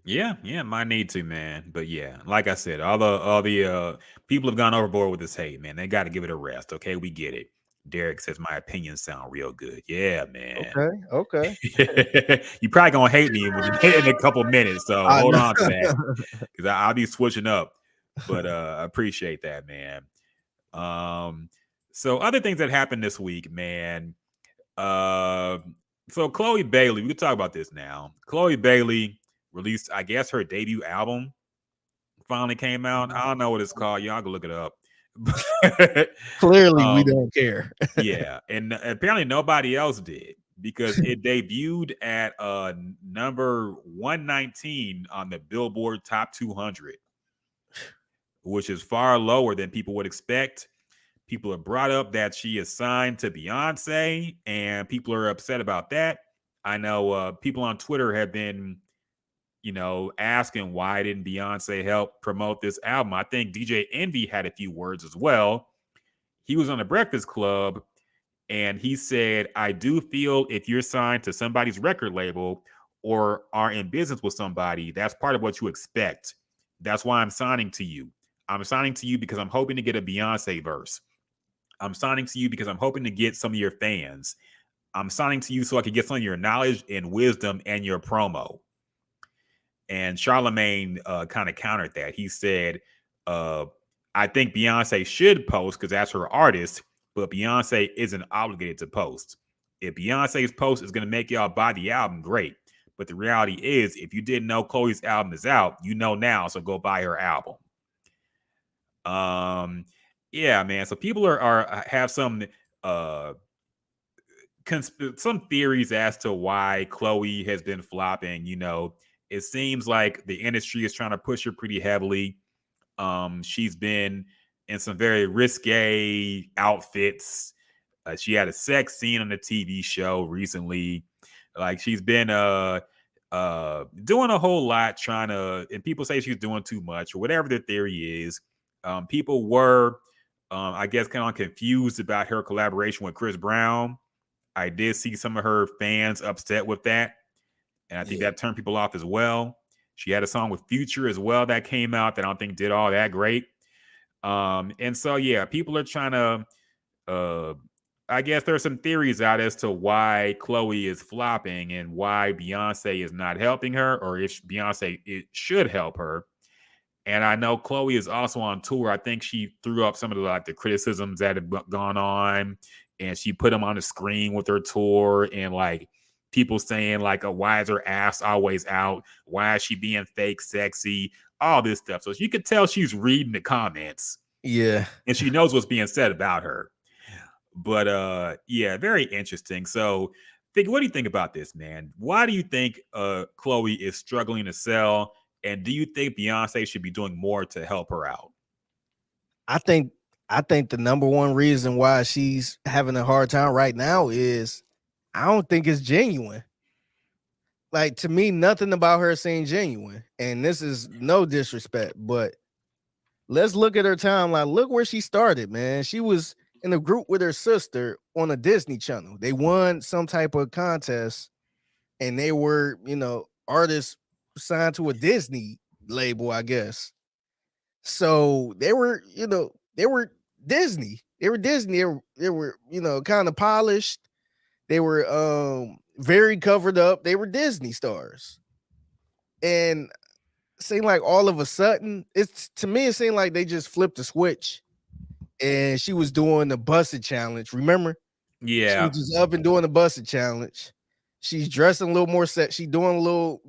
Yeah, might need to, man. But yeah, like I said, all the people have gone overboard with this hate, man. They got to give it a rest. Okay, we get it. Derek says my opinions sound real good. Yeah, man. Okay. You probably gonna hate me in a couple minutes, so I hold know. on to that because I'll be switching up. But I appreciate that, man. So other things that happened this week, man. So Chloe Bailey, we can talk about this now. Chloe Bailey released, I guess, her debut album. Finally came out. I don't know what it's called. Y'all can look it up. Clearly, we don't care. Yeah, and apparently nobody else did because it debuted at number 119 on the Billboard Top 200, which is far lower than people would expect. People have brought up that she is signed to Beyonce, and people are upset about that. I know people on Twitter have been, asking why didn't Beyonce help promote this album. I think DJ Envy had a few words as well. He was on the Breakfast Club, and he said, I do feel if you're signed to somebody's record label or are in business with somebody, that's part of what you expect. That's why I'm signing to you. I'm signing to you because I'm hoping to get a Beyonce verse. I'm signing to you because I'm hoping to get some of your fans. I'm signing to you so I can get some of your knowledge and wisdom and your promo. And Charlemagne kind of countered that. He said, I think Beyonce should post because that's her artist, but Beyonce isn't obligated to post. If Beyonce's post is going to make y'all buy the album, great. But the reality is, if you didn't know Chloe's album is out, you know now, so go buy her album. Yeah, man. So people have some theories as to why Chloe has been flopping. It seems like the industry is trying to push her pretty heavily. She's been in some very risque outfits. She had a sex scene on a TV show recently. Like she's been doing a whole lot and people say she's doing too much or whatever the theory is. People were, I guess, kind of confused about her collaboration with Chris Brown. I did see some of her fans upset with that. And I think that turned people off as well. She had a song with Future as well that came out that I don't think did all that great. And so, yeah, people are trying to, I guess there's some theories out as to why Chloe is flopping and why Beyonce is not helping her, or if Beyonce should help her. And I know Chloe is also on tour. I think she threw up some of the criticisms that have gone on, and she put them on the screen with her tour, and people saying why is her ass always out? Why is she being fake sexy? All this stuff. So you could tell she's reading the comments. Yeah. And she knows what's being said about her. But yeah, very interesting. So Fig, what do you think about this, man? Why do you think Chloe is struggling to sell? And do you think Beyonce should be doing more to help her out? I think the number one reason why she's having a hard time right now is I don't think it's genuine. Like, to me, nothing about her seems genuine. And this is no disrespect, but let's look at her timeline. Look where she started, man. She was in a group with her sister on a Disney Channel. They won some type of contest, and they were, artists signed to a Disney label, I guess. So they were, they were Disney. They were Disney. They were, kind of polished. They were very covered up. They were Disney stars. And it seemed like all of a sudden, it seemed like they just flipped a switch. And she was doing the Busted Challenge. Remember? Yeah. She was just up and doing the Busted Challenge. She's dressing a little more set. She's doing a little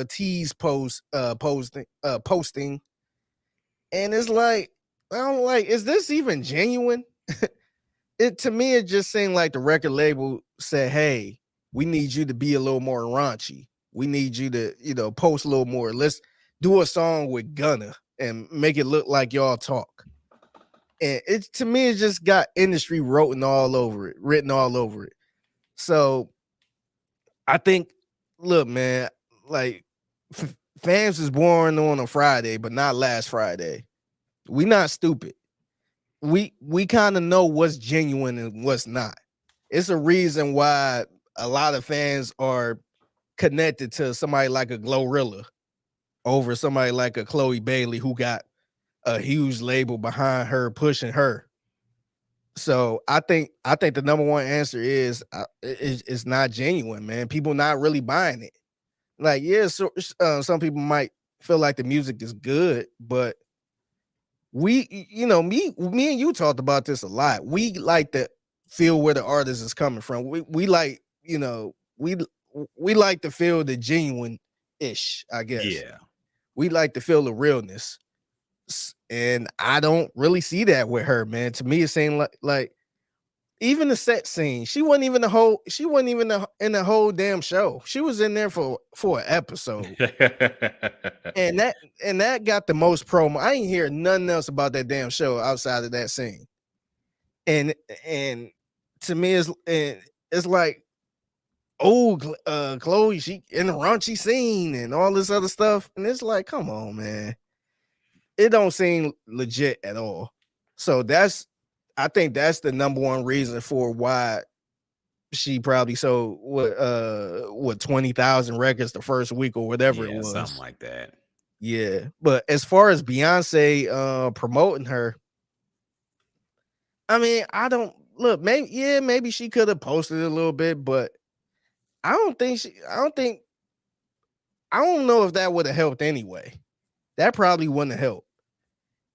tease posting. And it's like, is this even genuine? To me, it just seemed like the record label said, hey, we need you to be a little more raunchy. We need you to, post a little more. Let's do a song with Gunna and make it look like y'all talk. And to me, it just got industry written all over it. So I think, look, man, fans is born on a Friday, but not last Friday. We not stupid. We kind of know what's genuine and what's not. It's a reason why a lot of fans are connected to somebody like a Glorilla over somebody like a Chloe Bailey who got a huge label behind her, pushing her. So I think the number one answer is it's not genuine, man. People not really buying it. Like, yeah, so some people might feel like the music is good, but me and you talked about this a lot. We like to feel where the artist is coming from. We like, we like to feel the genuine ish, I guess. Yeah. We like to feel the realness. And I don't really see that with her, man. To me, it seemed like even the set scene, she wasn't even in the whole damn show. She was in there for an episode. And that got the most promo. I ain't hear nothing else about that damn show outside of that scene. And to me, it's like, oh, Chloe, she in the raunchy scene and all this other stuff. And it's like, come on, man. It don't seem legit at all. So I think that's the number one reason for why she probably sold what 20,000 records the first week or whatever it was. Something like that. Yeah. But as far as Beyonce promoting her, I mean, I don't look, maybe she could have posted a little bit, but I don't know if that would have helped anyway. That probably wouldn't have helped.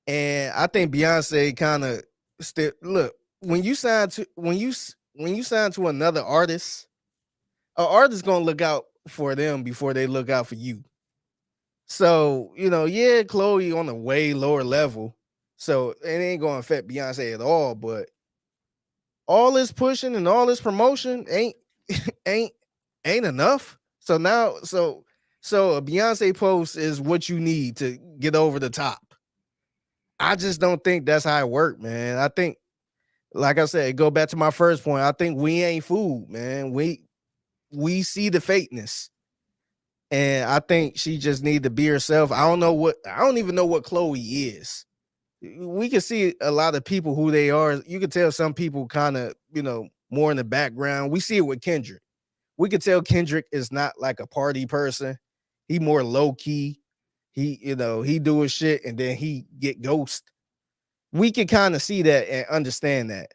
And I think Beyonce kind of still look when you sign to another artist, an artist gonna look out for them before they look out for you. So Chloe on a way lower level, so it ain't gonna affect Beyonce at all. But all this pushing and all this promotion ain't enough. So now, so a Beyonce post is what you need to get over the top. I just don't think that's how it worked, man. I think, like I said, go back to my first point. I think we ain't fooled, man. We see the fakeness. And I think she just need to be herself. I don't even know what Chloe is. We can see a lot of people who they are. You can tell some people kind of, more in the background. We see it with Kendrick. We can tell Kendrick is not like a party person. He more low key. He do his shit and then he get ghost. We can kind of see that and understand that.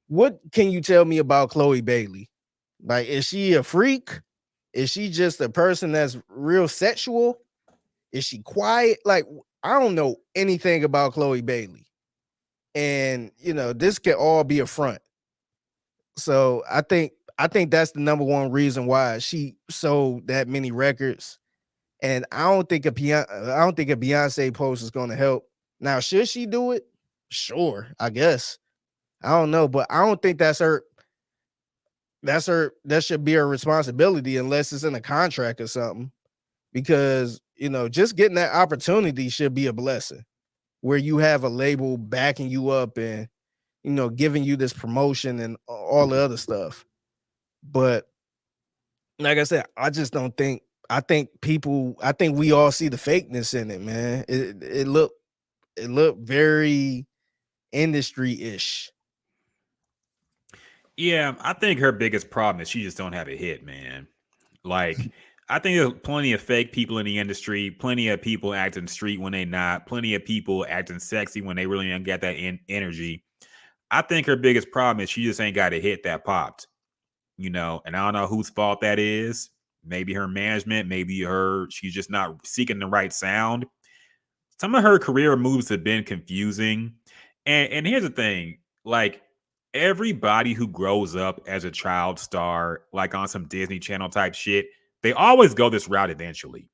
What can you tell me about Chloe Bailey? Like, is she a freak? Is she just a person that's real sexual? Is she quiet? Like, I don't know anything about Chloe Bailey. And, this could all be a front. So I think that's the number one reason why she sold that many records. And I don't think a Beyonce post is going to help. Now, should she do it? Sure, I guess. I don't know, but I don't think that should be her responsibility unless it's in a contract or something. Because, just getting that opportunity should be a blessing where you have a label backing you up and, giving you this promotion and all the other stuff. But like I said, I just don't think, I think we all see the fakeness in it, man. It looked very industry-ish. Yeah, I think her biggest problem is she just don't have a hit, man. Like, I think there's plenty of fake people in the industry, plenty of people acting street when they not, plenty of people acting sexy when they really don't get that energy. I think her biggest problem is she just ain't got a hit that popped, and I don't know whose fault that is. Maybe her management, maybe she's just not seeking the right sound. Some of her career moves have been confusing. And here's the thing, like, everybody who grows up as a child star, like on some Disney Channel type shit, they always go this route eventually.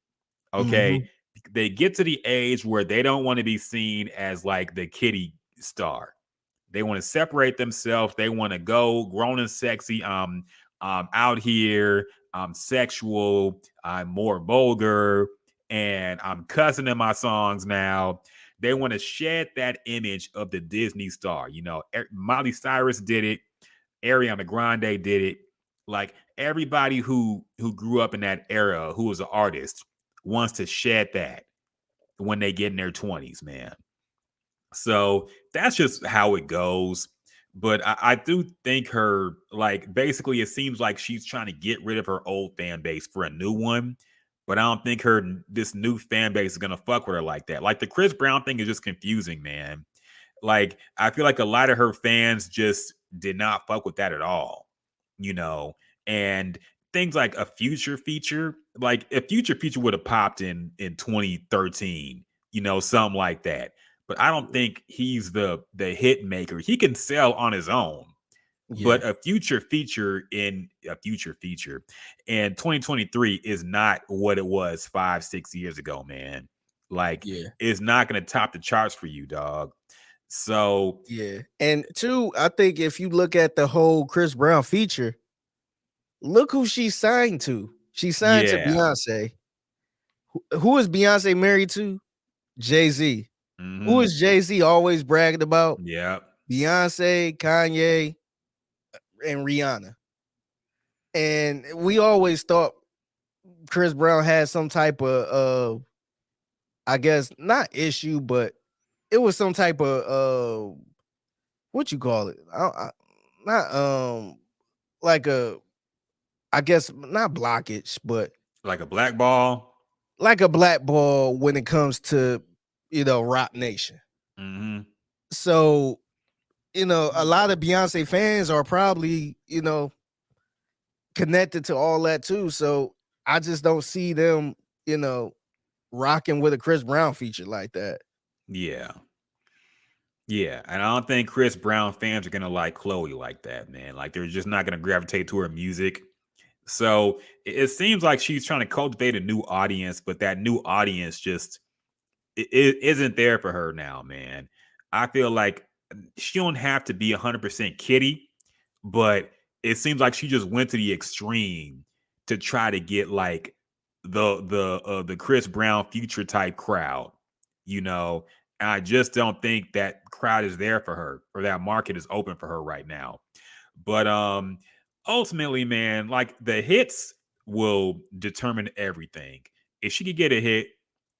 Okay. Mm-hmm. They get to the age where they don't want to be seen as like the kiddie star. They want to separate themselves. They want to go grown and sexy, out here, sexual, I'm more vulgar, and I'm cussing in my songs now. They want to shed that image of the Disney star. Miley Cyrus did it. Ariana Grande did it. Like, everybody who grew up in that era, who was an artist, wants to shed that when they get in their 20s, man. So that's just how it goes. But I do think basically it seems like she's trying to get rid of her old fan base for a new one. But I don't think this new fan base is going to fuck with her like that. Like, the Chris Brown thing is just confusing, man. Like, I feel like a lot of her fans just did not fuck with that at all, you know. And things like a Future feature, like a Future feature would have popped in 2013, you know, something like that. But I don't think he's the hit maker. He can sell on his own. Yeah. But a Future feature in 2023 is not what it was 5-6 years ago, man. Like, Yeah. it's not going to top the charts for you, dog. So Yeah. And two, I think if you look at the whole Chris Brown feature, look who she signed to. She signed to yeah. Beyonce. Who is Beyonce married to? Jay-Z. Who Mhm. is Jay-Z always bragging about? Yeah. Beyonce, Kanye, and Rihanna. And we always thought Chris Brown had some type of I guess not issue, but it was some type of what you call it? Not like a, I guess not blockage, but Like a black ball. like a black ball when it comes to, Rock Nation. Mm-hmm. So, a lot of Beyonce fans are probably, connected to all that too. So I just don't see them, rocking with a Chris Brown feature like that. Yeah. Yeah. And I don't think Chris Brown fans are gonna like Chloe like that, man. Like, they're just not gonna gravitate to her music. So it seems like she's trying to cultivate a new audience, but that new audience just it isn't there for her now, man. I feel like she don't have to be 100% kitty, but it seems like she just went to the extreme to try to get like the Chris Brown Future type crowd, you know. And I just don't think that crowd is there for her, or that market is open for her right now. But ultimately, man, like, the hits will determine everything. If she could get a hit,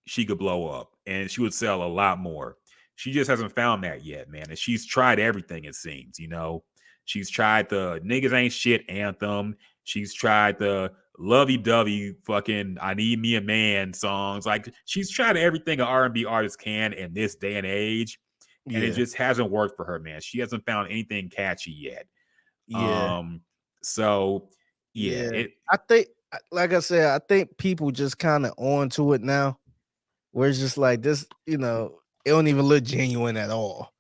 she could blow up and she would sell a lot more. She just hasn't found that yet, man. And she's tried everything, it seems, you know. She's tried the Niggas Ain't Shit anthem. She's tried the lovey-dovey fucking I Need Me a Man songs. Like, she's tried everything an R&B artist can in this day and age. And it Yeah. just hasn't worked for her, man. She hasn't found anything catchy yet. Yeah. So yeah, Yeah. I think, like I said, I think people just kind of on to it now. Where it's just like this, it don't even look genuine at all.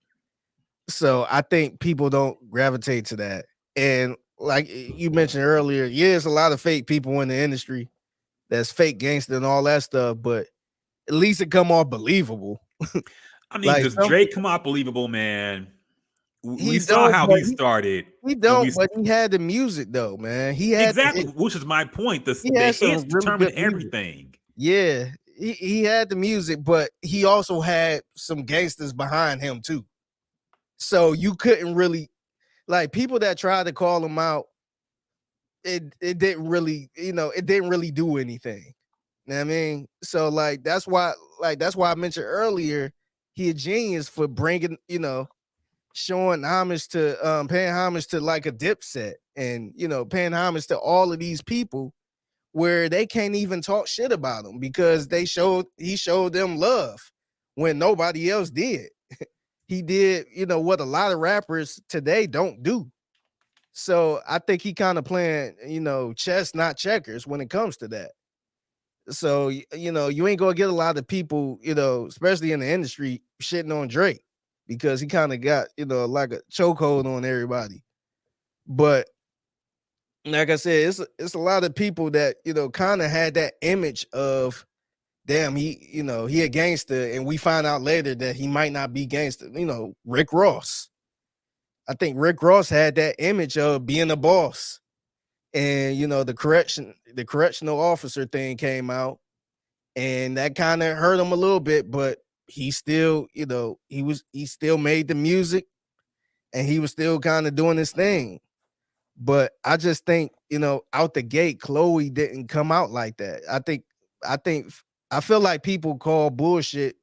So I think people don't gravitate to that. And like you mentioned earlier, yeah, there's a lot of fake people in the industry that's fake gangster and all that stuff, but at least it come off believable. I mean, Like does Drake come out believable, man? he We saw don't, how but he started. he And we don't, but he had the music though, man. He had exactly, which is my point. he The had hits some really determine good music. everything. Yeah, he had the music, but he also had some gangsters behind him too. So you couldn't really, like, people that tried to call him out, it didn't really, it didn't really do anything. You know what I mean? So that's why I mentioned earlier, he a genius for bringing, showing homage to paying homage to like a Dipset, and paying homage to all of these people where they can't even talk shit about him because he showed them love when nobody else did. He did, what a lot of rappers today don't do. So I think he kind of playing, chess, not checkers when it comes to that. So, you ain't gonna get a lot of people, especially in the industry, shitting on Drake because he kind of got, like a chokehold on everybody. But like I said, it's a lot of people that, kind of had that image of, damn, he a gangster, and we find out later that he might not be gangster. Rick Ross. I think Rick Ross had that image of being a boss. And the correctional officer thing came out, and that kind of hurt him a little bit, but he still, he still made the music, and he was still kind of doing his thing. But I just think, out the gate, Chloe didn't come out like that. I feel like people call bullshit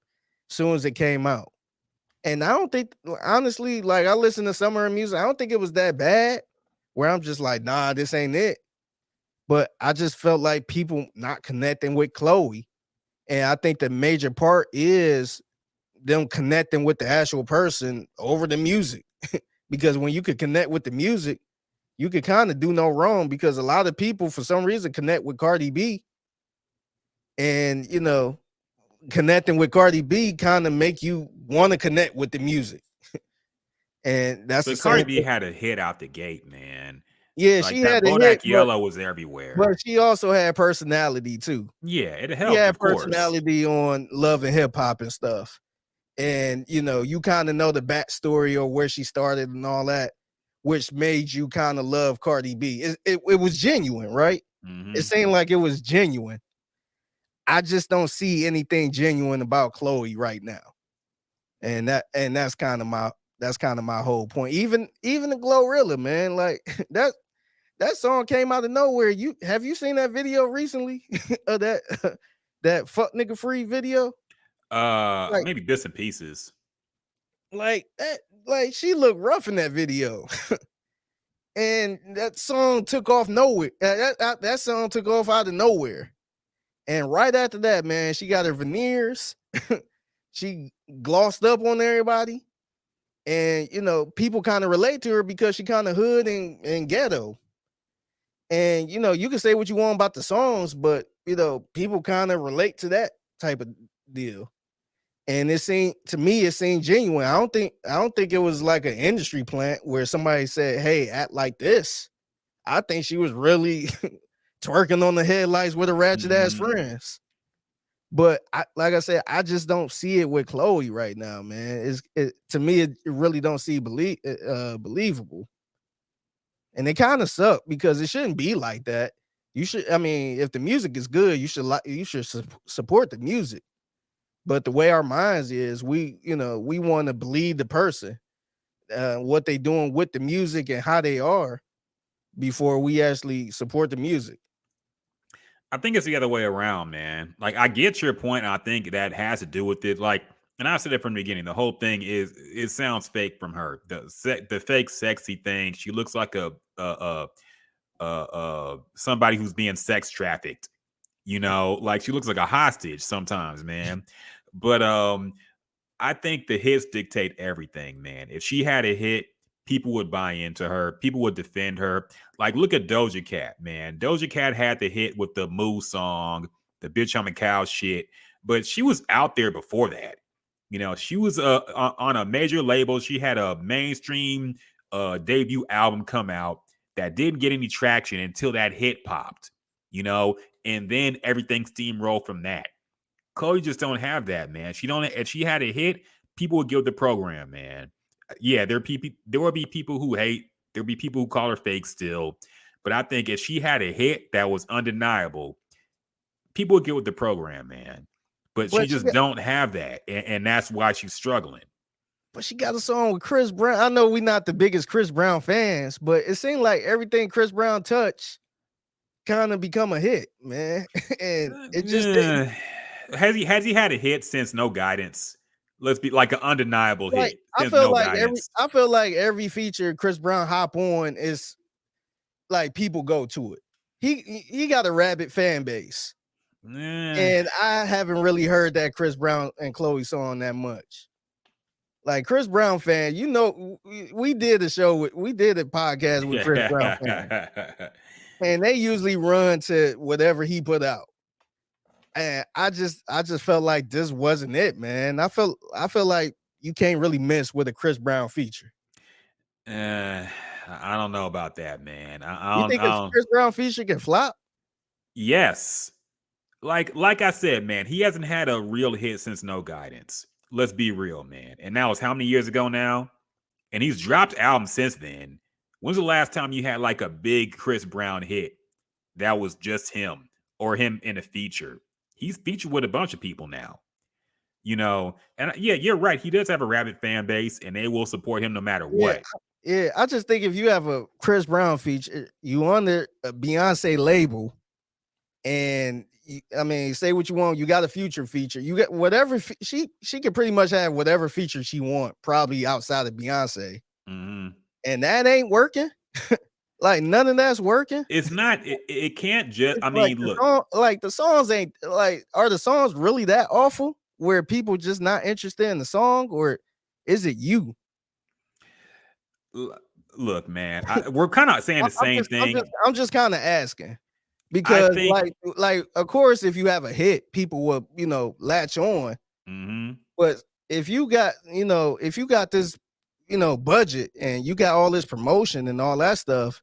as soon as it came out. And I don't think, honestly, like, I listen to some of her music, I don't think it was that bad where I'm just like, nah, this ain't it. But I just felt like people not connecting with Chloe. And I think the major part is them connecting with the actual person over the music. Because when you could connect with the music, you could kind of do no wrong, because a lot of people for some reason connect with Cardi B, and you know, connecting with Cardi B kind of make you want to connect with the music. And that's the But Cardi same B thing. had a hit out the gate, man. Yeah, Like she that had a hit, Bodak Yellow was everywhere. but she also had personality too. Yeah, it She helped, had of course. personality on Love and Hip Hop and stuff. And you know, you kind of know the backstory or where she started and all that, which made you kind of love Cardi B. It was genuine, right? Mhm. It seemed like it was genuine. I just don't see anything genuine about Chloe right now. And that's kind of my whole point. Even the Glorilla, man, like that song came out of nowhere. Have you seen that video recently of that that fuck nigga free video? Like, Maybe bits and pieces. like she looked rough in that video. And that song took off nowhere. That song took off out of nowhere. And right after that, man, she got her veneers. She glossed up on everybody. And you know, people kind of relate to her because she kind of hood and ghetto. And you know, you can say what you want about the songs, but you know, people kind of relate to that type of deal. And it seemed genuine. I don't think it was like an industry plant where somebody said, "Hey, act like this." I think she was really twerking on the headlights with her ratchet ass friends. But like I said, I just don't see it with Chloe right now, man. To me, it really don't see believable. And it kind of sucked because it shouldn't be like that. You should, I mean, if the music is good, you should support the music. But the way our minds is, we want to believe the person, what they doing with the music and how they are, before we actually support the music. I think it's the other way around, man. Like, I get your point. And I think that has to do with it. Like, and I said it from the beginning. The whole thing it sounds fake from her. The fake sexy thing. She looks like somebody who's being sex trafficked. You know, like she looks like a hostage sometimes, man. But I think the hits dictate everything, man. If she had a hit, people would buy into her. People would defend her. Like, look at Doja Cat, man. Doja Cat had the hit with the Moo song, the Bitch I'm a Cow shit, but she was out there before that. You know, she was on a major label. She had a mainstream debut album come out that didn't get any traction until that hit popped, you know, and then everything steamrolled from that. Chloe just don't have that, man. If she had a hit, people would give the program, man. Yeah, there will be people who hate. There'll be people who call her fake still. But I think if she had a hit that was undeniable, people would get with the program, man. But she just don't have that. And that's why she's struggling. But she got a song with Chris Brown. I know we're not the biggest Chris Brown fans, but it seemed like everything Chris Brown touched kind of become a hit, man. And it just didn't. Has he had a hit since No Guidance? Let's be like an undeniable hit. I feel like every feature Chris Brown hop on is like people go to it. He got a rabid fan base. And I haven't really heard that Chris Brown and Chloe song that much. Like, Chris Brown fan, you know, we did a podcast with Chris Brown fan. And they usually run to whatever he put out. And I just felt like this wasn't it, man. I feel like you can't really miss with a Chris Brown feature. I don't know about that, man. You think a Chris Brown feature can flop? Yes. Like I said, man, he hasn't had a real hit since No Guidance. Let's be real, man. And that was how many years ago now? And he's dropped albums since then. When's the last time you had like a big Chris Brown hit that was just him or him in a feature? He's featured with a bunch of people now, you know. And yeah, you're right. He does have a rabid fan base, and they will support him no matter what. Yeah, I just think if you have a Chris Brown feature, you on the Beyonce label, and I mean, say what you want. You got a Future feature. You got whatever she can pretty much have whatever feature she want, probably outside of Beyonce, and that ain't working. Like, none of that's working. It's not. It can't just. I mean, like, look. the songs ain't like. Are the songs really that awful? where people just not interested in the song, or is it you? Look, man, we're kind of saying the same thing. I'm just kind of asking. I Because think, like of course, if you have a hit, people will, latch on. But if you got, this, budget and you got all this promotion and all that stuff,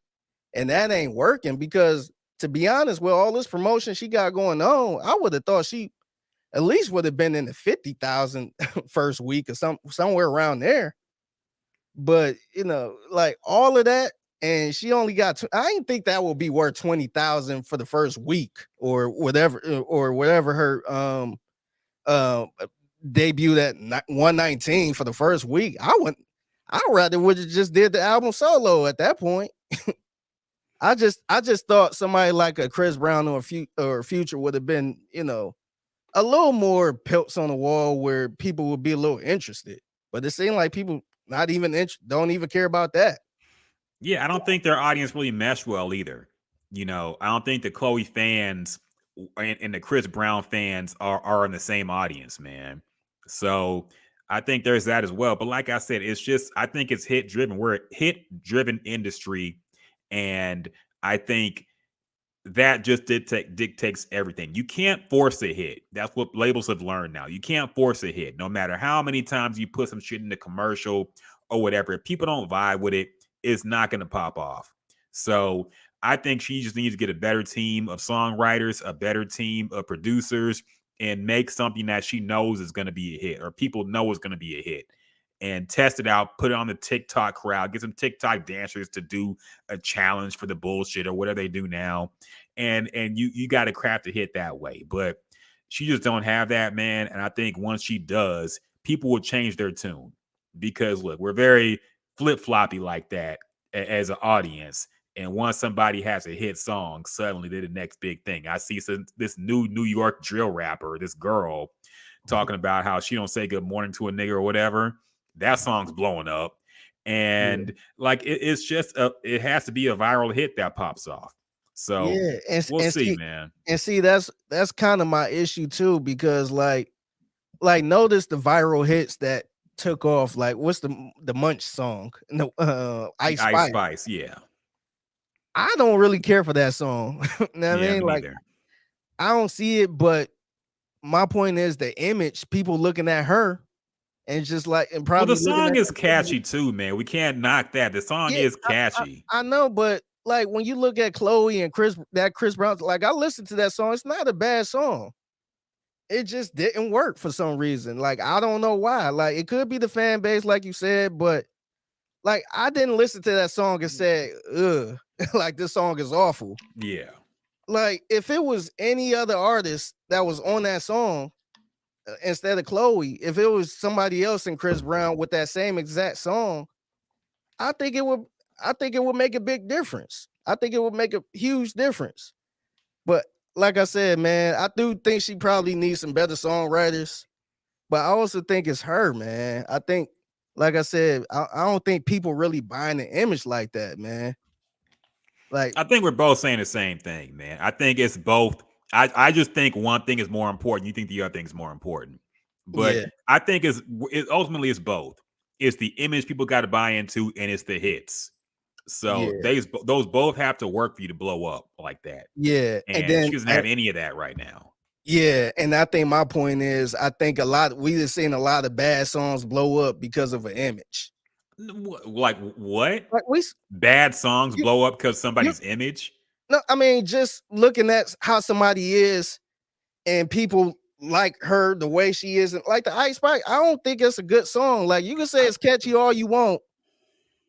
and that ain't working, because to be honest, with all this promotion she got going on, I would have thought she at least would have been in the 50,000 first week or somewhere around there. But like all of that, and she only got. I didn't think that would be worth 20,000 for the first week or whatever, her debut at 119 for the first week. I rather would have just did the album solo at that point. I just thought somebody like a Chris Brown or Future would have been, a little more pelts on the wall where people would be a little interested. But it seemed like people not even don't even care about that. Yeah, I don't think their audience really meshed well either. I don't think the Chloe fans and the Chris Brown fans are in the same audience, man. So I think there's that as well. But like I said, I think it's hit driven. We're a hit driven industry. And I think that just dictates everything. You can't force a hit. That's what labels have learned now. You can't force a hit. No matter how many times you put some shit in the commercial or whatever, if people don't vibe with it, it's not going to pop off. So I think she just needs to get a better team of songwriters, a better team of producers, and make something that she knows is going to be a hit, or people know is going to be a hit, and test it out, put it on the TikTok crowd, get some TikTok dancers to do a challenge for the bullshit or whatever they do now. And you got to craft a hit that way. But she just don't have that, man. And I think once she does, people will change their tune, because look, we're very flip-floppy like that as an audience. And once somebody has a hit song, suddenly they're the next big thing. I see this new New York drill rapper, this girl, talking about how she don't say good morning to a nigga or whatever. That song's blowing up. And like it's just it has to be a viral hit that pops off. So we'll see, man. And see, that's kind of my issue too, because like notice the viral hits that took off. Like, what's the Munch song? No, Ice Spice. Yeah. I don't really care for that song. You know what I mean? Like, I don't see it, but my point is the image, people looking at her and just like, and probably the song is catchy too, man. We can't knock that. The song is catchy. I know, but like when you look at Chloe and Chris Brown, like I listened to that song. It's not a bad song. It just didn't work for some reason. Like, I don't know why. Like, it could be the fan base, like you said, but like I didn't listen to that song and say, ugh, like this song is awful. Yeah. Like, if it was any other artist that was on that song instead of Chloe, if it was somebody else in Chris Brown with that same exact song, I think it would make a big difference. I think it would make a huge difference. But like I said, man, I do think she probably needs some better songwriters. But I also think it's her, man. I think, like I said, I don't think people really buying the image like that, man. Like, I think we're both saying the same thing, man. I think it's both. I just think one thing is more important. You think the other thing is more important. But I think ultimately it's both. It's the image people got to buy into, and it's the hits. So those both have to work for you to blow up like that. Yeah. And then she doesn't have any of that right now. Yeah. And I think my point is, I think we just seen a lot of bad songs blow up because of an image. Like what? Like bad songs blow up because somebody's image? No, I mean, just looking at how somebody is and people like her the way she is, and like the Ice Spice, I don't think it's a good song. Like, you can say it's catchy all you want.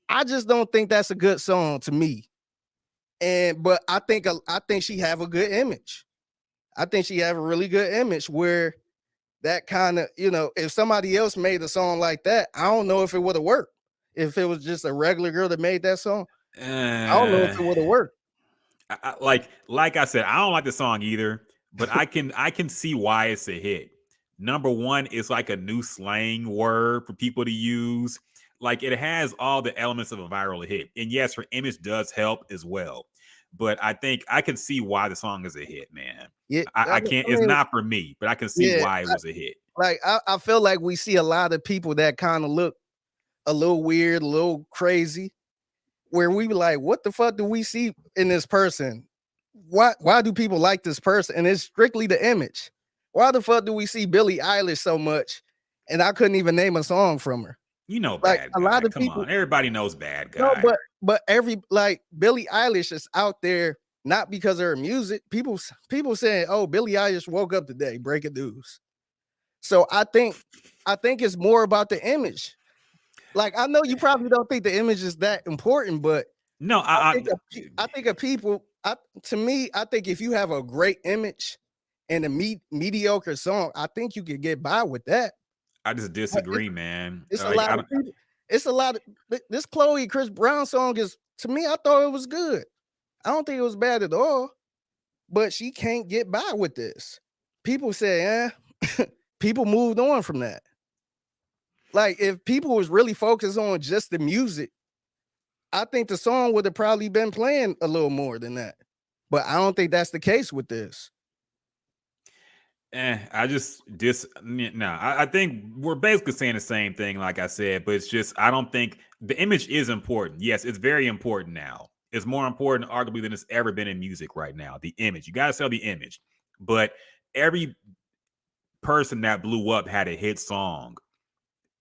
I just don't think that's a good song to me. But I think she have a good image. I think she have a really good image where that kind of, if somebody else made a song like that, I don't know if it would have worked. If it was just a regular girl that made that song, I don't know if it would have worked. Like I said, I don't like the song either, but I can see why it's a hit. Number one, it's like a new slang word for people to use. Like, it has all the elements of a viral hit. And yes, her image does help as well. But I think I can see why the song is a hit, man. Yeah, I can't. It's not for me, but I can see why it was a hit. like I feel like we see a lot of people that kind of look a little weird, a little crazy, where we be like, what the fuck do we see in this person? Why do people like this person? And it's strictly the image. Why the fuck do we see Billie Eilish so much? And I couldn't even name a song from her. You know, Like Bad a Guy. lot of Come people, on, everybody knows Bad no, Guy. but like Billie Eilish is out there not because of her music. People saying, "Oh, Billie Eilish woke up today, breaking news." So I think it's more about the image. Like I know you probably don't think the image is that important, but no, I think of people. To me, I think if you have a great image and a mediocre song, I think you could get by with that. I just disagree, man. It's a Like, lot of people. It's a lot of this Chloe Chris Brown song is, to me, I thought it was good. I don't think it was bad at all, but she can't get by with this. People say, people moved on from that. Like if people was really focused on just the music, I think the song would have probably been playing a little more than that. But I don't think that's the case with this. I think we're basically saying the same thing, like I said, but it's just I don't think the image is important. Yes, it's very important now. It's more important, arguably, than it's ever been in music right now. The image, you got to sell the image. But every person that blew up had a hit song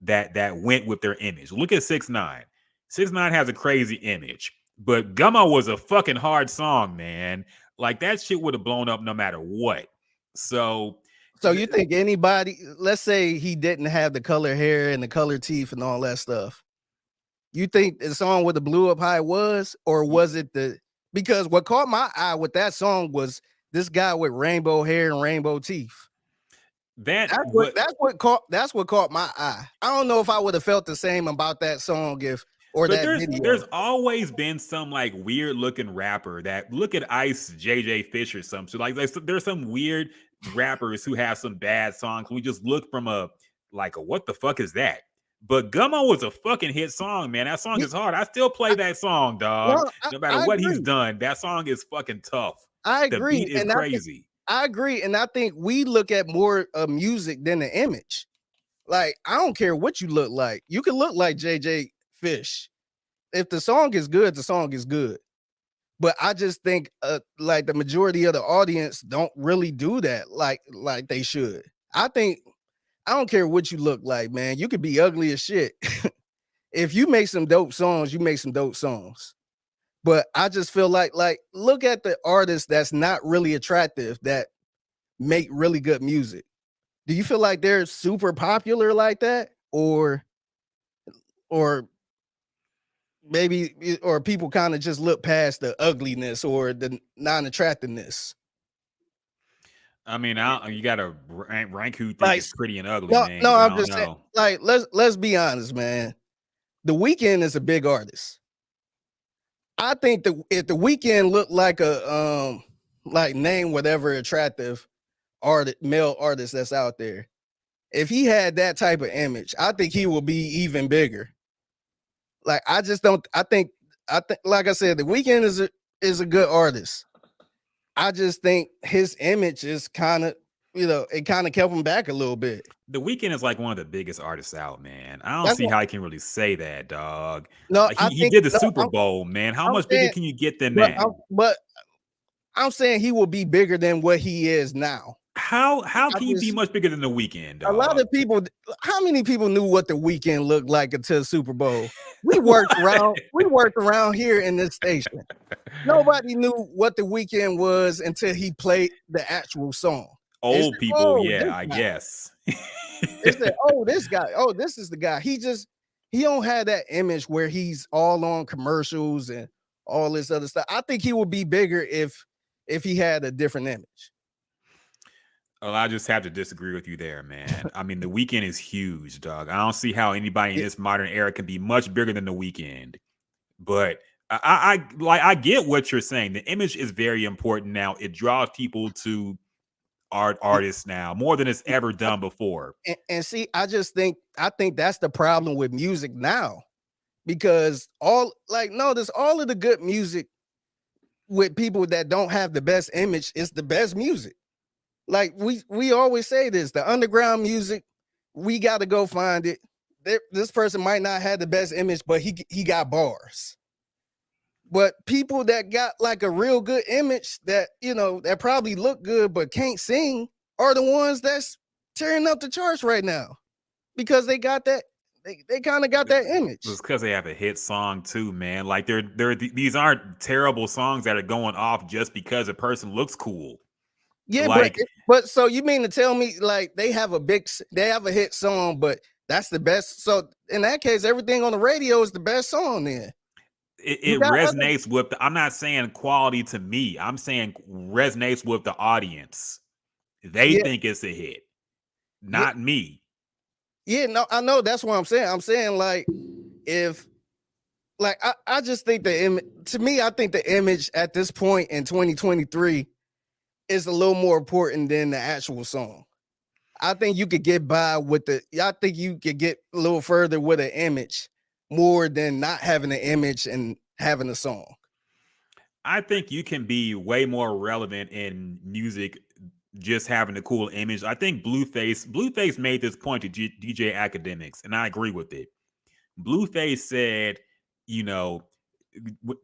that went with their image. Look at 6ix9ine. 6ix9ine has a crazy image, but Gummo was a fucking hard song, man. Like that shit would have blown up no matter what. So you think anybody, let's say he didn't have the color hair and the color teeth and all that stuff, you think the song would have blew up how it was, or was it because what caught my eye with that song was this guy with rainbow hair and rainbow teeth. That's what caught my eye. I don't know if I would have felt the same about that song there's always been some like weird looking rapper that look at Ice JJ Fish or something. So like there's some weird rappers who have some bad songs. We just look from a what the fuck is that? But Gummo was a fucking hit song, man. That song is hard. I still play that song, dog. No matter what he's done, that song is fucking tough. I agree. The beat is crazy. I agree, and I think we look at more of music than the image. Like I don't care what you look like. You can look like JJ Fish. If the song is good, the song is good. But I just think like the majority of the audience don't really do that like they should. I don't care what you look like, man. You could be ugly as shit. If you make some dope songs, you make some dope songs. But I just feel like look at the artists that's not really attractive that make really good music. Do you feel like they're super popular like that, or maybe people kind of just look past the ugliness or the non-attractiveness? I mean, you gotta rank who thinks it's pretty and ugly, man. No, I'm just saying, like, let's be honest, man. The Weeknd is a big artist. I think that if The Weeknd looked like a name whatever attractive male artist that's out there, if he had that type of image, I think he will be even bigger. Like I think like I said, The Weeknd is a good artist. I just think his image is kind of, it kind of kept him back a little bit. The Weeknd is like one of the biggest artists out, man. I don't see how he can really say that, dog. No, like, he did the Super Bowl, man. How much bigger can you get than that? But I'm saying he will be bigger than what he is now. How can you be much bigger than The Weeknd, dog? A lot of people, how many people knew what The Weeknd looked like until Super Bowl? We worked around here in this station. Nobody knew what The Weeknd was until he played the actual song. Old people, yeah, I guess. They said, "Oh, this guy. Oh, this is the guy." He don't have that image where he's all on commercials and all this other stuff. I think he would be bigger if he had a different image. Well, I just have to disagree with you there, man. I mean, The Weeknd is huge, dog. I don't see how anybody in this modern era can be much bigger than The Weeknd. But I get what you're saying. The image is very important now. It draws people to artists now more than it's ever done before. And see, I think that's the problem with music now, because notice all of the good music with people that don't have the best image is the best music. like we always say this, the underground music, we got to go find it. This person might not have the best image, but he got bars. But people that got like a real good image that, you know, that probably look good but can't sing are the ones that's tearing up the charts right now because they got that. They kind of got that image. It's because they have a hit song too, man. Like these aren't terrible songs that are going off just because a person looks cool. Yeah, like, but so you mean to tell me like they have a hit song, but that's the best? So in that case, everything on the radio is the best song then. It resonates with I'm not saying quality to me. I'm saying resonates with the audience. They think it's a hit, not me. Yeah, no, I know. That's what I'm saying. I'm saying like if like I just think to me, I think the image at this point in 2023 is a little more important than the actual song. I think you could get by with I think you could get a little further with an image more than not having an image and having a song. I think you can be way more relevant in music just having a cool image. I think Blueface made this point to DJ Academics, and I agree with it. Blueface said, you know,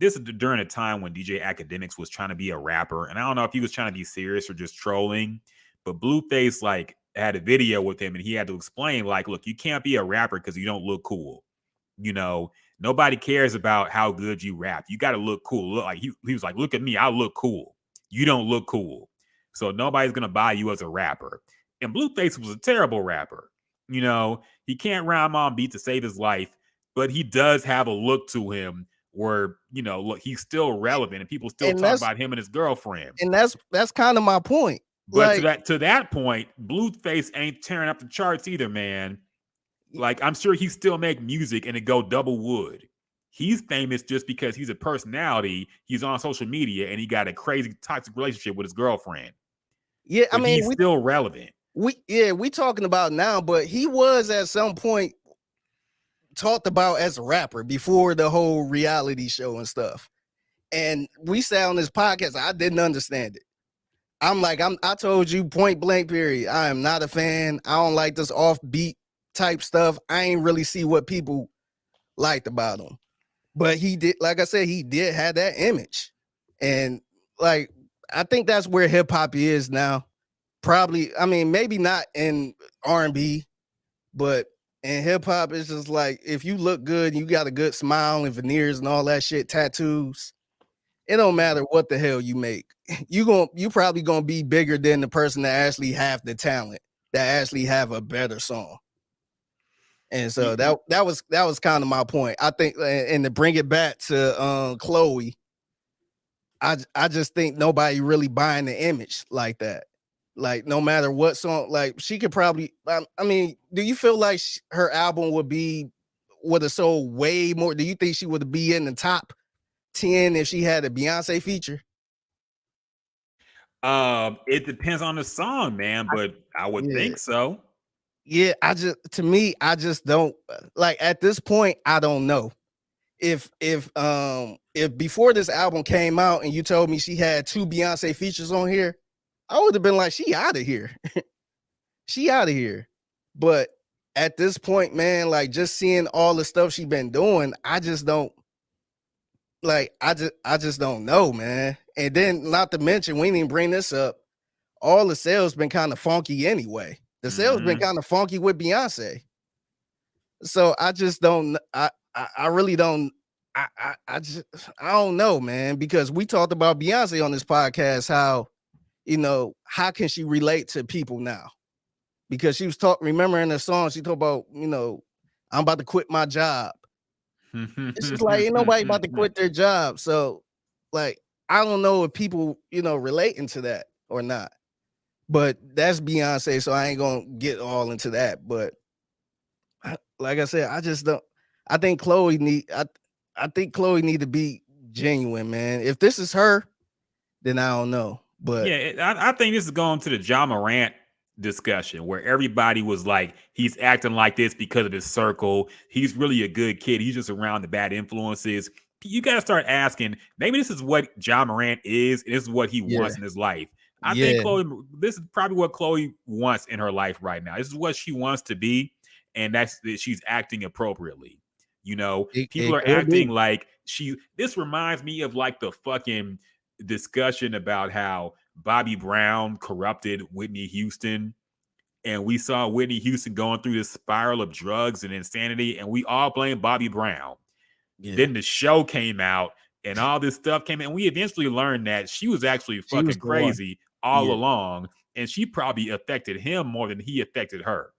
this is during a time when DJ Academics was trying to be a rapper, and I don't know if he was trying to be serious or just trolling, but Blueface like had a video with him, and he had to explain like, look, you can't be a rapper because you don't look cool. You know, nobody cares about how good you rap. You got to look cool. Look like he was like, look at me, I look cool. You don't look cool, so nobody's gonna buy you as a rapper. And Blueface was a terrible rapper. You know, he can't rhyme on beat to save his life, but he does have a look to him where, you know, look, he's still relevant and people still talk about him and his girlfriend. And that's kind of my point. But like, to that point, Blueface ain't tearing up the charts either, man. Like, I'm sure he still make music and it go double wood. He's famous just because he's a personality. He's on social media and he got a crazy toxic relationship with his girlfriend. Yeah, but I mean, he's still relevant. We talking about now, but he was at some point talked about as a rapper before the whole reality show and stuff. And we said on this podcast, I didn't understand it. I told you point blank period. I am not a fan. I don't like this offbeat type stuff. I ain't really see what people liked about him. But he did, like I said, he did have that image. And like, I think that's where hip hop is now. Probably, I mean, maybe not in R&B, but in hip hop, it's just like, if you look good, you got a good smile and veneers and all that shit, tattoos, it don't matter what the hell you make. You probably gonna be bigger than the person that actually have the talent, that actually have a better song. And so that was kind of my point. I think, and to bring it back to Chloe, I just think nobody really buying the image like that. Like, no matter what song, like she could probably, I mean, do you feel like her album would have sold way more? Do you think she would be in the top 10 if she had a Beyonce feature? It depends on the song, man, but I would think so. Yeah, I just don't like, at this point, I don't know. If before this album came out and you told me she had 2 Beyonce features on here, I would have been like, she out of here. She out of here. But at this point, man, like, just seeing all the stuff she been doing, I just don't like, I just don't know, man. And then, not to mention, we didn't even bring this up, all the sales been kind of funky anyway. The sales been kind of funky with Beyonce. So I just don't, I really don't, I don't know, man, because we talked about Beyonce on this podcast, how, you know, how can she relate to people now? Because she was remember in the song, she talked about, you know, I'm about to quit my job. It's just like, ain't nobody about to quit their job. So, like, I don't know if people, you know, relating to that or not. But that's Beyonce, so I ain't gonna get all into that. But like I said, I just don't. I think Chloe need to be genuine, man. If this is her, then I don't know. But yeah, I think this is going to the Ja Morant discussion where everybody was like, he's acting like this because of his circle. He's really a good kid. He's just around the bad influences. You got to start asking, maybe this is what Ja Morant is, and this is what he wants in his life. I think this is probably what Chloe wants in her life right now. This is what she wants to be, and that's that she's acting appropriately. You know, people are acting like this reminds me of like the fucking discussion about how Bobby Brown corrupted Whitney Houston. And we saw Whitney Houston going through this spiral of drugs and insanity, and we all blame Bobby Brown. Yeah. Then the show came out, and all this stuff came in, and we eventually learned that she was actually fucking crazy all along, and she probably affected him more than he affected her.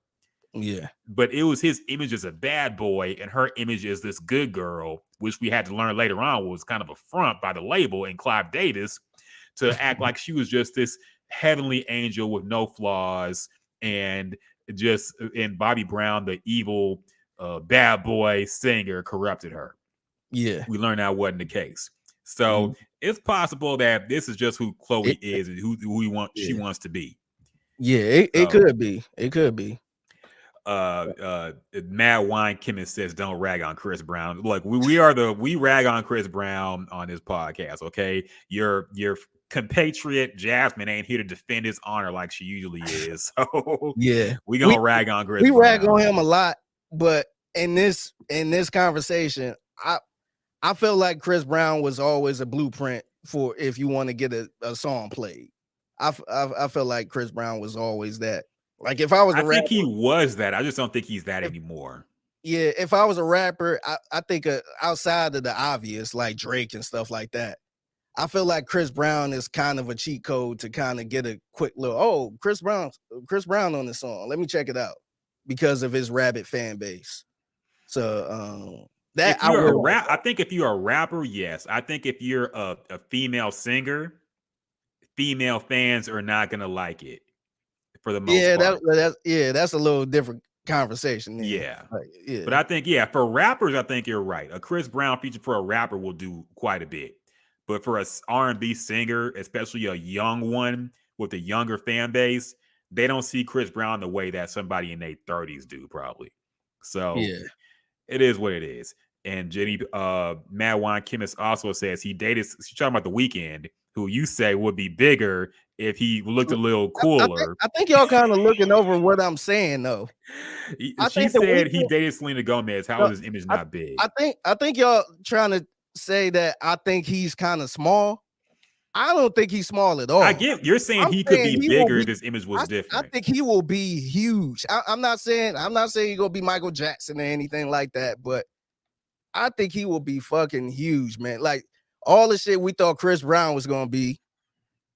Yeah. But it was his image as a bad boy, and her image as this good girl, which we had to learn later on was kind of a front by the label and Clive Davis to act like she was just this heavenly angel with no flaws. And Bobby Brown, the evil bad boy singer, corrupted her. Yeah, we learned that wasn't the case. So it's possible that this is just who Chloe is and who she wants to be. Yeah, it could be. It could be. Mad Wine Chemist says, "Don't rag on Chris Brown." Look, we rag on Chris Brown on this podcast. Okay, your compatriot Jasmine ain't here to defend his honor like she usually is. So we gonna rag on Chris. We Brown. rag on him a lot, but in this conversation, I feel like Chris Brown was always a blueprint for if you want to get a song played. I feel like Chris Brown was always that. Like if I was a rapper, think he was that. I just don't think he's that anymore. Yeah, if I was a rapper, I think outside of the obvious, like Drake and stuff like that, I feel like Chris Brown is kind of a cheat code to kind of get a quick little, Chris Brown on this song. Let me check it out because of his rabid fan base. So that I think if you're a rapper, yes. I think if you're a female singer, female fans are not gonna like it for the most part. That's a little different conversation. Yeah. But I think for rappers, I think you're right. A Chris Brown feature for a rapper will do quite a bit. But for a R&B singer, especially a young one with a younger fan base, they don't see Chris Brown the way that somebody in their 30s do, probably. So it is what it is. And Jenny, Mad Wine Chemist also says she's talking about The Weeknd, who you say would be bigger if he looked a little cooler. I think y'all kind of looking over what I'm saying, though. She said he dated Selena Gomez. How is his image not big? I think y'all trying to say that I think he's kind of small. I don't think he's small at all. You're saying he could be bigger if his image was different. I think he will be huge. I'm not saying he's gonna be Michael Jackson or anything like that, but I think he will be fucking huge, man. Like all the shit we thought Chris Brown was gonna be,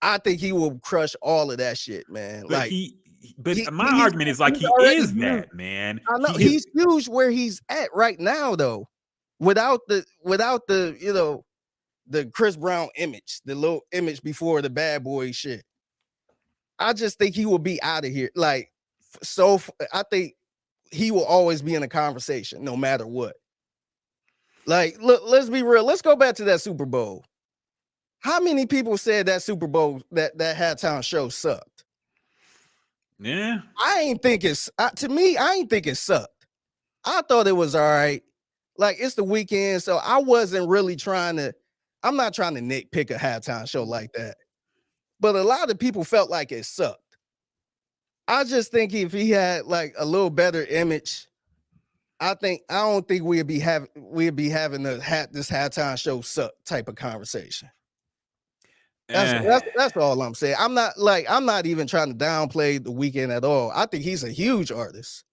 I think he will crush all of that shit, man. But my argument is like he is that, man. I know he's huge where he's at right now, though. Without the the Chris Brown image, the little image before the bad boy shit. I just think he will be out of here. Like, so I think he will always be in a conversation no matter what. Like, look, let's be real. Let's go back to that Super Bowl. How many people said that Super Bowl, that halftime show sucked? Yeah. I ain't think it sucked. I thought it was all right. Like, it's the weekend, so I wasn't really I'm not trying to nitpick a halftime show like that. But a lot of people felt like it sucked. I just think if he had like a little better image, I don't think we'd be having this halftime show suck type of conversation. That's all I'm saying. I'm not even trying to downplay The Weeknd at all. I think he's a huge artist.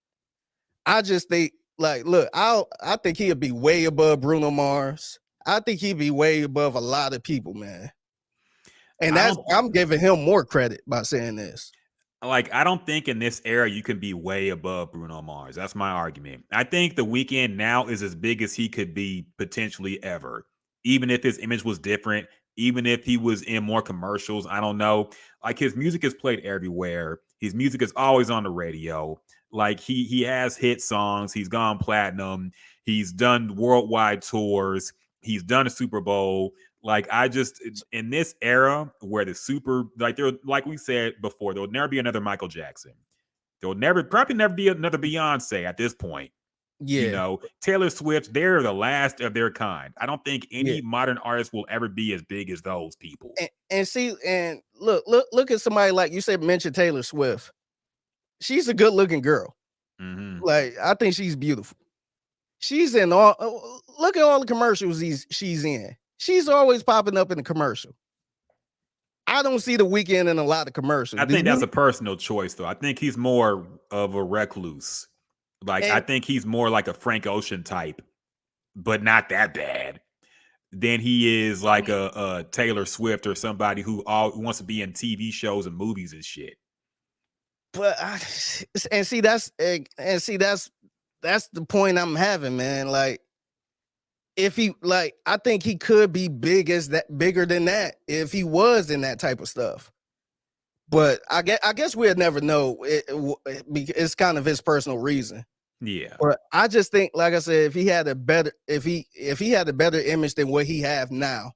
I just think, like, look, I think he'll be way above Bruno Mars. I think he'd be way above a lot of people, man. And I'm giving him more credit by saying this. Like, I don't think in this era you can be way above Bruno Mars. That's my argument. I think The Weeknd now is as big as he could be potentially ever. Even if his image was different, even if he was in more commercials, I don't know. Like, his music is played everywhere. His music is always on the radio. Like, he has hit songs. He's gone platinum. He's done worldwide tours. He's done a Super Bowl. Like, I just, in this era where like we said before, there will never be another Michael Jackson. There will probably never be another Beyonce at this point. Yeah. You know, Taylor Swift, they're the last of their kind. I don't think any modern artist will ever be as big as those people. And look at somebody like you said, mention Taylor Swift. She's a good looking girl. Mm-hmm. Like, I think she's beautiful. She's in all. Look at all the commercials she's in. She's always popping up in a commercial. I don't see The Weeknd in a lot of commercials. I think that's a personal choice, though. I think he's more of a recluse. Like, I think he's more like a Frank Ocean type, but not that bad. Than he is like a Taylor Swift or somebody who wants to be in TV shows and movies and shit. But that's the point I'm having, man. Like, if he I think he could be bigger than that if he was in that type of stuff. But I guess we'll never know. It's kind of his personal reason. Yeah. But I just think, like I said, if he had a better image than what he have now,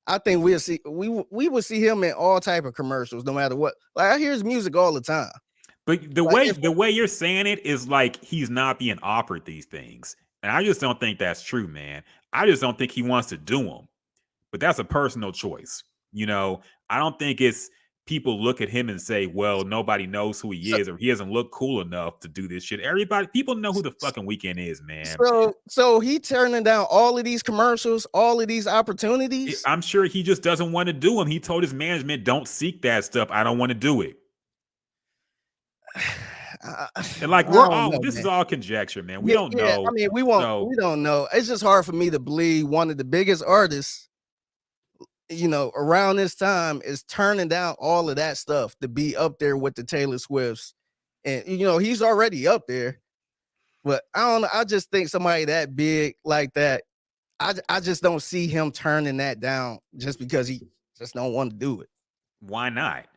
I think we would see him in all type of commercials, no matter what. Like, I hear his music all the time. But the way you're saying it is like he's not being offered these things. And I just don't think that's true, man. I just don't think he wants to do them. But that's a personal choice. You know, I don't think it's people look at him and say, well, nobody knows who he is, or he doesn't look cool enough to do this shit. People know who the fucking Weeknd is, man. So he turning down all of these commercials, all of these opportunities. I'm sure he just doesn't want to do them. He told his management, don't seek that stuff. I don't want to do it. And like this is all conjecture, man. We don't know. I mean, we don't know. It's just hard for me to believe one of the biggest artists, you know, around this time is turning down all of that stuff to be up there with the Taylor Swifts. And you know, he's already up there. But I don't know. I just think somebody that big like that, I just don't see him turning that down just because he just don't want to do it. Why not?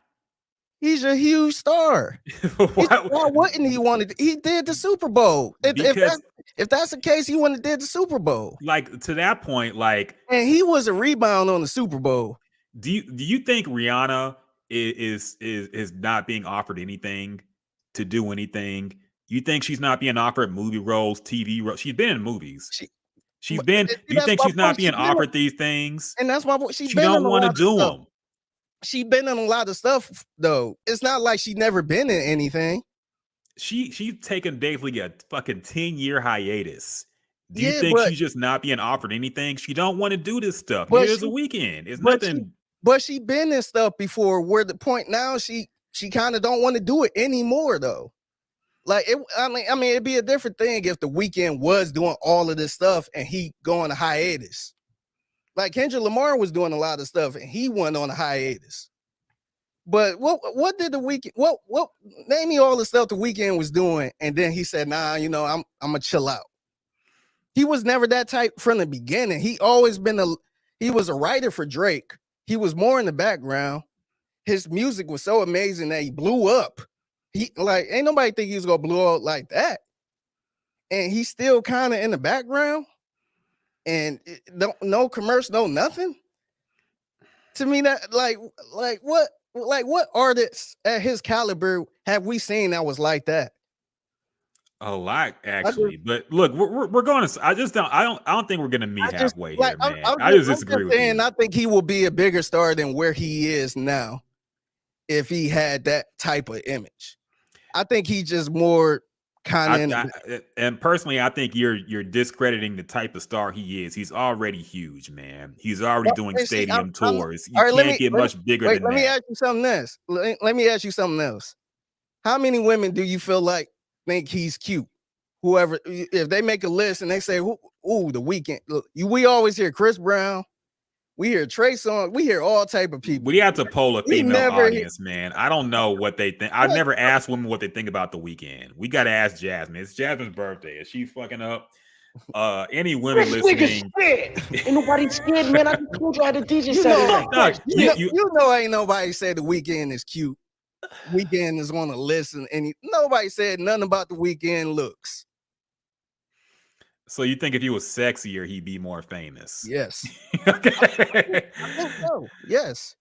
He's a huge star. Why wouldn't he want to? He did the Super Bowl. If that's the case, he wouldn't have did the Super Bowl. Like, to that point, like, and he was a rebound on the Super Bowl. Do you think Rihanna is not being offered anything to do anything? You think she's not being offered movie roles, TV roles? She's been in movies. She's been. Do you think she's not being offered these things? And that's why she don't want to do them. She's been in a lot of stuff, though. It's not like she's never been in anything. She's taken basically a fucking 10-year hiatus. Do you think she's just not being offered anything? She don't want to do this stuff. Here's a Weeknd. It's nothing. But she been in stuff before. Where the point now, she kind of don't want to do it anymore, though. Like, I mean, it'd be a different thing if the Weeknd was doing all of this stuff and he going to hiatus. Like, Kendrick Lamar was doing a lot of stuff and he went on a hiatus. But what did the Weeknd? What name me all the stuff the Weeknd was doing, and then he said, "Nah, you know, I'm gonna chill out." He was never that type from the beginning. He always been he was a writer for Drake. He was more in the background. His music was so amazing that he blew up. Ain't nobody think he was gonna blow up like that. And he's still kind of in the background. And no commercial, no nothing. To me, that what artists at his caliber have we seen that was like that? A lot, actually. But look, we're going to. I don't think we're going to meet halfway here, man. I just disagree with you. I think he will be a bigger star than where he is now if he had that type of image. I think he just more kind of. And personally, I think you're discrediting the type of star he is. He's already huge, man. He's already doing stadium tours. You can't get much bigger than that. Let me ask you something else. Let me ask you something else. How many women do you feel like think he's cute? Whoever, if they make a list and they say, "Ooh, the Weeknd." Look, we always hear Chris Brown. We hear Trey Songz. We hear all type of people. We have to poll a female audience, man. I don't know what they think. I've never asked women what they think about the Weeknd. We got to ask Jasmine. It's Jasmine's birthday. Is she fucking up? Any women listening? Ain't nobody scared, man. I told you I had a DJ set. You know, ain't nobody said the Weeknd is cute. Weeknd is on a list, and nobody said nothing about the Weeknd looks. So you think if he was sexier, he'd be more famous? Yes. I think so. Yes.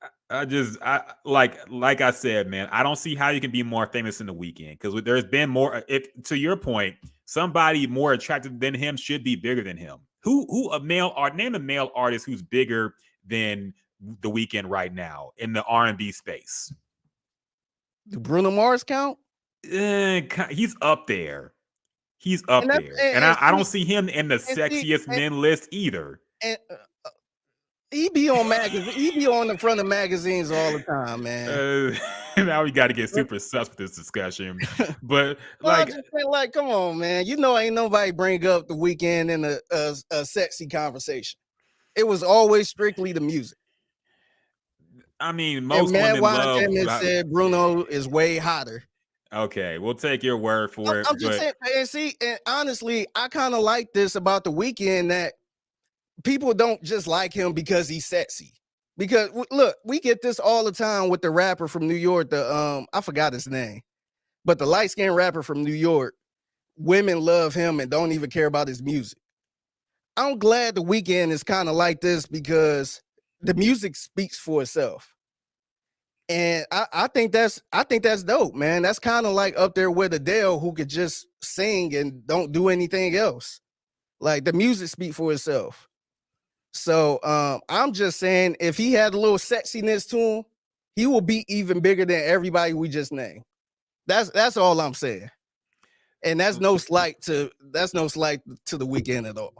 Like I said, man, I don't see how you can be more famous than the Weeknd, because there's been more. To your point, somebody more attractive than him should be bigger than him. Name a male artist who's bigger than The Weeknd right now in the R&B space? Do Bruno Mars count? He's up there. He's up there. And I don't see him in the sexiest men list either. And he be on magazines. He be on the front of magazines all the time, man. Now we got to get super sus with this discussion. But like, come on, man. You know, ain't nobody bring up The Weeknd in a sexy conversation. It was always strictly the music. I mean, most women love. And said Bruno is way hotter. Okay, we'll take your word for it. I'm just saying, and honestly, I kind of like this about The Weeknd, that people don't just like him because he's sexy. Because look, we get this all the time with the rapper from New York, I forgot his name, but the light-skinned rapper from New York. Women love him and don't even care about his music. I'm glad The Weeknd is kind of like this because the music speaks for itself. And I think that's dope, man. That's kind of like up there with Adele, who could just sing and don't do anything else. Like, the music speaks for itself. So I'm just saying, if he had a little sexiness to him, he will be even bigger than everybody we just named. That's all I'm saying. And that's no slight to The Weeknd at all.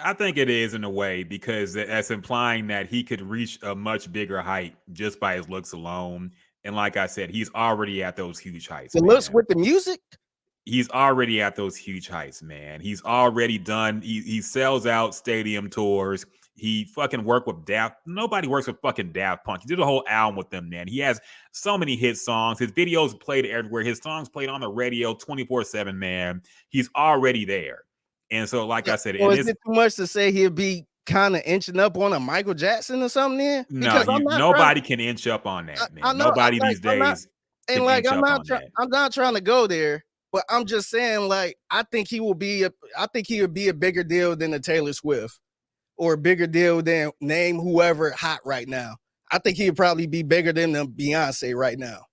I think it is in a way, because that's implying that he could reach a much bigger height just by his looks alone. And like I said, he's already at those huge heights. The looks with the music? He's already at those huge heights, man. He's already done. He sells out stadium tours. He fucking worked with Nobody works with fucking Daft Punk. He did a whole album with them, man. He has so many hit songs. His videos played everywhere. His songs played on the radio 24/7, man. He's already there. And so, like I said, is it too much to say he'll be kind of inching up on a Michael Jackson or something then? No, nobody can inch up on that, man. Nobody these days. I'm not trying to go there, but I'm just saying, like, I think he would be a bigger deal than a Taylor Swift, or a bigger deal than name whoever hot right now. I think he would probably be bigger than the Beyonce right now.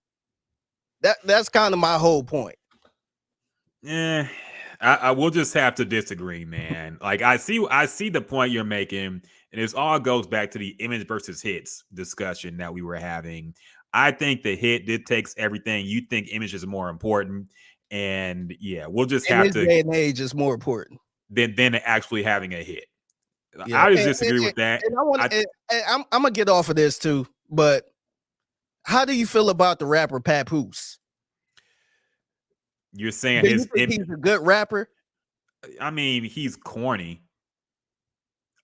That's kind of my whole point. Yeah. I will just have to disagree, man. Like, I see the point you're making, and it all goes back to the image versus hits discussion that we were having. I think the hit dictates everything. You think image is more important, and yeah, we'll just have to. In this day and age, is more important than actually having a hit. Yeah. I just disagree with that. And I'm gonna get off of this too, but how do you feel about the rapper Papoose? You're saying he's a good rapper? I mean, he's corny.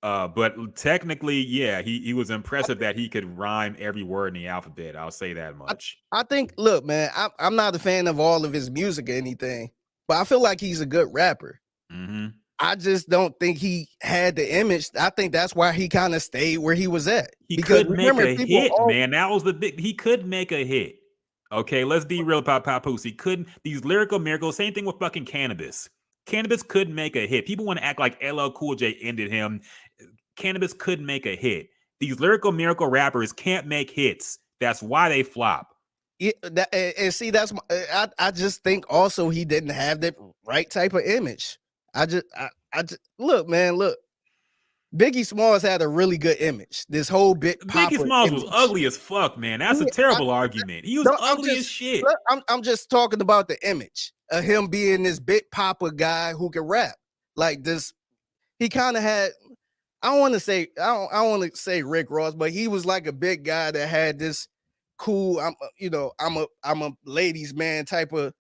But technically, yeah, he was impressive that he could rhyme every word in the alphabet. I'll say that much. I think, look, man, I'm not a fan of all of his music or anything, but I feel like he's a good rapper. Mm-hmm. I just don't think he had the image. I think that's why he kind of stayed where he was at. He could make a hit, man. That was he could make a hit. Okay, let's be real about Papoose. He couldn't. These lyrical miracles, same thing with fucking Cannabis. Cannabis could make a hit. People want to act like LL Cool J ended him. Cannabis could make a hit. These lyrical miracle rappers can't make hits. That's why they flop. Yeah, and see, I just think also he didn't have the right type of image. I just look, man, look. Biggie Smalls had a really good image. This whole Biggie Smalls was ugly as fuck, man. That's a terrible argument. He was ugly as shit. I'm just talking about the image of him being this big papa guy who can rap like this. He kind of had. I don't want to say Rick Ross, but he was like a big guy that had this cool. I'm a ladies' man type of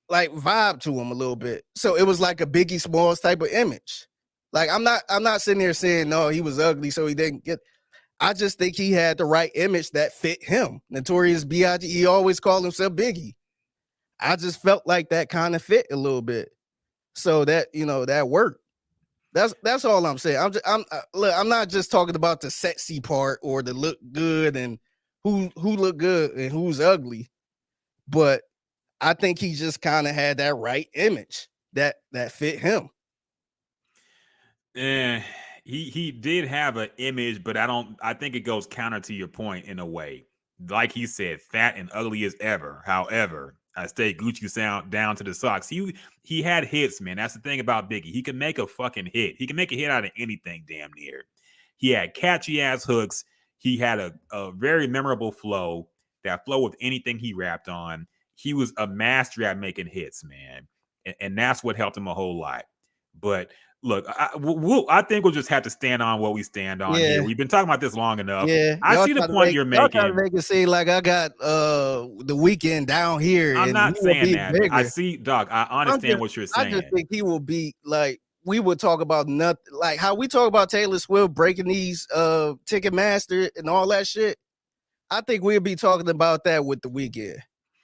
like vibe to him a little bit. So it was like a Biggie Smalls type of image. Like, I'm not sitting there saying, no, he was ugly, so he didn't get. I just think he had the right image that fit him. Notorious B.I.G. He always called himself Biggie. I just felt like that kind of fit a little bit. So that, that worked. That's all I'm saying. I'm not just talking about the sexy part or the look good and who look good and who's ugly. But I think he just kind of had that right image that fit him. He did have an image, but I think it goes counter to your point in a way. Like he said, fat and ugly as ever. However, I stay Gucci sound down to the socks. He had hits, man. That's the thing about Biggie. He can make a fucking hit. He can make a hit out of anything, damn near. He had catchy ass hooks. He had a very memorable flow. That flow with anything he rapped on. He was a master at making hits, man. And that's what helped him a whole lot. But look, I think we'll just have to stand on what we stand on here. We've been talking about this long enough. Yeah, I see the point you're making. Y'all trying to make it seem like I got the Weeknd down here. I'm and not saying that. Bigger. I see, dog. I understand what you're saying. I just think he will be like, we would talk about nothing, like how we talk about Taylor Swift breaking these Ticketmaster and all that shit. I think we'll be talking about that with the Weeknd.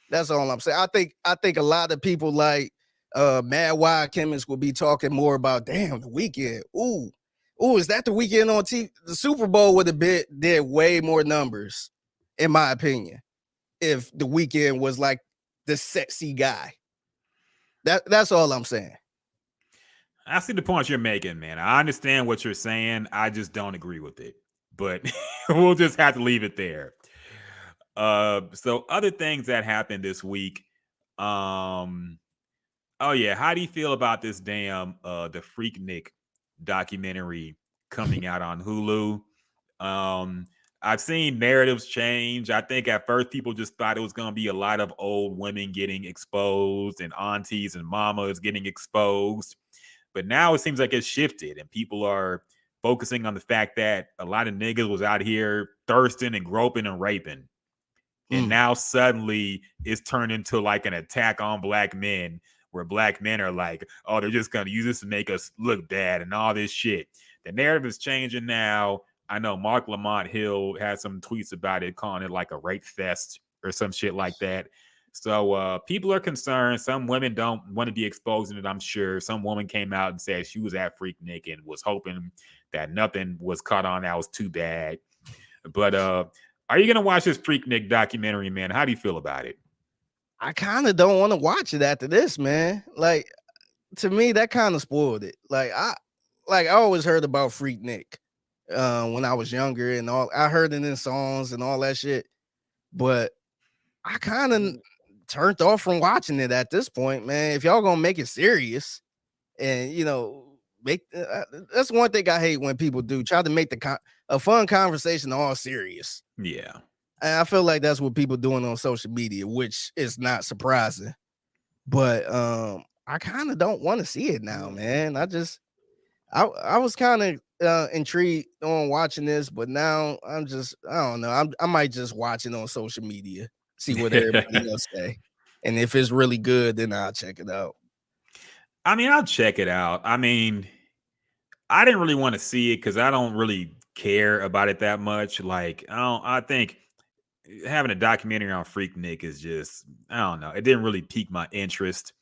That's all I'm saying. I think a lot of people like Mad Wild Chemists will be talking more about, damn, the Weeknd. Ooh, is that the Weeknd on TV? The Super Bowl would have did way more numbers, in my opinion, if the Weeknd was like the sexy guy. That's all I'm saying. I see the point you're making, man. I understand what you're saying. I just don't agree with it. But we'll just have to leave it there. So other things that happened this week. Oh yeah, how do you feel about this damn the Freaknik documentary coming out on Hulu? I've seen narratives change. I think at first people just thought it was going to be a lot of old women getting exposed and aunties and mamas getting exposed. But now it seems like it's shifted and people are focusing on the fact that a lot of niggas was out here thirsting and groping and raping. And now suddenly it's turned into like an attack on black men where black men are like, oh, they're just going to use this to make us look bad and all this shit. The narrative is changing now. I know Mark Lamont Hill had some tweets about it, calling it like a rape fest or some shit like that. So people are concerned. Some women don't want to be exposed in it, I'm sure. Some woman came out and said she was at Freaknik and was hoping that nothing was caught on that was too bad. But are you going to watch this Freaknik documentary, man? How do you feel about it? I kind of don't want to watch it after this, man. Like, to me, that kind of spoiled it. Like I always heard about Freaknik when I was younger and all. I heard it in songs and all that shit. But I kind of turned off from watching it at this point, man. If y'all gonna make it serious and, you know, make that's one thing I hate when people do, try to make a fun conversation all serious. Yeah. And I feel like that's what people doing on social media, which is not surprising. But I kind of don't want to see it now, man. I was kind of intrigued on watching this, but now I don't know. I might just watch it on social media, see what everybody else say. And if it's really good, then I'll check it out. I mean, I'll check it out. I mean, I didn't really want to see it because I don't really care about it that much. Like, I think having a documentary on Freaknik is just, I don't know. It didn't really pique my interest.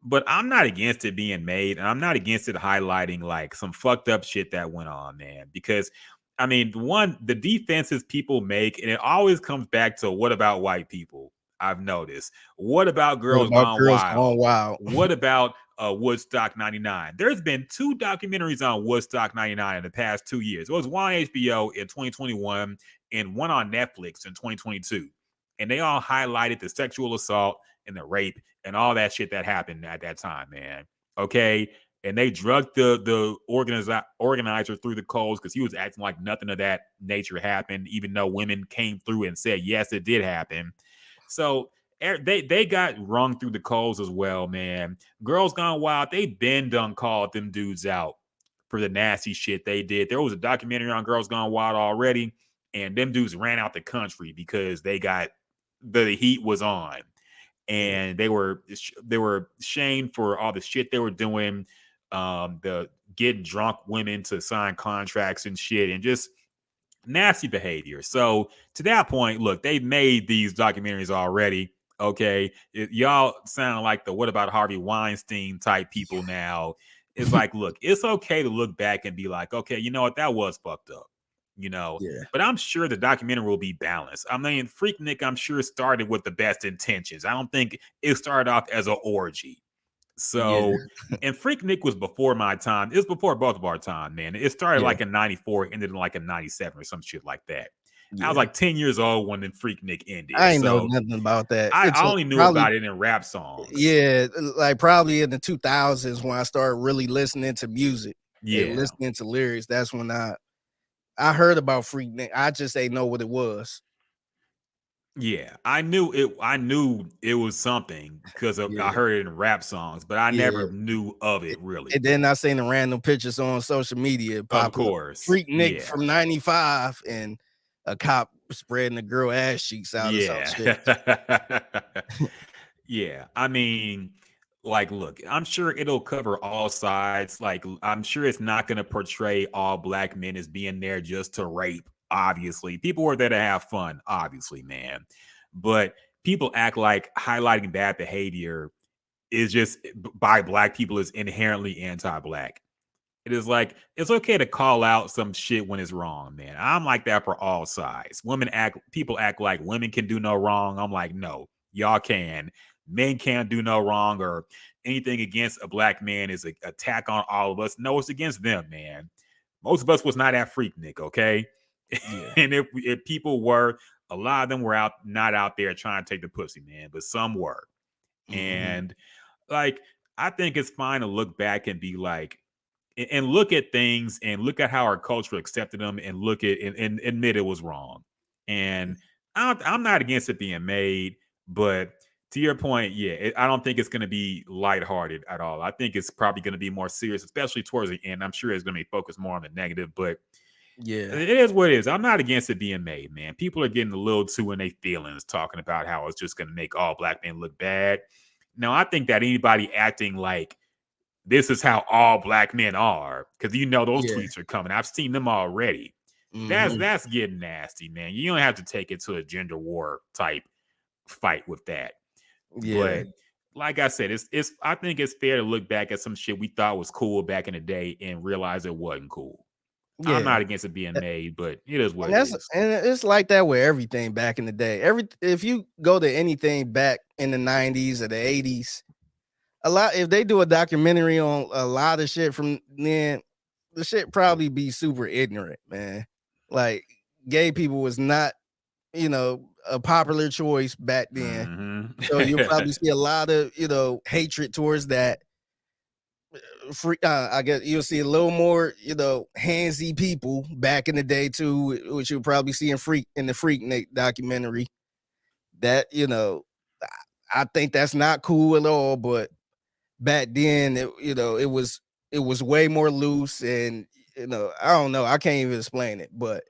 But I'm not against it being made, and I'm not against it highlighting like some fucked up shit that went on, man. Because I mean, the defenses people make, and it always comes back to what about white people? I've noticed. What about Girls Gone Wild? What about Woodstock 99? There's been 2 documentaries on Woodstock 99 in the past 2 years. It was one on HBO in 2021 and one on Netflix in 2022. And they all highlighted the sexual assault and the rape and all that shit that happened at that time, man. Okay. And they drugged the organizer through the coals because he was acting like nothing of that nature happened, even though women came through and said, yes, it did happen. So they got rung through the coals as well, man. Girls Gone Wild, they been done called them dudes out for the nasty shit they did. There was a documentary on Girls Gone Wild already, and them dudes ran out the country because they got the heat was on. And they were shamed for all the shit they were doing, the getting drunk women to sign contracts and shit, and just nasty behavior. So to that point, look, they've made these documentaries already. Okay, y'all sound like the what about Harvey Weinstein type people now. It's like, look, it's okay to look back and be like, okay, you know what, that was fucked up. You know, but I'm sure the documentary will be balanced. I mean, Freaknik, I'm sure, started with the best intentions. I don't think it started off as an orgy. So, and Freaknik was before my time. It was before both of our time, man. It started like in 94, ended in like in 97 or some shit like that. I was like 10 years old when the Freaknik ended. I ain't know nothing about that. I only knew about it in rap songs. Yeah, like probably in the 2000s when I started really listening to music. Yeah, listening to lyrics. That's when I heard about Freaknik. I just ain't know what it was. Yeah, I knew it was something because I Yeah. heard it in rap songs, but I Yeah. never knew of it really. And then I seen the random pictures on social media Of popping up. course. Freaknik Yeah. from 95 and a cop spreading the girl ass cheeks out or some shit. Yeah. Yeah. I mean, like, look, I'm sure it'll cover all sides. Like, I'm sure it's not going to portray all black men as being there just to rape. Obviously, people were there to have fun, obviously, man. But people act like highlighting bad behavior is just by black people is inherently anti-black. It is like, it's okay to call out some shit when it's wrong, man. I'm like that for all sides. People act like women can do no wrong. I'm like, no, y'all can. Men can't do no wrong, or anything against a black man is an attack on all of us. No, it's against them, man. Most of us was not at Freaknik, okay? Yeah. And if people were, a lot of them were not out there trying to take the pussy, man, but some were. And like, I think it's fine to look back and be like, and look at things and look at how our culture accepted them and look at and admit it was wrong. And I'm not against it being made, but to your point, yeah, I don't think it's going to be lighthearted at all. I think it's probably going to be more serious, especially towards the end. I'm sure it's going to be focused more on the negative, but yeah, it is what it is. I'm not against it being made, man. People are getting a little too in their feelings talking about how it's just going to make all black men look bad. Now, I think that anybody acting like this is how all black men are, because those tweets are coming. I've seen them already. That's getting nasty, man. You don't have to take it to a gender war type fight with that. Yeah. But like I said, it's I think it's fair to look back at some shit we thought was cool back in the day and realize it wasn't cool. Yeah. I'm not against it being made, but it is what and it is. And it's like that with everything back in the day. If you go to anything back in the 90s or the 80s, if they do a documentary on a lot of shit from then, the shit probably be super ignorant, man. Like, gay people was not, a popular choice back then. So you'll probably see a lot of, hatred towards that. I guess you'll see a little more, handsy people back in the day too, which you'll probably see in the Freaknik documentary. That, I think that's not cool at all, but back then, it was way more loose, and I don't know, I can't even explain it, but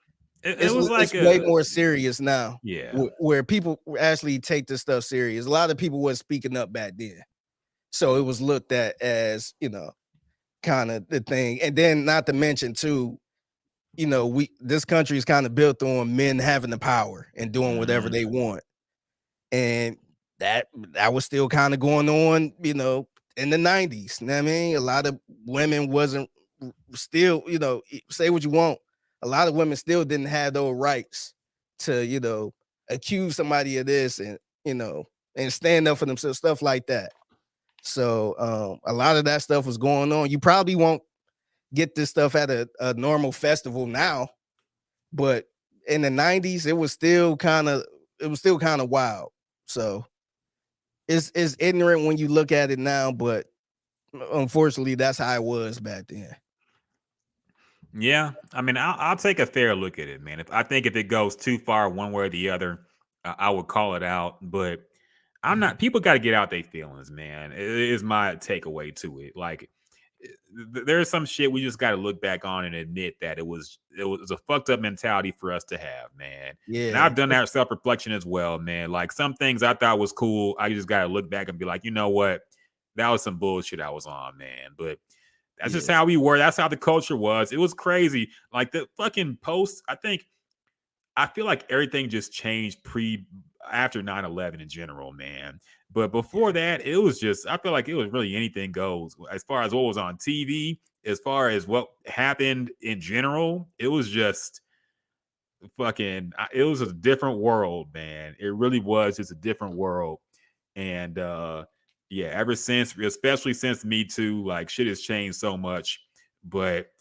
it was like it's way more serious now. Yeah, where people actually take this stuff serious. A lot of people was speaking up back then, so it was looked at as kind of the thing. And then, not to mention too, this country is kind of built on men having the power and doing whatever they want, and that was still kind of going on, in the 90s. You know what I mean? A lot of women wasn't still, say what you want. A lot of women still didn't have those rights to, accuse somebody of this and, and stand up for themselves, stuff like that. So a lot of that stuff was going on. You probably won't get this stuff at a normal festival now, but in the 90s, it was still kind of wild. So it's ignorant when you look at it now, but unfortunately, that's how it was back then. Yeah, I mean, I'll take a fair look at it, man. If it goes too far one way or the other, I would call it out. But I'm not. People got to get out their feelings, man. It is my takeaway to it. Like, there's some shit we just got to look back on and admit that it was a fucked up mentality for us to have, man. Yeah, and I've done that self reflection as well, man. Like, some things I thought was cool, I just got to look back and be like, you know what, that was some bullshit I was on, man. But that's just how we were. That's how the culture was. It was crazy. Like, the fucking post, I feel like everything just changed after 9/11 in general, man. But before that, it was just, I feel like it was really anything goes as far as what was on TV, as far as what happened in general. It was just it was a different world, man. It really was just a different world. And yeah, ever since, especially since Me Too, like, shit has changed so much. But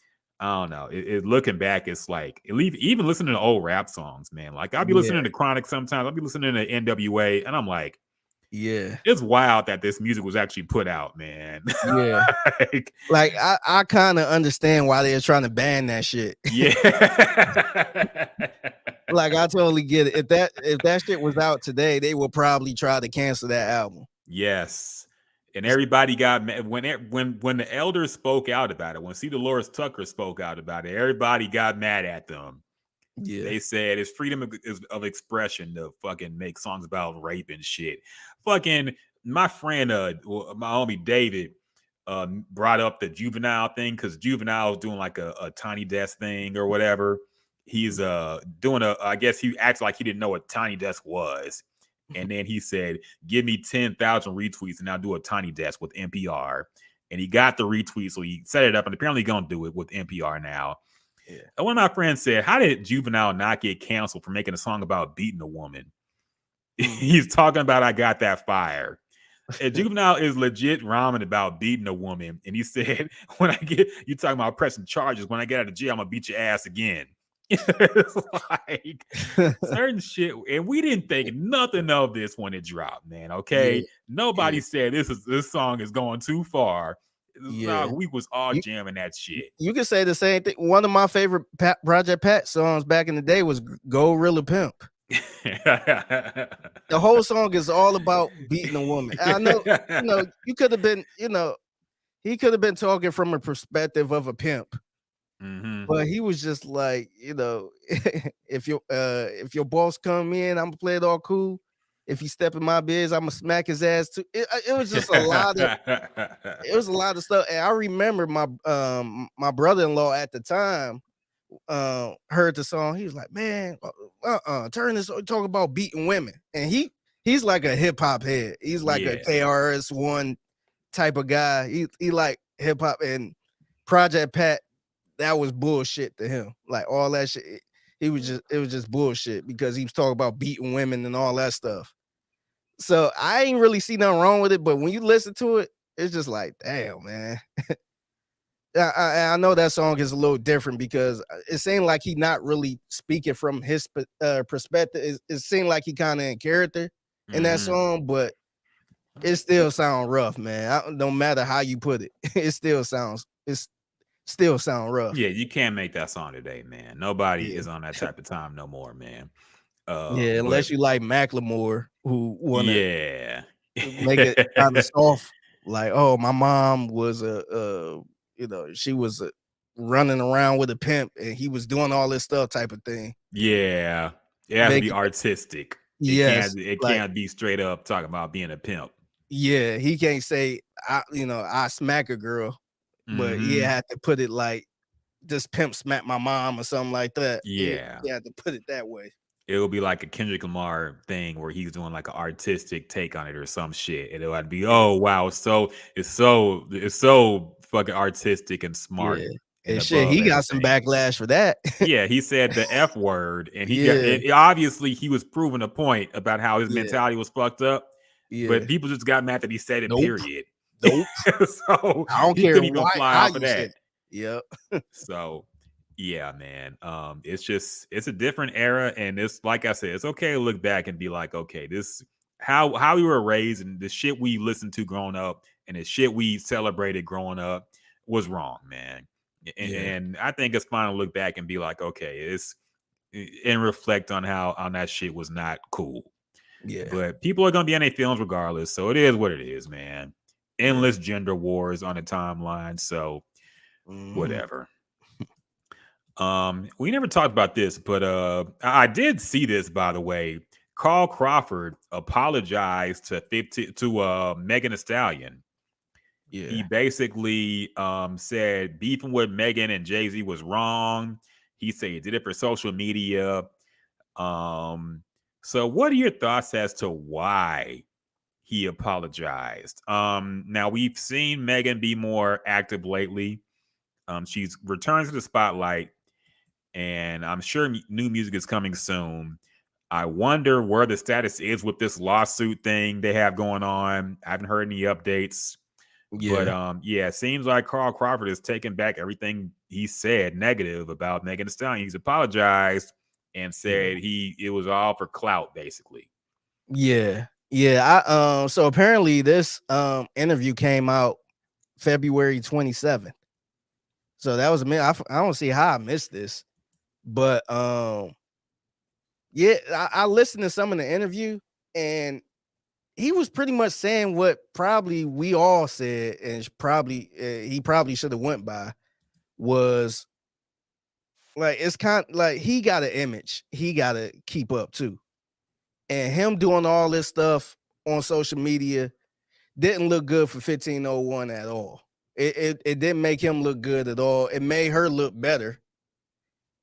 I don't know. Looking back, it's like, even listening to old rap songs, man. Like, I'll be listening to Chronic sometimes. I'll be listening to NWA, and I'm like, Yeah. It's wild that this music was actually put out, man. Yeah. Like I kind of understand why they're trying to ban that shit. Yeah. Like I totally get it. If that shit was out today, they would probably try to cancel that album. Yes. And everybody got mad when the elders spoke out about it. When C. Dolores Tucker spoke out about it, everybody got mad at them. Yeah. They said it's freedom of expression to fucking make songs about rape and shit. Fucking my friend, my homie David, brought up the Juvenile thing because Juvenile was doing like a Tiny Desk thing or whatever. He's doing I guess he acts like he didn't know what Tiny Desk was. And then he said, give me 10,000 retweets and I'll do a Tiny Desk with NPR. And he got the retweet, so he set it up and apparently going to do it with NPR now. Yeah. And one of my friends said, how did Juvenile not get canceled for making a song about beating a woman? He's talking about I got that fire. And Juvenile is legit rhyming about beating a woman. And he said, when I get, you talking about pressing charges, when I get out of jail, I'm going to beat your ass again. It's like certain shit, and we didn't think nothing of this when it dropped, man. Okay, nobody said this song is going too far. We was all jamming that shit. You can say the same thing. One of my favorite Project Pat songs back in the day was "Go Rilla Pimp." The whole song is all about beating a woman. I know, you could have been, he could have been talking from a perspective of a pimp. Mm-hmm. But he was just like, if your boss come in, I'm gonna play it all cool. If he step in my biz, I'm gonna smack his ass too. It was just a lot of stuff. And I remember my brother-in-law at the time heard the song. He was like, man, turn this, talk about beating women. And he's like a hip-hop head. He's like a KRS-One type of guy. He like hip-hop, and Project Pat, that was bullshit to him. Like all that shit, it was just bullshit because he was talking about beating women and all that stuff. So I ain't really see nothing wrong with it, but when you listen to it, it's just like, damn, man. I know that song is a little different because it seemed like he not really speaking from his perspective. It seemed like he kind of in character in that song, but it still sounds rough, man. No matter how you put it, it still sounds rough. Yeah, you can't make that song today, man. Nobody is on that type of time no more, man. Unless you like Macklemore, who wanna make it kind of soft. Like, oh, my mom was she was running around with a pimp, and he was doing all this stuff, type of thing. Yeah, it has to be artistic. It like, can't be straight up talking about being a pimp. Yeah, he can't say I smack a girl. But he had to put it like this pimp smacked my mom or something like that. Yeah. He had to put it that way. It will be like a Kendrick Lamar thing where he's doing like an artistic take on it or some shit. And it'll be, oh wow, it's so fucking artistic and smart. Yeah. And shit, he got some backlash for that. Yeah, he said the F word, and obviously he was proving a point about how his mentality was fucked up. Yeah. But people just got mad that he said it, period. Nope. So I don't care even fly off of that. Yep. So yeah, man. It's a different era, and it's like I said, it's okay to look back and be like, okay, this how we were raised and the shit we listened to growing up and the shit we celebrated growing up was wrong, man. And I think it's fine to look back and be like, okay, and reflect on how that shit was not cool. Yeah. But people are gonna be on their feelings regardless, so it is what it is, man. Endless gender wars on the timeline, so whatever. We never talked about this, but I did see this, by the way. Carl Crawford apologized to Megan Thee Stallion. Yeah. He basically said beefing with Megan and Jay-Z was wrong. He said he did it for social media. So what are your thoughts as to why he apologized? Now we've seen Megan be more active lately. She's returned to the spotlight, and I'm sure new music is coming soon. I wonder where the status is with this lawsuit thing they have going on. I haven't heard any updates. Yeah. But it seems like Carl Crawford is taking back everything he said negative about Megan Thee Stallion. He's apologized and said it was all for clout, basically. Yeah. Yeah, so apparently this interview came out February 27th. So that was a minute. I don't see how I missed this, but yeah, I listened to some of the interview, and he was pretty much saying what probably we all said, and probably he probably should have went by, was like, it's kind of like he got an image he got to keep up too, and him doing all this stuff on social media didn't look good for 1501 at all. It didn't make him look good at all. It made her look better,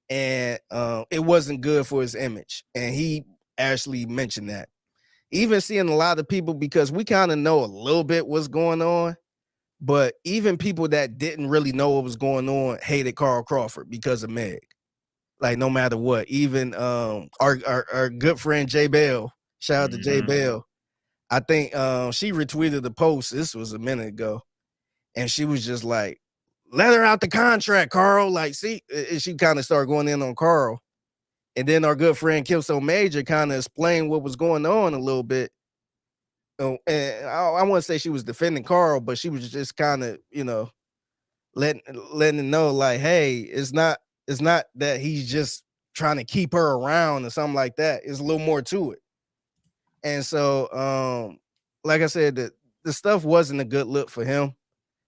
and it wasn't good for his image. And he actually mentioned that. Even seeing a lot of people, because we kind of know a little bit what's going on, but even people that didn't really know what was going on hated Carl Crawford because of Meg. Like, no matter what. Even our good friend J Bell, shout out to J Bell. I think she retweeted the post. This was a minute ago. And she was just like, let her out the contract, Carl. Like, see, and she kind of started going in on Carl. And then our good friend Kilso Major kind of explained what was going on a little bit. And I wouldn't say she was defending Carl, but she was just kind of, letting him know, like, hey, it's not that he's just trying to keep her around or something like that. It's a little more to it. And so, like I said, the stuff wasn't a good look for him.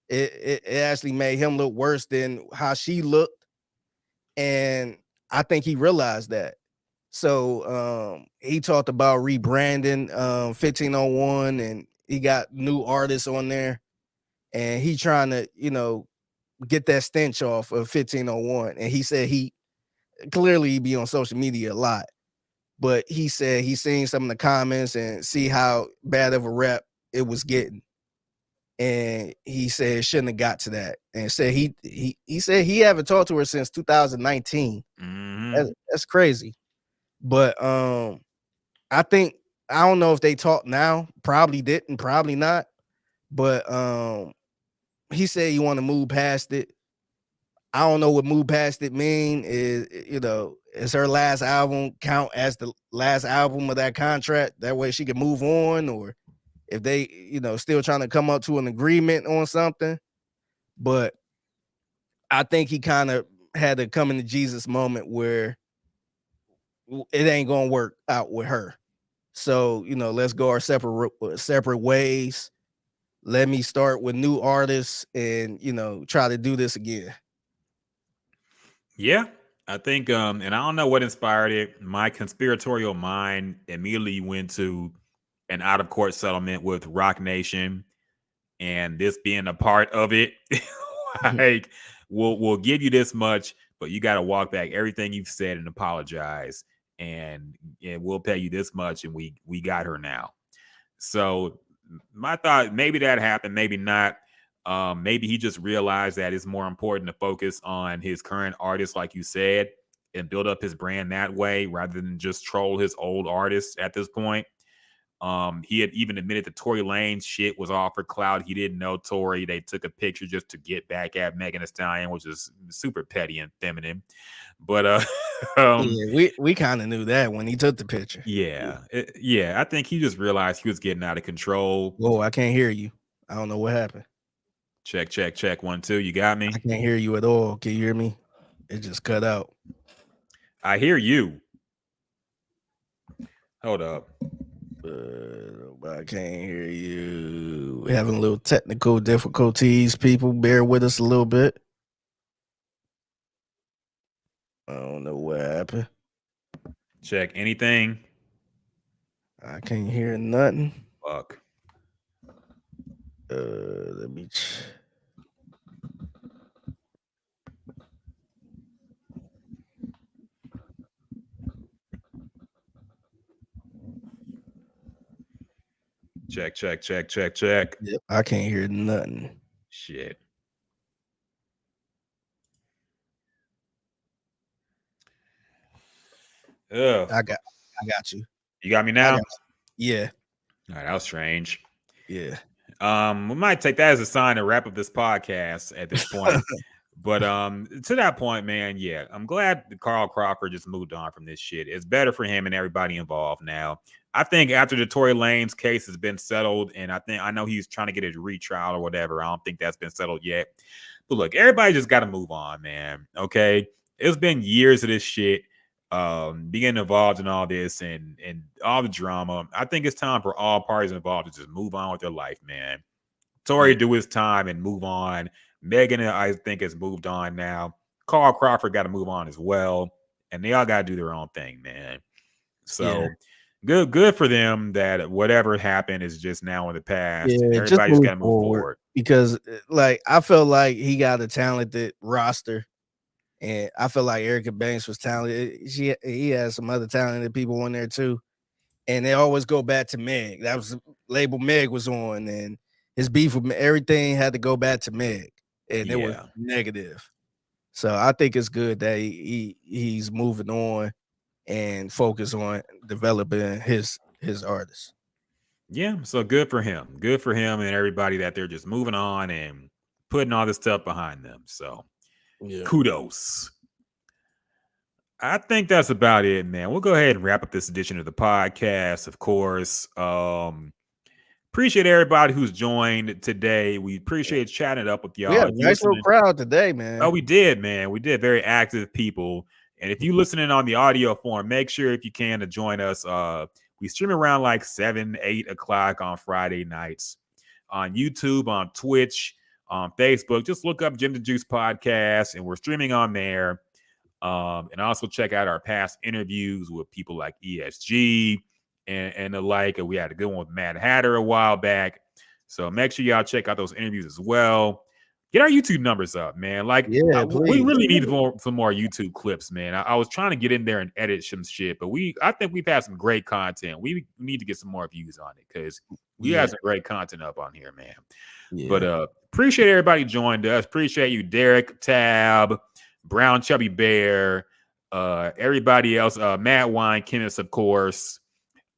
It actually made him look worse than how she looked. And I think he realized that. So he talked about rebranding 1501, and he got new artists on there. And he trying to, get that stench off of 1501. And he said he clearly be on social media a lot. But he said he's seen some of the comments and see how bad of a rep it was getting. And he said it shouldn't have got to that. And said he said he haven't talked to her since 2019. That's crazy. But I don't know if they talk now. Probably didn't, probably not. But he said he want to move past it. I don't know what move past it mean. Is her last album count as the last album of that contract? That way she can move on, or if they, still trying to come up to an agreement on something. But I think he kind of had a coming to Jesus moment where it ain't gonna work out with her. So, let's go our separate ways. Let me start with new artists and, try to do this again. Yeah, I think, and I don't know what inspired it. My conspiratorial mind immediately went to an out of court settlement with Rock Nation, and this being a part of it. Like, we'll give you this much, but you got to walk back everything you've said and apologize, and we'll pay you this much, and we got her now. So my thought, maybe that happened, maybe not. Maybe he just realized that it's more important to focus on his current artists, like you said, and build up his brand that way rather than just troll his old artists at this point. He had even admitted that Tory Lanez shit was all for clout. He didn't know Tory. They took a picture just to get back at Megan Thee Stallion, which is super petty and feminine. But yeah, we kind of knew that when he took the picture. Yeah, I think he just realized he was getting out of control. Whoa, I can't hear you. I don't know what happened. Check 1 2. You got me? I can't hear you at all. Can you hear me? It just cut out. I hear you. Hold up. I can't hear you. We're having a little technical difficulties. People, bear with us a little bit. I don't know what happened. Check anything. I can't hear nothing. Fuck. Let me. Check. Yep, I can't hear nothing. Shit. Ugh. I got you. You got me now? Yeah. All right, that was strange. Yeah. We might take that as a sign to wrap up this podcast at this point. But to that point, man, yeah, I'm glad Carl Crawford just moved on from this shit. It's better for him and everybody involved now. I think after the Tory Lanez case has been settled, and I know he's trying to get his retrial or whatever. I don't think that's been settled yet. But look, everybody just got to move on, man. Okay, it's been years of this shit, being involved in all this and all the drama. I think it's time for all parties involved to just move on with their life, man. Tory do his time and move on. Megan, I think, has moved on now. Carl Crawford got to move on as well, and they all got to do their own thing, man. So good for them that whatever happened is just now in the past. Yeah, Everybody just got to move forward. because like I felt like he got a talented roster, and I feel like Erica Banks was talented. He has some other talented people on there too, and they always go back to Meg. That was the label Meg was on, and his beef with everything had to go back to Meg, and it was negative. So I think it's good that he's moving on and focus on developing his artists. Yeah, so good for him. Good for him and everybody that they're just moving on and putting all this stuff behind them. So kudos. I think that's about it, man. We'll go ahead and wrap up this edition of the podcast, of course. Appreciate everybody who's joined today. We appreciate chatting it up with y'all. We had a nice little crowd today, man. Oh, we did, man. We did. Very active people. And if you listening on the audio form, make sure if you can to join us. We stream around like 7, 8 o'clock on Friday nights on YouTube, on Twitch, on Facebook. Just look up Jim the Juice Podcast, and we're streaming on there. And also check out our past interviews with people like ESG and the like. We had a good one with Mad Hatter a while back. So make sure y'all check out those interviews as well. Get our YouTube numbers up, man. Like, we really need some more YouTube clips, man. I was trying to get in there and edit some shit, but I think we've had some great content. We need to get some more views on it because we have some great content up on here, man. But appreciate everybody joined us. Appreciate you, Derek, Tab, Brown Chubby Bear, everybody else, Matt Wine, Kenneth, of course,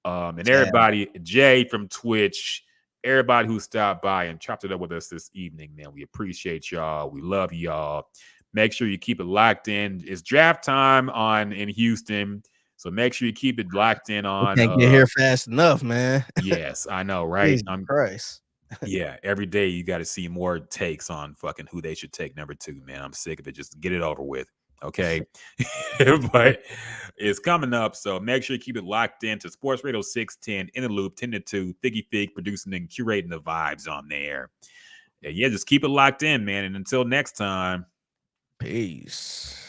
and everybody, Jay from Twitch. Everybody who stopped by and chopped it up with us this evening, man. We appreciate y'all. We love y'all. Make sure you keep it locked in. It's draft time in Houston. So make sure you keep it locked in on. Can't get here fast enough, man. Yes, I know, right? Christ. Yeah, every day you got to see more takes on fucking who they should take number 2, man. I'm sick of it. Just get it over with. Okay. But it's coming up. So make sure you keep it locked into Sports Radio 610 in the loop, 10 to 2, Figgy Fig producing and curating the vibes on there. Yeah, just keep it locked in, man. And until next time, peace.